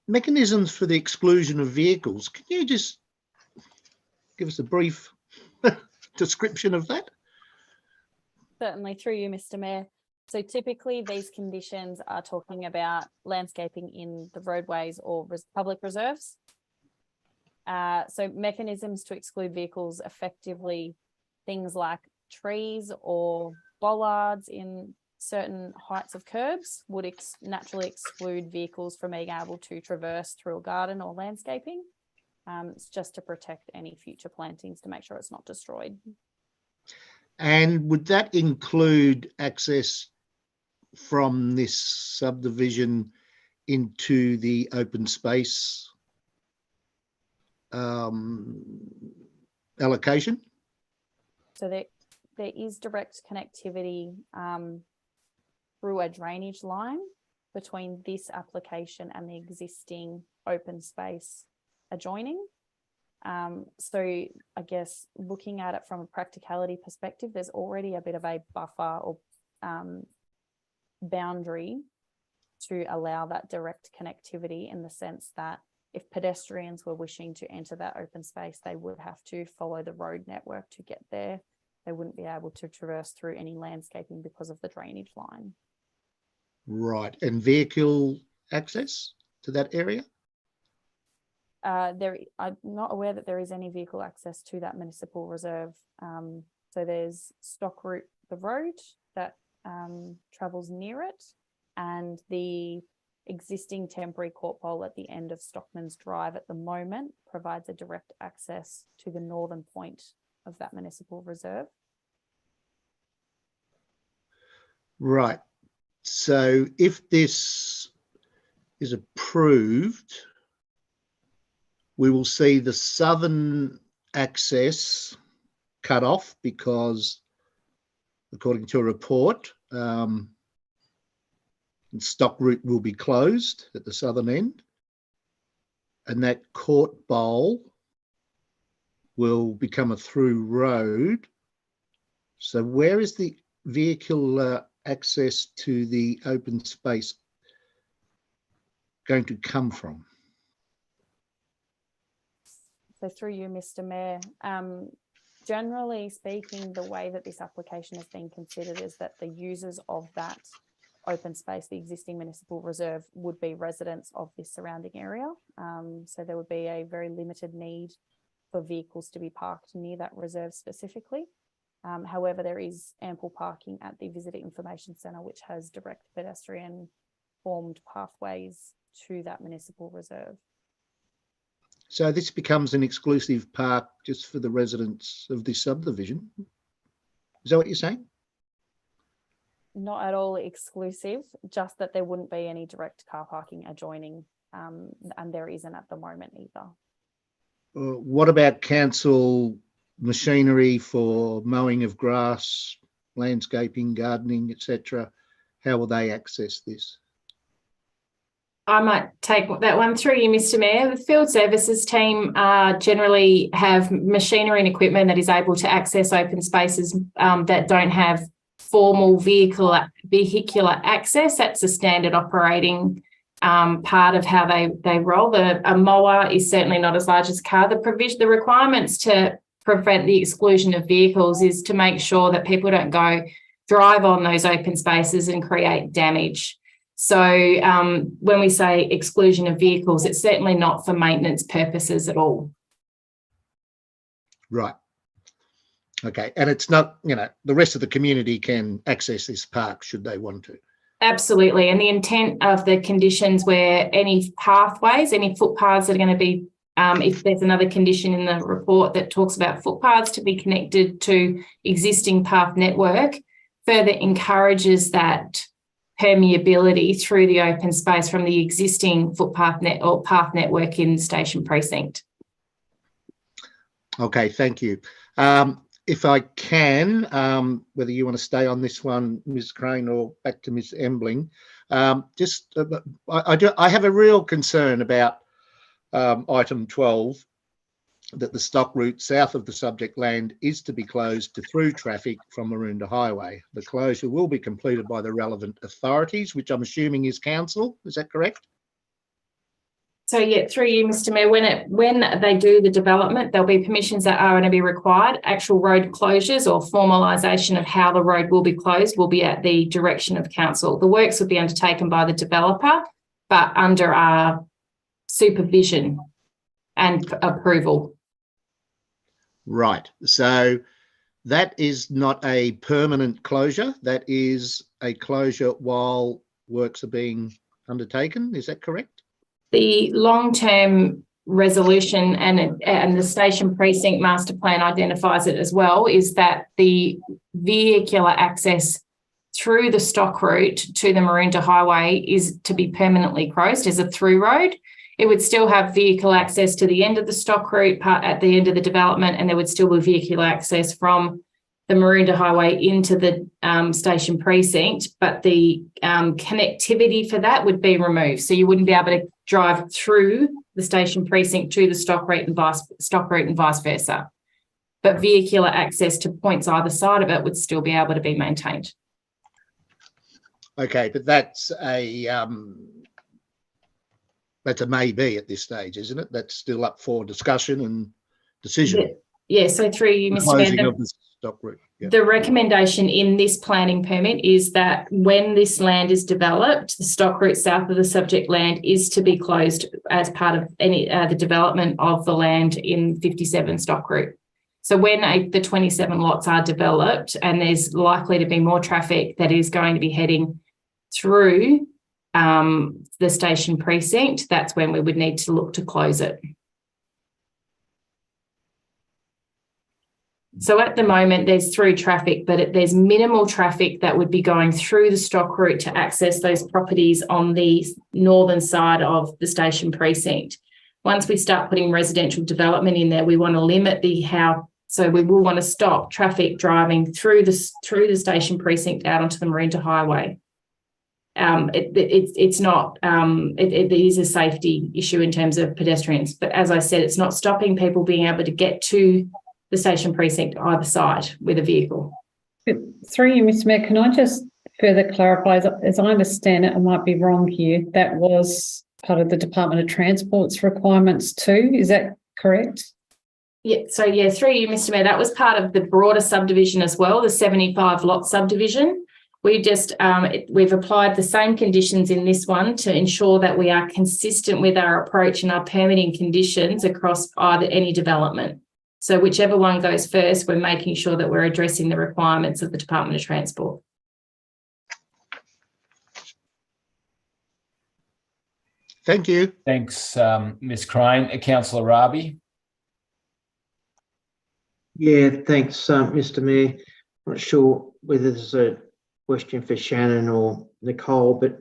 mechanisms for the exclusion of vehicles. Can you just give us a brief description of that? Certainly, through you, Mr. Mayor. So typically these conditions are talking about landscaping in the roadways or public reserves. So mechanisms to exclude vehicles, effectively things like trees or bollards in certain heights of curbs would naturally exclude vehicles from being able to traverse through a garden or landscaping. It's just to protect any future plantings to make sure it's not destroyed. And would that include access from this subdivision into the open space allocation? So there is direct connectivity through a drainage line between this application and the existing open space adjoining. So I guess looking at it from a practicality perspective, there's already a bit of a buffer or boundary to allow that direct connectivity, in the sense that if pedestrians were wishing to enter that open space, they would have to follow the road network to get there. They wouldn't be able to traverse through any landscaping because of the drainage line. Right. And vehicle access to that area? I'm not aware that there is any vehicle access to that municipal reserve. So there's Stock Route, the road that travels near it, and the existing temporary court pole at the end of Stockman's Drive at the moment provides a direct access to the northern point of that municipal reserve. Right. So if this is approved, we will see the southern access cut off because, according to a report, Stock Route will be closed at the southern end, and that court bowl will become a through road. So where is the vehicle access to the open space going to come from? So through you, Mr. Mayor, generally speaking, the way that this application has been considered is that the users of that open space, the existing municipal reserve, would be residents of this surrounding area. So there would be a very limited need for vehicles to be parked near that reserve specifically. However, there is ample parking at the Visitor Information Centre, which has direct pedestrian formed pathways to that municipal reserve. So this becomes an exclusive park just for the residents of this subdivision. Is that what you're saying? Not at all exclusive, just that there wouldn't be any direct car parking adjoining, and there isn't at the moment either. What about council machinery for mowing of grass, landscaping, gardening, etc.? How will they access this? I might take that one through you, Mr. Mayor. The field services team generally have machinery and equipment that is able to access open spaces that don't have formal vehicular access. That's a standard operating part of how they roll. A mower is certainly not as large as a car. The requirements to prevent the exclusion of vehicles is to make sure that people don't go drive on those open spaces and create damage. So when we say exclusion of vehicles, it's certainly not for maintenance purposes at all. Right. Okay. And it's not, you know, the rest of the community can access this park should they want to. Absolutely. And the intent of the conditions where any pathways, any footpaths that are going to be, if there's another condition in the report that talks about footpaths to be connected to existing path network, further encourages that permeability through the open space from the existing footpath or path network in the station precinct. Okay, thank you. If I can, whether you want to stay on this one, Ms. Crane, or back to Ms. Embling, I have a real concern about item 12, that the stock route south of the subject land is to be closed to through traffic from Maroondah Highway. The closure will be completed by the relevant authorities, which I'm assuming is council. Is that correct? So yeah, through you, Mr. Mayor, when they do the development, there'll be permissions that are going to be required. Actual road closures or formalisation of how the road will be closed will be at the direction of council. The works will be undertaken by the developer, but under our supervision and approval. Right. So that is not a permanent closure. That is a closure while works are being undertaken. Is that correct? The long-term resolution and the station precinct master plan identifies it as well, is that the vehicular access through the stock route to the Maroondah Highway is to be permanently closed as a through road. It would still have vehicle access to the end of the stock route part at the end of the development, and there would still be vehicular access from the Maroondah Highway into the station precinct, but the connectivity for that would be removed. So you wouldn't be able to drive through the station precinct to the stock route and vice versa. But vehicular access to points either side of it would still be able to be maintained. Okay, but that's a maybe at this stage, isn't it? That's still up for discussion and decision. Yeah, so through you, Mr. Mayor, Of the stock route. Yeah. The recommendation in this planning permit is that when this land is developed, the stock route south of the subject land is to be closed as part of any the development of the land in 57 stock route. So when the 27 lots are developed and there's likely to be more traffic that is going to be heading through the station precinct, that's when we would need to look to close it. So at the moment, there's through traffic, but there's minimal traffic that would be going through the stock route to access those properties on the northern side of the station precinct. Once we start putting residential development in there, we want to limit so we will want to stop traffic driving through the station precinct out onto the Maroondah Highway. It is a safety issue in terms of pedestrians, but as I said, it's not stopping people being able to get to the station precinct either side with a vehicle. Through you, Mr. Mayor, can I just further clarify, as I understand it, I might be wrong here, that was part of the Department of Transport's requirements too, is that correct? Yeah, so yeah, through you, Mr. Mayor, that was part of the broader subdivision as well, the 75 lot subdivision. We just, we've applied the same conditions in this one to ensure that we are consistent with our approach and our permitting conditions across either any development. So whichever one goes first, we're making sure that we're addressing the requirements of the Department of Transport. Thank you. Thanks, Ms. Crane. Councillor Rabi. Yeah, thanks, Mr. Mayor. I'm not sure whether this is a question for Shannon or Nicole, but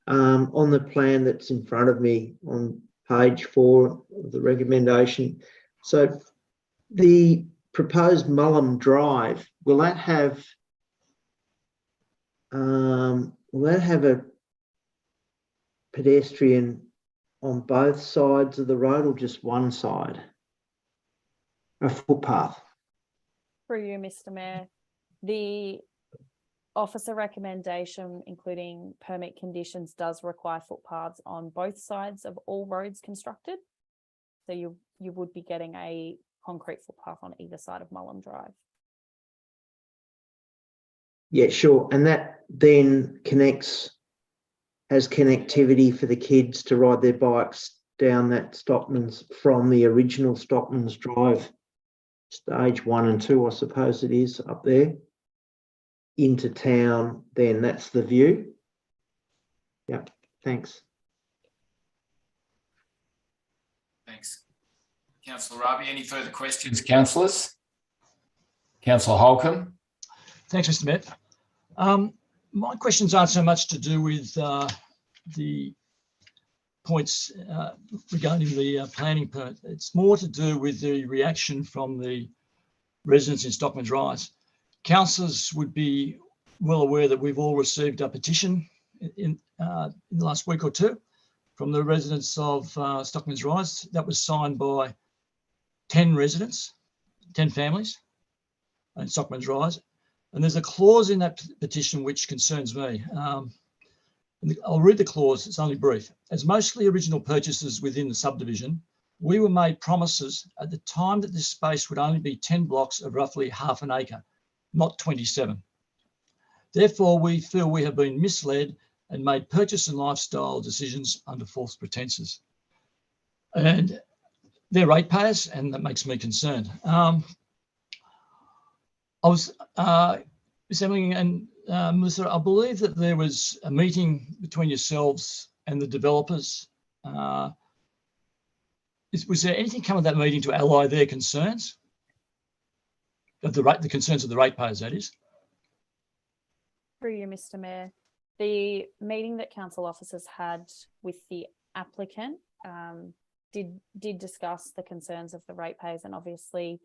on the plan that's in front of me on page 4 of the recommendation, so the proposed Mullum Drive, will that have a pedestrian on both sides of the road or just one side? A footpath? Through you, Mr. Mayor, the officer recommendation, including permit conditions, does require footpaths on both sides of all roads constructed. So you would be getting a concrete footpath on either side of Mullum Drive. Yeah, sure. And that then has connectivity for the kids to ride their bikes down that Stockman's from the original Stockman's Drive, stage 1 and 2, I suppose it is up there, into town. Then that's the view. Yeah, thanks. Thanks. Councillor Raby, any further questions, councillors? Councillor Holcomb. Thanks, Mr. Mayor. My questions aren't so much to do with the points regarding the planning permit. It's more to do with the reaction from the residents in Stockman's Rise. Councillors would be well aware that we've all received a petition in the last week or two from the residents of Stockman's Rise. That was signed by 10 residents, 10 families in Stockman's Rise. And there's a clause in that petition which concerns me. I'll read the clause, it's only brief. As mostly original purchases within the subdivision, we were made promises at the time that this space would only be 10 blocks of roughly half an acre, not 27. Therefore, we feel we have been misled and made purchase and lifestyle decisions under false pretenses. And they're ratepayers, and that makes me concerned. I was assembling, and Melissa, I believe that there was a meeting between yourselves and the developers. Was there anything come of that meeting to ally their concerns? Of the concerns of the ratepayers, that is? Through you, Mr. Mayor. The meeting that council officers had with the applicant did discuss the concerns of the ratepayers, and obviously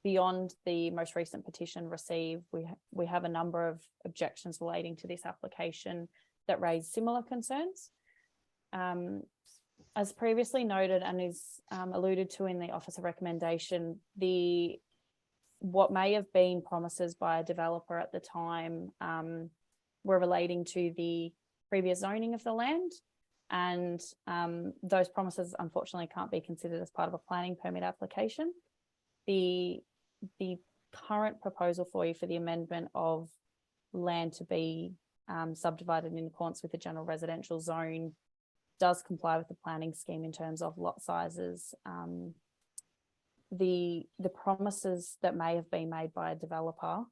beyond the most recent petition received, we have a number of objections relating to this application that raise similar concerns. As previously noted and is alluded to in the officer recommendation, what may have been promises by a developer at the time were relating to the previous zoning of the land, and those promises unfortunately can't be considered as part of a planning permit application. The current proposal for you for the amendment of land to be subdivided in accordance with the general residential zone does comply with the planning scheme in terms of lot sizes. The promises that may have been made by a developer,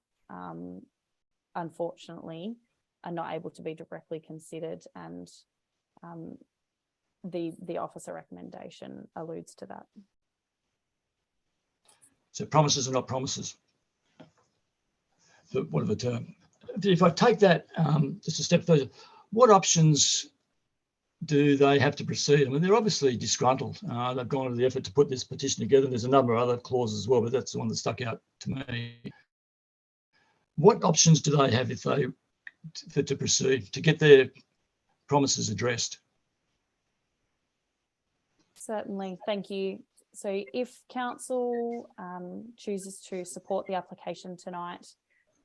unfortunately, are not able to be directly considered, and the officer recommendation alludes to that. So promises are not promises, for whatever term. If I take that just a step further, what options do they have to proceed? I mean, they're obviously disgruntled. They've gone to the effort to put this petition together. And there's a number of other clauses as well, but that's the one that stuck out to me. What options do they have if they to proceed to get their promises addressed? Certainly, thank you. So if council chooses to support the application tonight,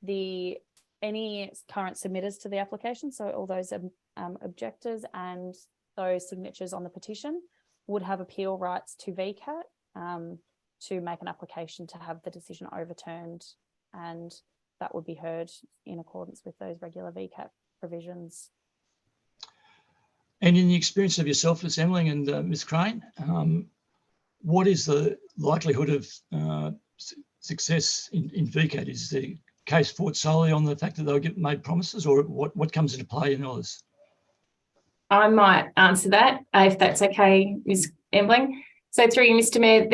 any current submitters to the application, so all those objectors and those signatures on the petition, would have appeal rights to VCAT to make an application to have the decision overturned, and that would be heard in accordance with those regular VCAT provisions. And in the experience of yourself, Ms. Emling and Ms. Crane, what is the likelihood of success in VCAT? Is the case fought solely on the fact that they'll get made promises, or what comes into play in all this? I might answer that if that's okay, Ms. Emling. So through you, Mr. Mayor,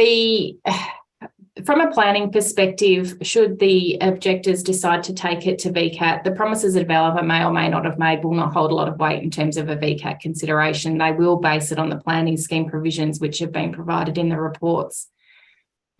from a planning perspective, should the objectors decide to take it to VCAT, the promises a developer may or may not have made will not hold a lot of weight in terms of a VCAT consideration. They will base it on the planning scheme provisions which have been provided in the reports.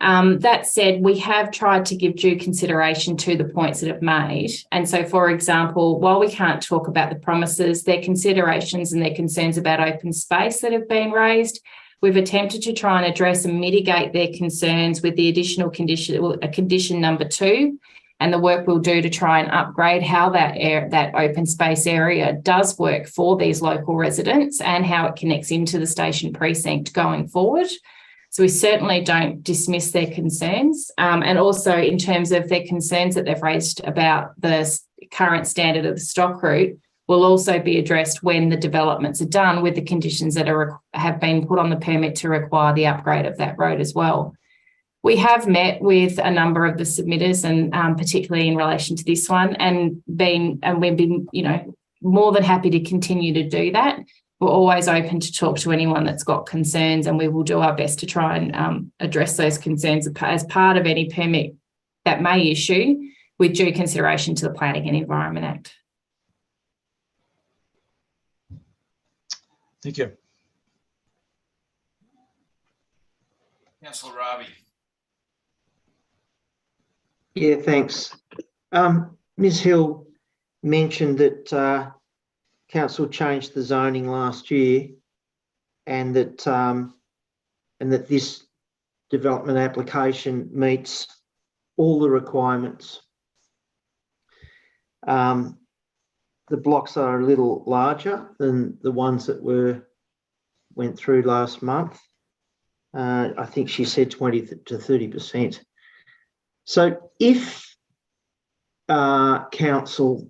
That said, we have tried to give due consideration to the points that have made. And so, for example, while we can't talk about the promises, their considerations and their concerns about open space that have been raised, we've attempted to try and address and mitigate their concerns with the additional condition, condition number 2, and the work we'll do to try and upgrade how that open space area does work for these local residents and how it connects into the station precinct going forward. So we certainly don't dismiss their concerns. And also in terms of their concerns that they've raised about the current standard of the stock route will also be addressed when the developments are done with the conditions that have been put on the permit to require the upgrade of that road as well. We have met with a number of the submitters, and particularly in relation to this one, and we've been, more than happy to continue to do that. We're always open to talk to anyone that's got concerns, and we will do our best to try and address those concerns as part of any permit that may issue, with due consideration to the Planning and Environment Act. Thank you. Councillor Ravi. Yeah, thanks. Ms Hill mentioned that council changed the zoning last year, and that this development application meets all the requirements. The blocks are a little larger than the ones that went through last month. I think she said 20 to 30%. So if council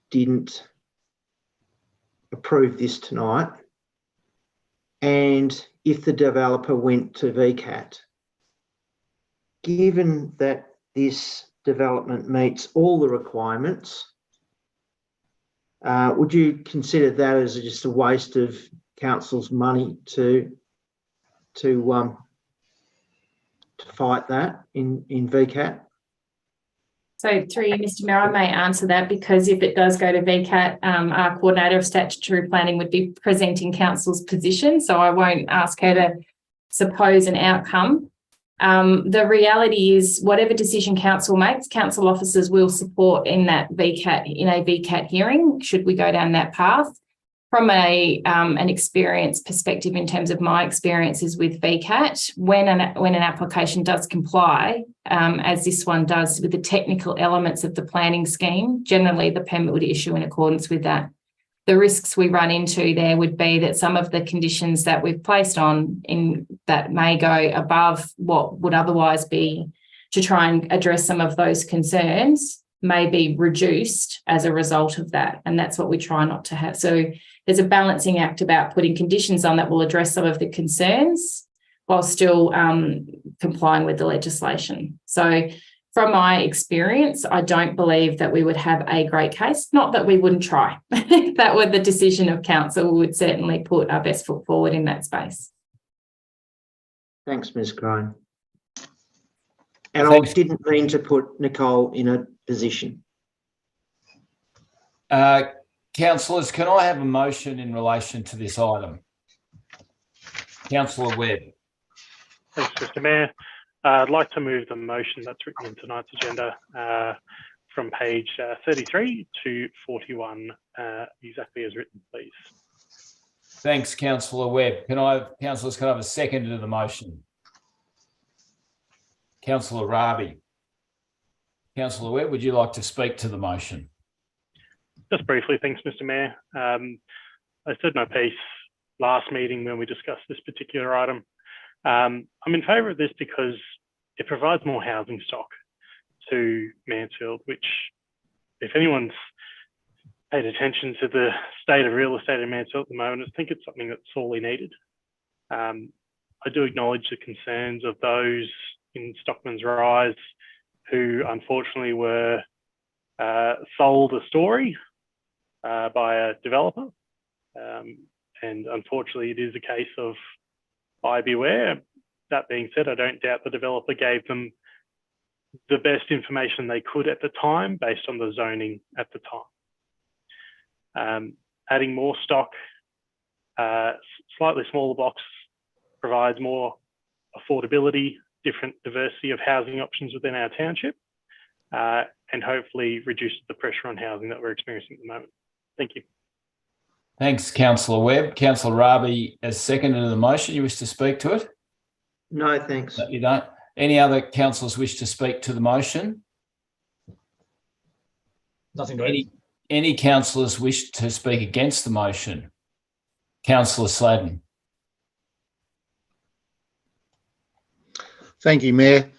didn't approve this tonight, and if the developer went to VCAT, given that this development meets all the requirements, would you consider that as just a waste of council's money to fight that in VCAT? So through you, Mr Mayor, I may answer that, because if it does go to VCAT, our Coordinator of Statutory Planning would be presenting council's position, so I won't ask her to suppose an outcome. The reality is, whatever decision council makes, council officers will support in a VCAT hearing, should we go down that path. From an experience perspective, in terms of my experiences with VCAT, when an application does comply, as this one does, with the technical elements of the planning scheme, generally the permit would issue in accordance with that. The risks we run into there would be that some of the conditions that we've placed on that may go above what would otherwise be to try and address some of those concerns may be reduced as a result of that. And that's what we try not to have. So there's a balancing act about putting conditions on that will address some of the concerns while still complying with the legislation. So from my experience, I don't believe that we would have a great case, not that we wouldn't try. If that were the decision of council, we would certainly put our best foot forward in that space. Thanks, Ms Crone. And I didn't mean to put Nicole in a position. Councillors, can I have a motion in relation to this item? Councillor Webb. Thanks, Mr Mayor. I'd like to move the motion that's written in tonight's agenda from page 33 to 41, exactly as written, please. Thanks, Councillor Webb. Councillors, can I have a second to the motion? Councillor Ravi. Councillor Webb, would you like to speak to the motion? Just briefly, thanks, Mr Mayor. I said my piece last meeting when we discussed this particular item. I'm in favour of this because it provides more housing stock to Mansfield, which, if anyone's paid attention to the state of real estate in Mansfield at the moment, I think it's something that's sorely needed. I do acknowledge the concerns of those in Stockman's Rise who unfortunately were sold a story by a developer. And unfortunately, it is a case of buyer beware. That being said, I don't doubt the developer gave them the best information they could at the time based on the zoning at the time. Adding more stock, slightly smaller blocks provides more affordability, different diversity of housing options within our township, and hopefully reduces the pressure on housing that we're experiencing at the moment. Thank you. Thanks, Councillor Webb. Councillor Ravi has seconded the motion. You wish to speak to it? No, thanks. No, you don't. Any other councillors wish to speak to the motion? Nothing to add. Any councillors wish to speak against the motion? Councillor Sladden. Thank you, Mayor.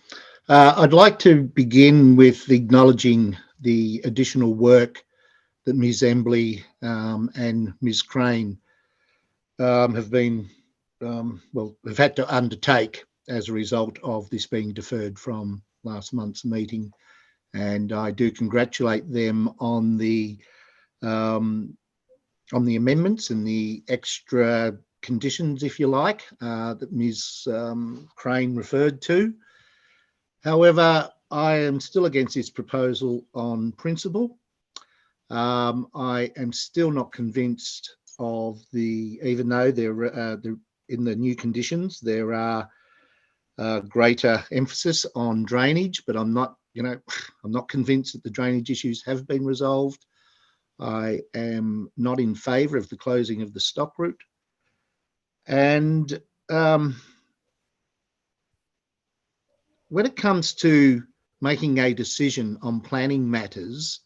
I'd like to begin with acknowledging the additional work that Ms. Embley and Ms. Crane have had to undertake as a result of this being deferred from last month's meeting. And I do congratulate them on the amendments and the extra conditions, if you like, that Ms. Crane referred to. However, I am still against this proposal on principle. I am still not convinced of even though they're in the new conditions, there are greater emphasis on drainage, but I'm not convinced that the drainage issues have been resolved. I am not in favour of the closing of the stock route. And when it comes to making a decision on planning matters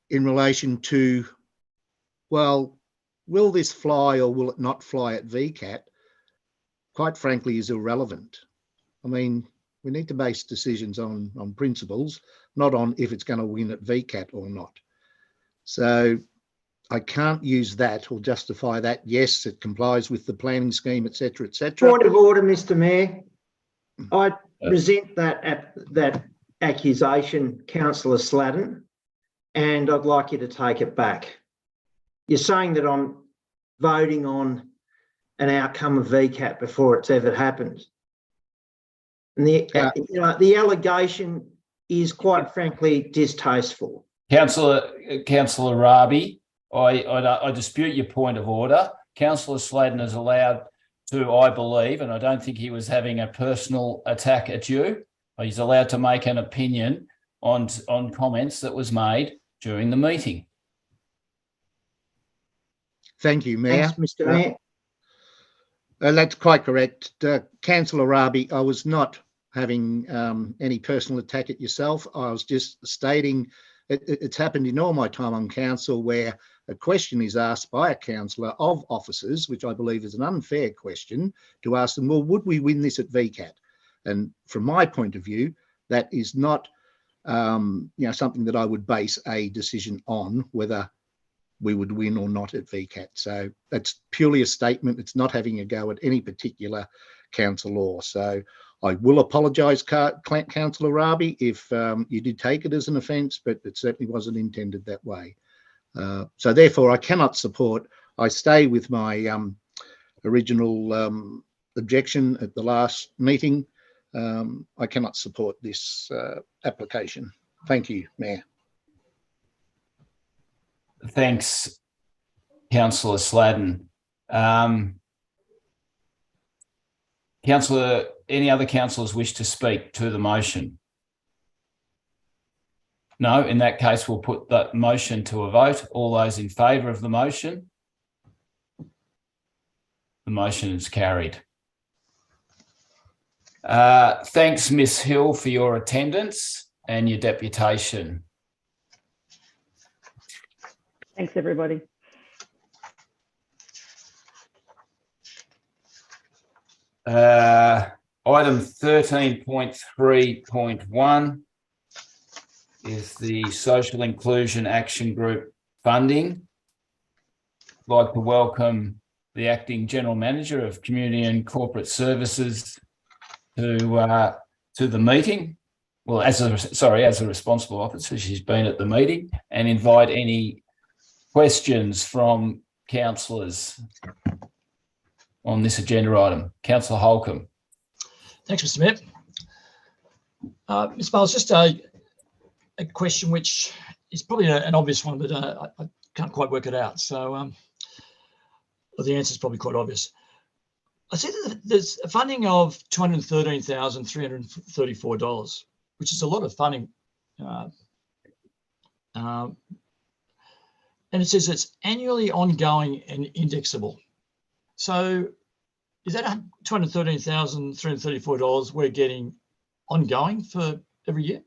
in relation to, well, will this fly or will it not fly at VCAT, quite frankly, is irrelevant. I mean, we need to base decisions on principles, not on if it's going to win at VCAT or not. So I can't use that or justify that. Yes, it complies with the planning scheme, etc., etc. Point of order, Mr. Mayor. I resent that accusation, Councillor Sladden, and I'd like you to take it back. You're saying that I'm voting on an outcome of VCAT before it's ever happened. And the allegation is quite frankly distasteful. Councillor Rabi, I dispute your point of order. Councillor Sladden is allowed to, I believe, and I don't think he was having a personal attack at you. He's allowed to make an opinion on comments that was made during the meeting. Thank you, Mayor. Thanks, Mr. Mayor. That's quite correct. Councillor Rabi, I was not having any personal attack at yourself. I was just stating it's happened in all my time on council where a question is asked by a councillor of officers, which I believe is an unfair question, to ask them, well, would we win this at VCAT? And from my point of view, that is not something that I would base a decision on, whether we would win or not at VCAT. So that's purely a statement. It's not having a go at any particular council law. So I will apologise, Councillor Rabi, if you did take it as an offence, but it certainly wasn't intended that way. So therefore, I cannot support. I stay with my original objection at the last meeting. I cannot support this application. Thank you, Mayor. Thanks, Councillor Sladden. Any other councillors wish to speak to the motion? No, in that case, we'll put that motion to a vote. All those in favour of the motion? The motion is carried. Thanks, Ms. Hill, for your attendance and your deputation. Thanks, everybody. Item 13.3.1 is the Social Inclusion Action Group funding. I'd like to welcome the Acting General Manager of Community and Corporate Services to the meeting. Well, as a responsible officer, she's been at the meeting, and invite any questions from councillors on this agenda item. Councillor Holcomb. Thanks, Mr. Mayor. Ms. Bales, just a question which is probably an obvious one, but I can't quite work it out. So well, the answer is probably quite obvious. I see that there's a funding of $213,334, which is a lot of funding. And it says it's annually ongoing and indexable. So is that $213,334 we're getting ongoing for every year?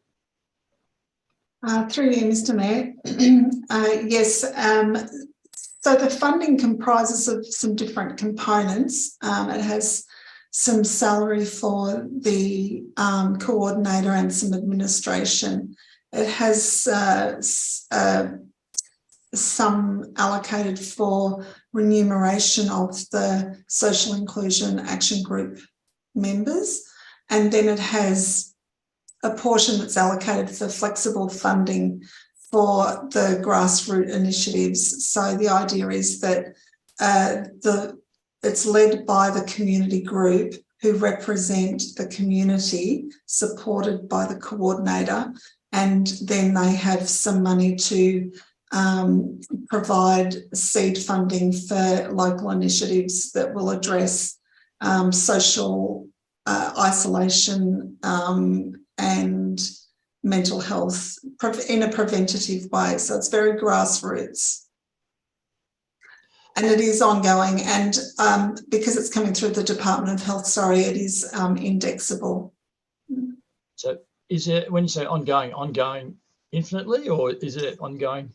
Through you, Mr. Mayor. Yes, so the funding comprises of some different components. It has some salary for the coordinator and some administration. It has some allocated for remuneration of the social inclusion action group members, and then it has a portion that's allocated for flexible funding for the grassroots initiatives. So the idea is that it's led by the community group who represent the community, supported by the coordinator, and then they have some money to provide seed funding for local initiatives that will address social isolation and mental health in a preventative way. So it's very grassroots. And it is ongoing, and because it's coming through the Department of Health, it is indexable. So is it, when you say ongoing infinitely, or is it ongoing?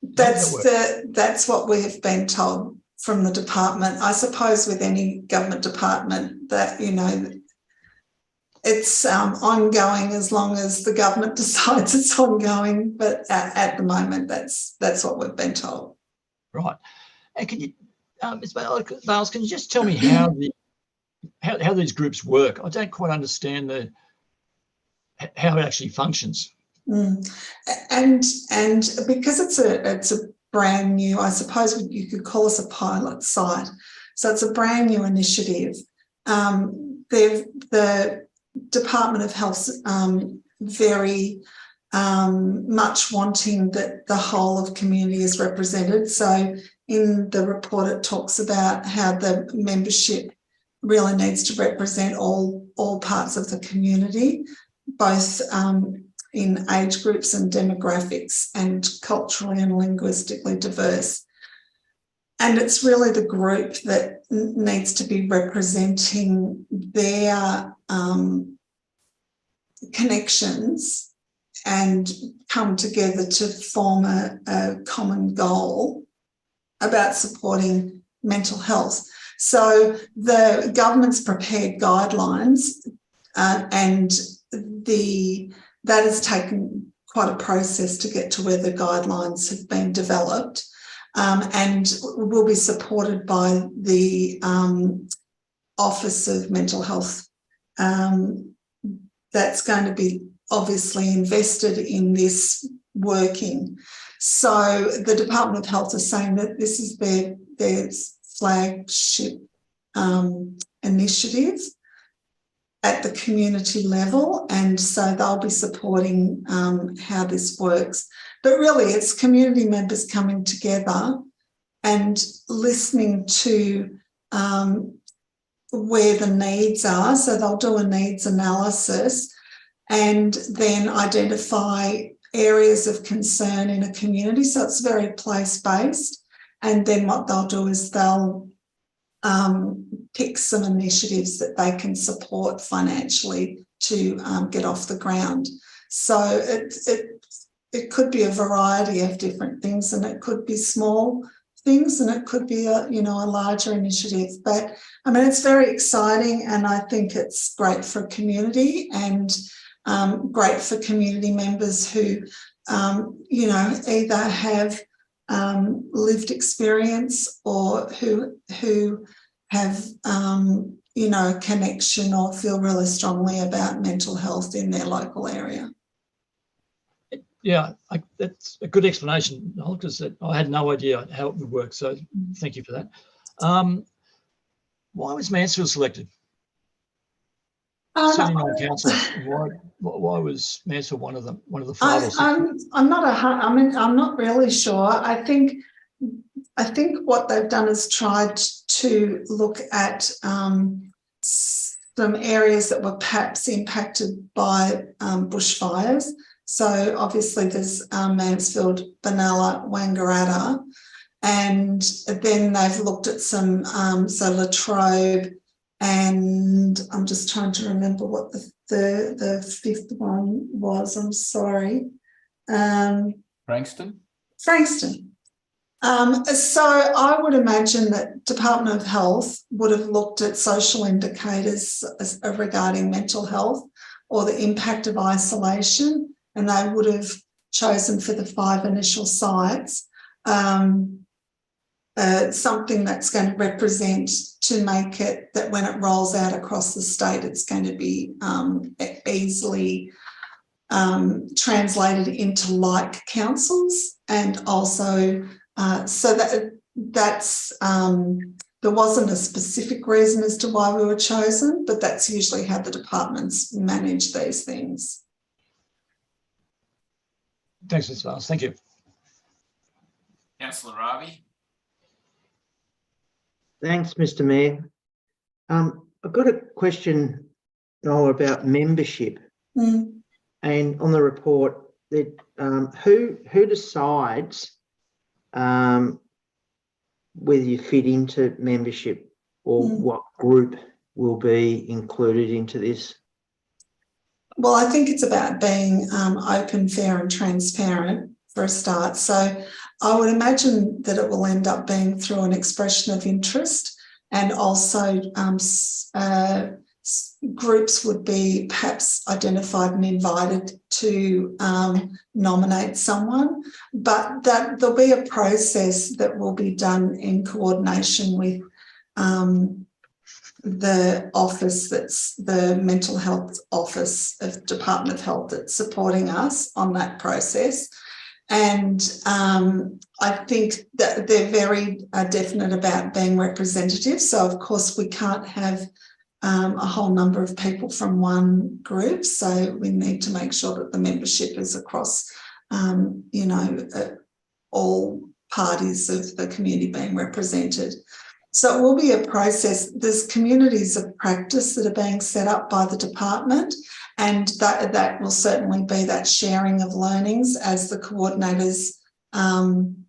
That's what we have been told from the department. I suppose with any government department that, you know, it's ongoing as long as the government decides it's ongoing, but at the moment that's what we've been told. Right. And can you, Ms. Bales, can you just tell me how these groups work? I don't quite understand how it actually functions. And because it's a brand new, I suppose you could call us a pilot site. So it's a brand new initiative. The Department of Health very much wanting that the whole of community is represented. So in the report, it talks about how the membership really needs to represent all parts of the community, both in age groups and demographics, and culturally and linguistically diverse. And it's really the group that needs to be representing their connections and come together to form a common goal about supporting mental health. So the government's prepared guidelines and that has taken quite a process to get to where the guidelines have been developed, and will be supported by the Office of Mental Health. That's going to be obviously invested in this working. So the Department of Health is saying that this is their flagship initiative at the community level, and so they'll be supporting how this works. But really it's community members coming together and listening to where the needs are. So they'll do a needs analysis and then identify areas of concern in a community. So it's very place-based. And then what they'll do is they'll pick some initiatives that they can support financially to get off the ground. So it could be a variety of different things, and it could be small things, and it could be a larger initiative. But I mean, it's very exciting, and I think it's great for community and great for community members who either have lived experience or who have a connection or feel really strongly about mental health in their local area. Yeah, that's a good explanation, because I had no idea how it would work. So thank you for that. Why was Mansfield selected? Sitting on council, why was Mansfield one of the 5 or 6? I'm not really sure. I think what they've done is tried to look at some areas that were perhaps impacted by bushfires. So obviously there's Mansfield, Benalla, Wangaratta, and then they've looked at some, so Latrobe, and I'm just trying to remember what the fifth one was. I'm sorry. Frankston? Frankston. So I would imagine that Department of Health would have looked at social indicators regarding mental health or the impact of isolation, and they would have chosen for the 5 initial sites something that's going to represent, to make it that when it rolls out across the state, it's going to be easily translated into like councils, and also so that's there wasn't a specific reason as to why we were chosen, but that's usually how the departments manage these things. Thanks, Ms. Vance. Thank you. Councillor Ravi? Thanks, Mr. Mayor. I've got a question about membership. And on the report, that who decides whether you fit into membership, or what group will be included into this? Well, I think it's about being open, fair and transparent for a start. So I would imagine that it will end up being through an expression of interest, and also groups would be perhaps identified and invited to nominate someone, but that there'll be a process that will be done in coordination with the office, that's the mental health office of Department of Health, that's supporting us on that process. And I think that they're very definite about being representative. So of course we can't have a whole number of people from one group. So we need to make sure that the membership is across, all parties of the community being represented. So it will be a process. There's communities of practice that are being set up by the department, and that will certainly be that sharing of learnings as the coordinators come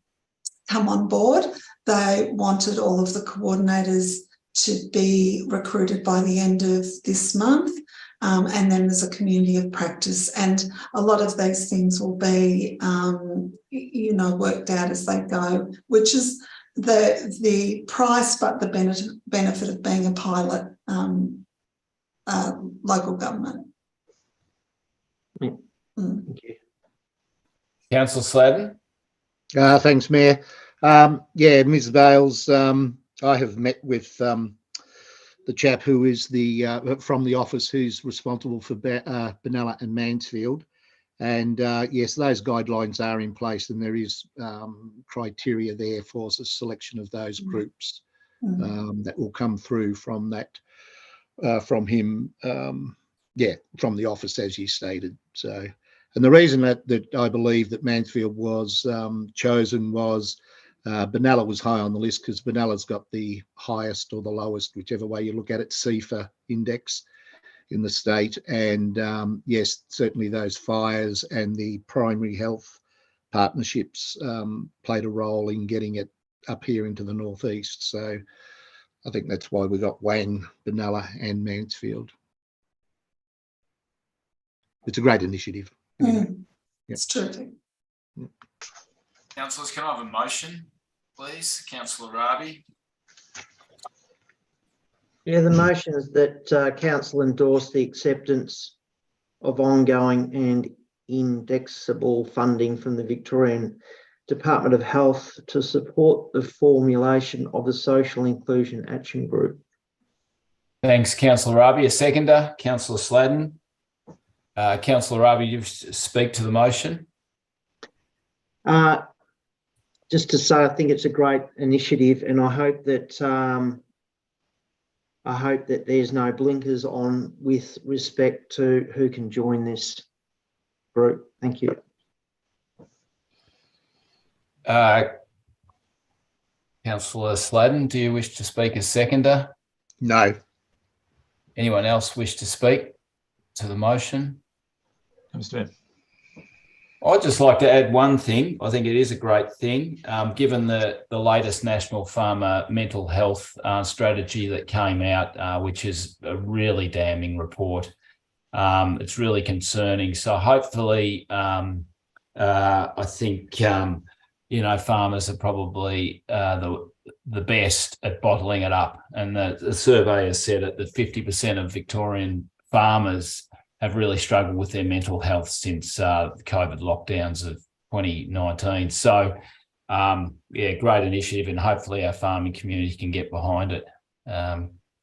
on board. They wanted all of the coordinators to be recruited by the end of this month. And then there's a community of practice, and a lot of these things will be, worked out as they go, which is the price, but the benefit of being a pilot local government. Thank you. Councillor Sladden? Thanks, Mayor. Ms. Bales, I have met with the chap who is from the office who's responsible for Benalla and Mansfield. And yes, those guidelines are in place, and there is criteria there for the selection of those groups that will come through from that, from him, from the office, as you stated. So, and the reason that I believe that Mansfield was chosen was Benalla was high on the list because Benalla's got the highest or the lowest, whichever way you look at it, CFA index in the state. And yes, certainly those fires and the primary health partnerships played a role in getting it up here into the northeast. So I think that's why we got Wang, Benalla and Mansfield. It's a great initiative. It's terrific. Councillors, can I have a motion, please? Councillor Rabi? Yeah, the motion is that council endorse the acceptance of ongoing and indexable funding from the Victorian Department of Health to support the formulation of the Social Inclusion Action Group. Thanks, Councillor Rabi. A seconder, Councillor Sladden. Councillor Rabi, you speak to the motion. Just to say, I think it's a great initiative, and I hope that there's no blinkers on with respect to who can join this group. Thank you. Councillor Sladden, do you wish to speak as seconder? No. Anyone else wish to speak to the motion? Mr. Mayor. I'd just like to add one thing. I think it is a great thing, given the latest National Farmer mental health strategy that came out, which is a really damning report. It's really concerning. So hopefully I think, you know, farmers are probably the best at bottling it up. And the survey has said that 50% of Victorian farmers have really struggled with their mental health since the COVID lockdowns of 2019. So, yeah, great initiative, and hopefully our farming community can get behind it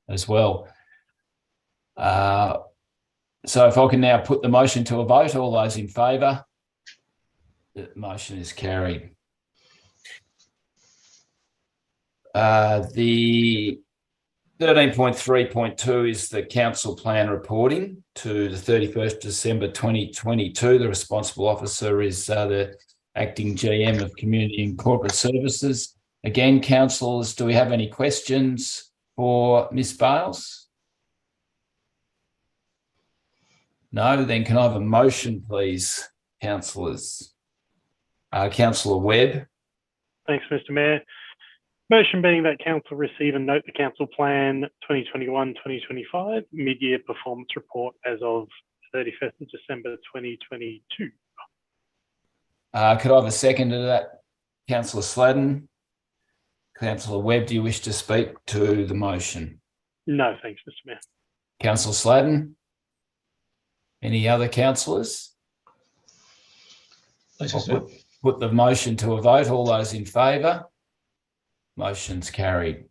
as well. So if I can now put the motion to a vote, all those in favour, the motion is carried. The 13.3.2 is the council plan reporting to the 31st December 2022. The responsible officer is the acting GM of Community and Corporate Services. Again, councillors, do we have any questions for Ms. Bales? No, then can I have a motion, please, councillors? Councillor Webb. Thanks, Mr. Mayor. Motion being that council receive and note the council plan 2021-2025 mid-year performance report as of 31st of December 2022. Could I have a second to that? Councillor Sladden. Councillor Webb, do you wish to speak to the motion? No, thanks, Mr. Mayor. Councillor Sladden. Any other councillors? Put the motion to a vote. All those in favour? Motion's carried.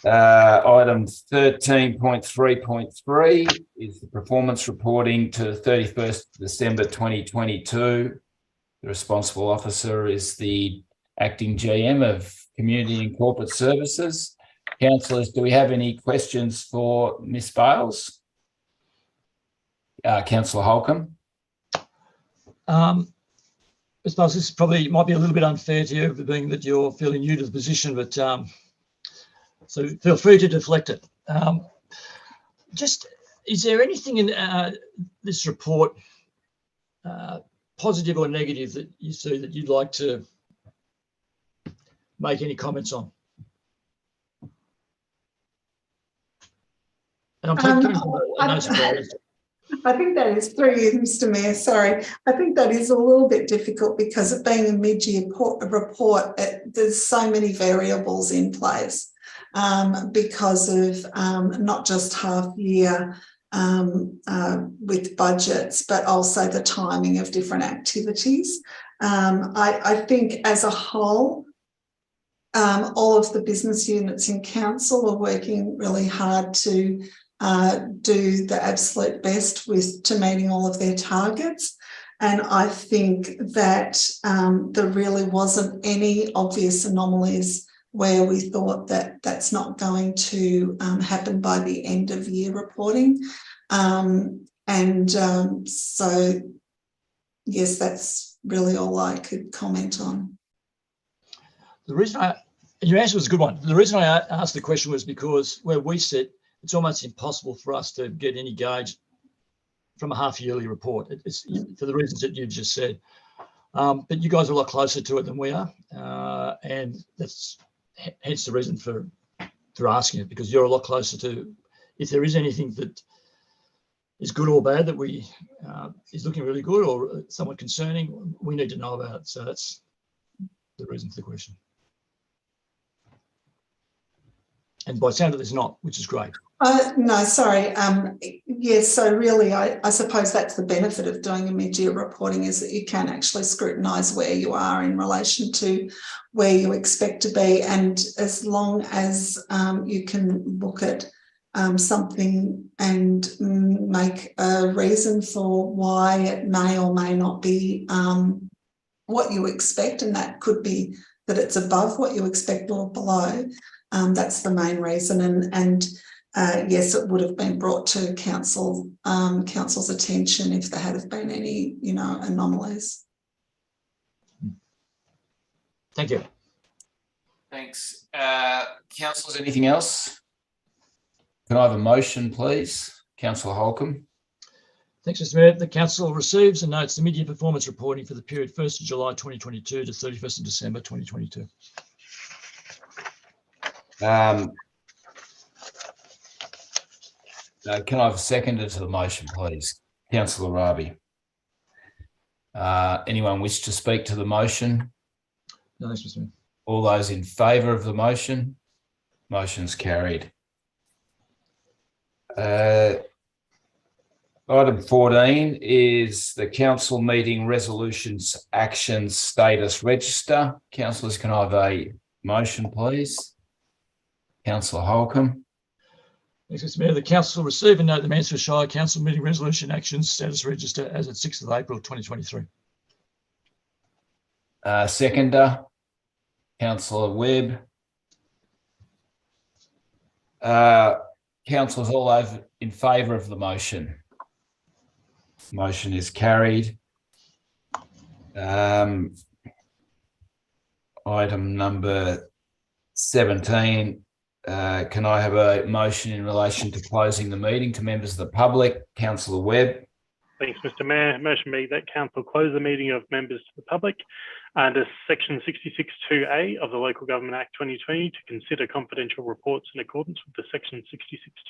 Item 13.3.3 is the performance reporting to 31st December 2022. The responsible officer is the acting GM of Community and Corporate Services. Councillors, do we have any questions for Ms. Bales? Councillor Holcomb. Ms. Bales, this probably might be a little bit unfair to you, being that you're fairly new to the position, but so feel free to deflect it. Just, is there anything in this report, positive or negative, that you see that you'd like to make any comments on? And I'm taking no surprise. I think that is through you, Mr. Mayor. Sorry. I think that is a little bit difficult because it being a mid-year report, there's so many variables in place because of not just half year with budgets, but also the timing of different activities. I think as a whole, all of the business units in council are working really hard to do the absolute best to meeting all of their targets. And I think that there really wasn't any obvious anomalies where we thought that that's not going to happen by the end of year reporting. So, yes, that's really all I could comment on. The reason your answer was a good one. The reason I asked the question was because where we sit, it's almost impossible for us to get any gauge from a half-yearly report. It's for the reasons that you've just said. But you guys are a lot closer to it than we are, and that's hence the reason for asking it, because you're a lot closer to. If there is anything that is good or bad that is looking really good or somewhat concerning, we need to know about it. So that's the reason for the question. And by sound of it, there's not, which is great. No, sorry. Yes, so really, I suppose that's the benefit of doing a mid-year reporting, is that you can actually scrutinise where you are in relation to where you expect to be. And as long as you can look at something and make a reason for why it may or may not be what you expect, and that could be that it's above what you expect or below, that's the main reason. And yes, it would have been brought to council's attention if there had been any, anomalies. Thank you. Thanks. Councillors, anything else? Can I have a motion, please? Councillor Holcomb. Thanks, Mr. Mayor. The council receives and notes the mid-year performance reporting for the period 1st of July 2022 to 31st of December 2022. Can I have a seconder to the motion, please? Councillor Rabi. Anyone wish to speak to the motion? No, thanks, Mr. Mayor. All those in favour of the motion? Motion's carried. Item 14 is the council meeting resolutions actions status register. Councillors, can I have a motion, please? Councillor Holcomb. Thanks, Mr. Mayor. The council received and note the Mansfield Shire Council meeting resolution actions status register as at 6th of April 2023. Seconder, Councillor Webb. Councillors, all over in favour of the motion? Motion is carried. Item number 17. Can I have a motion in relation to closing the meeting to members of the public? Councillor Webb. Thanks, Mr. Mayor. Motion made that council close the meeting of members to the public under section 66(2)(a) of the Local Government Act 2020 to consider confidential reports in accordance with the section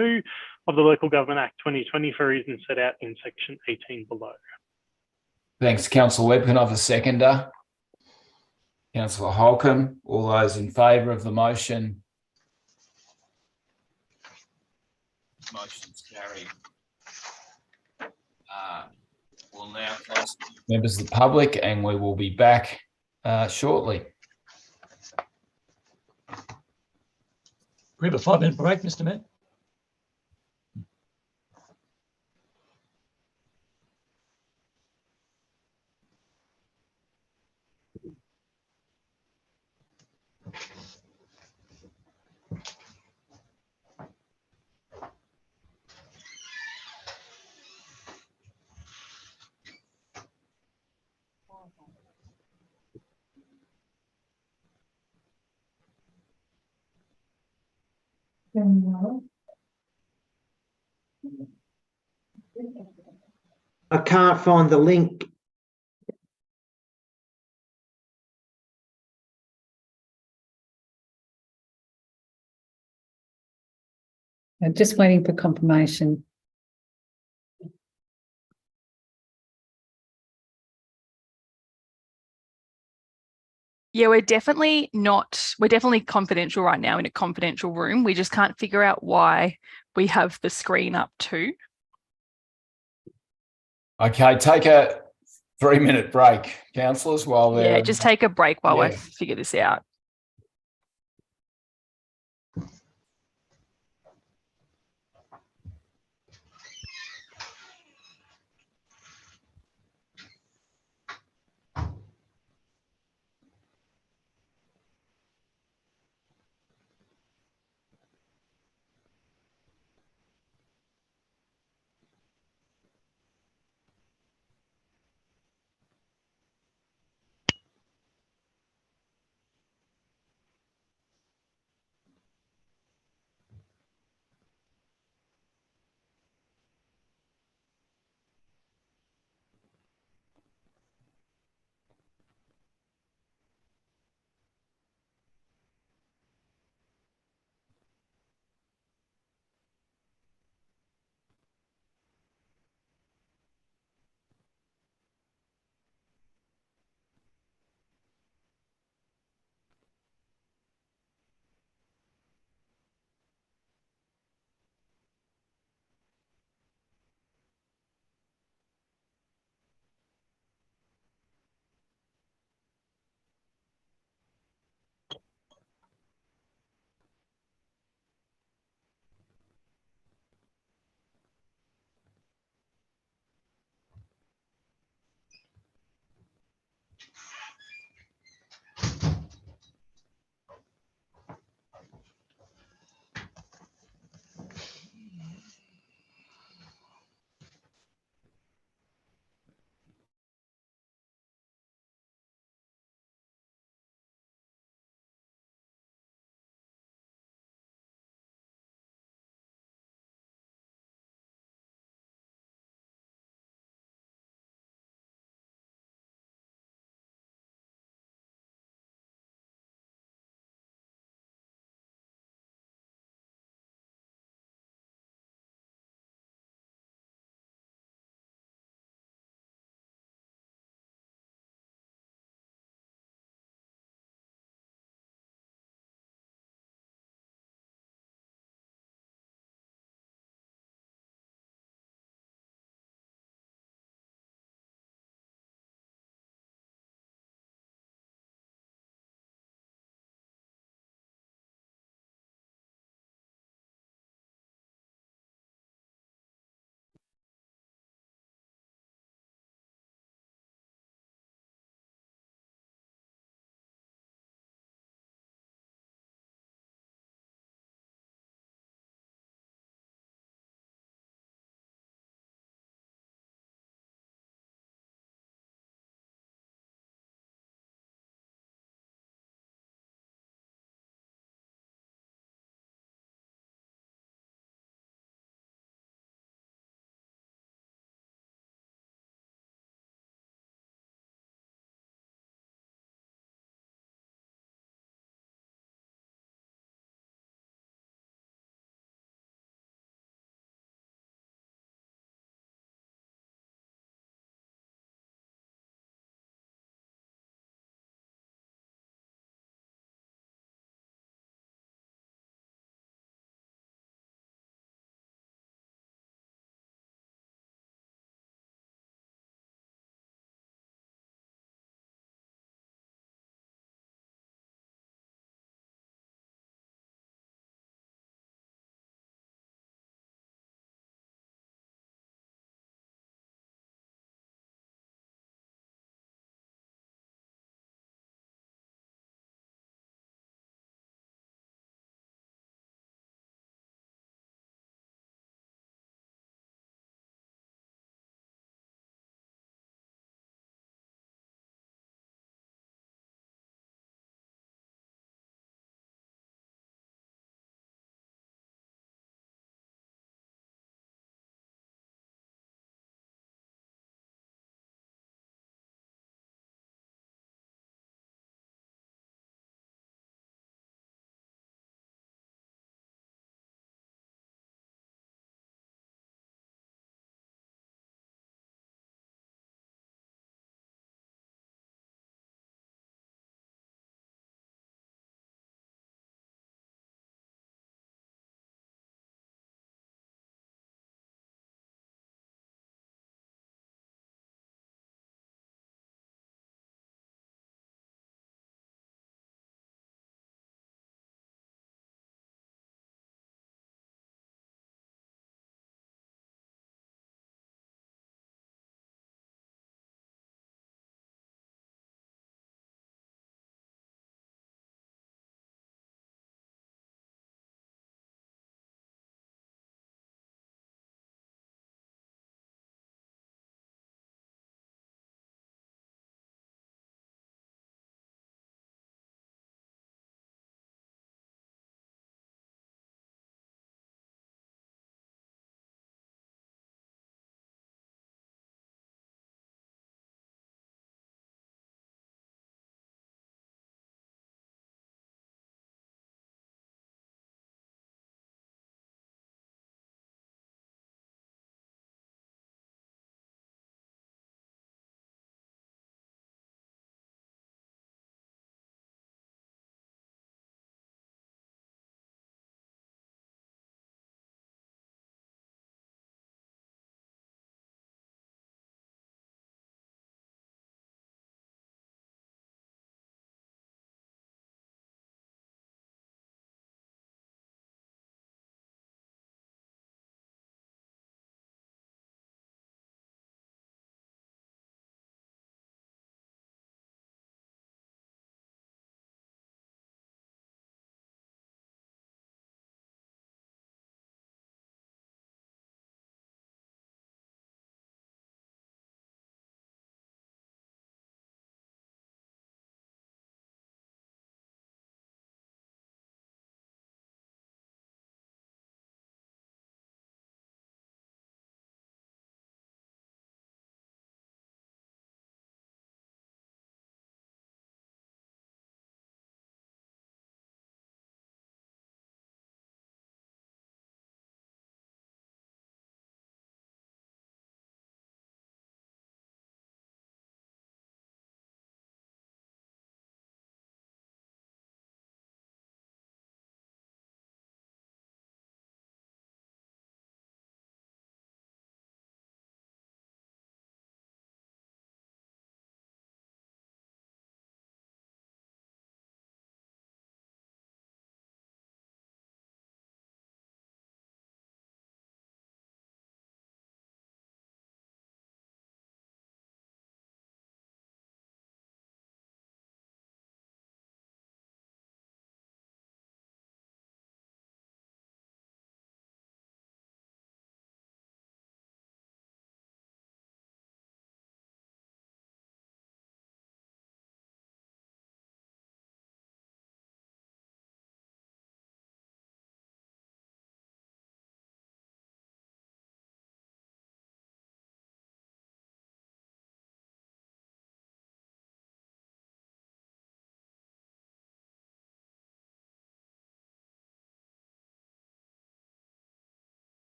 66(2) of the Local Government Act 2020 for reasons set out in section 18 below. Thanks, Councillor Webb. Can I have a seconder? Councillor Holcomb. All those in favour of the motion? Motion's carried. We'll now close members of the public and we will be back shortly. We have a 5-minute break, Mr. Mayor. I can't find the link. Just waiting for confirmation. Yeah, we're definitely confidential right now in a confidential room. We just can't figure out why we have the screen up too. Okay, take a 3-minute break, councillors, while they're... Yeah, just take a break while I figure this out.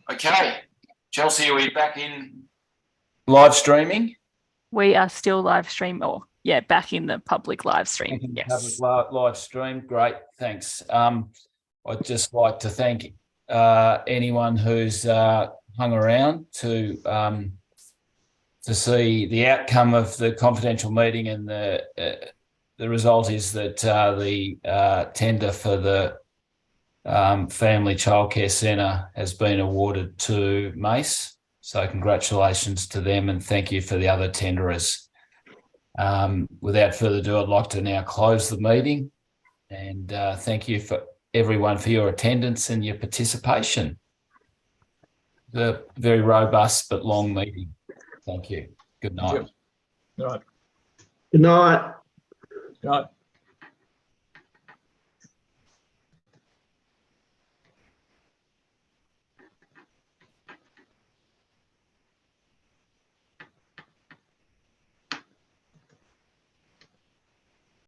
Okay, Chelsea, are we back in live streaming? We are still live stream, or yeah, back in the public live stream. Yes. Public live stream. Great, thanks. I'd just like to thank anyone who's hung around to see the outcome of the confidential meeting, and the result is that the tender for the Family Childcare Centre has been awarded to Mace. So congratulations to them, and thank you for the other tenderers. Without further ado, I'd like to now close the meeting, and thank you for everyone for your attendance and your participation. The very robust but long meeting. Thank you. Good night. Good night. Good night. Good night.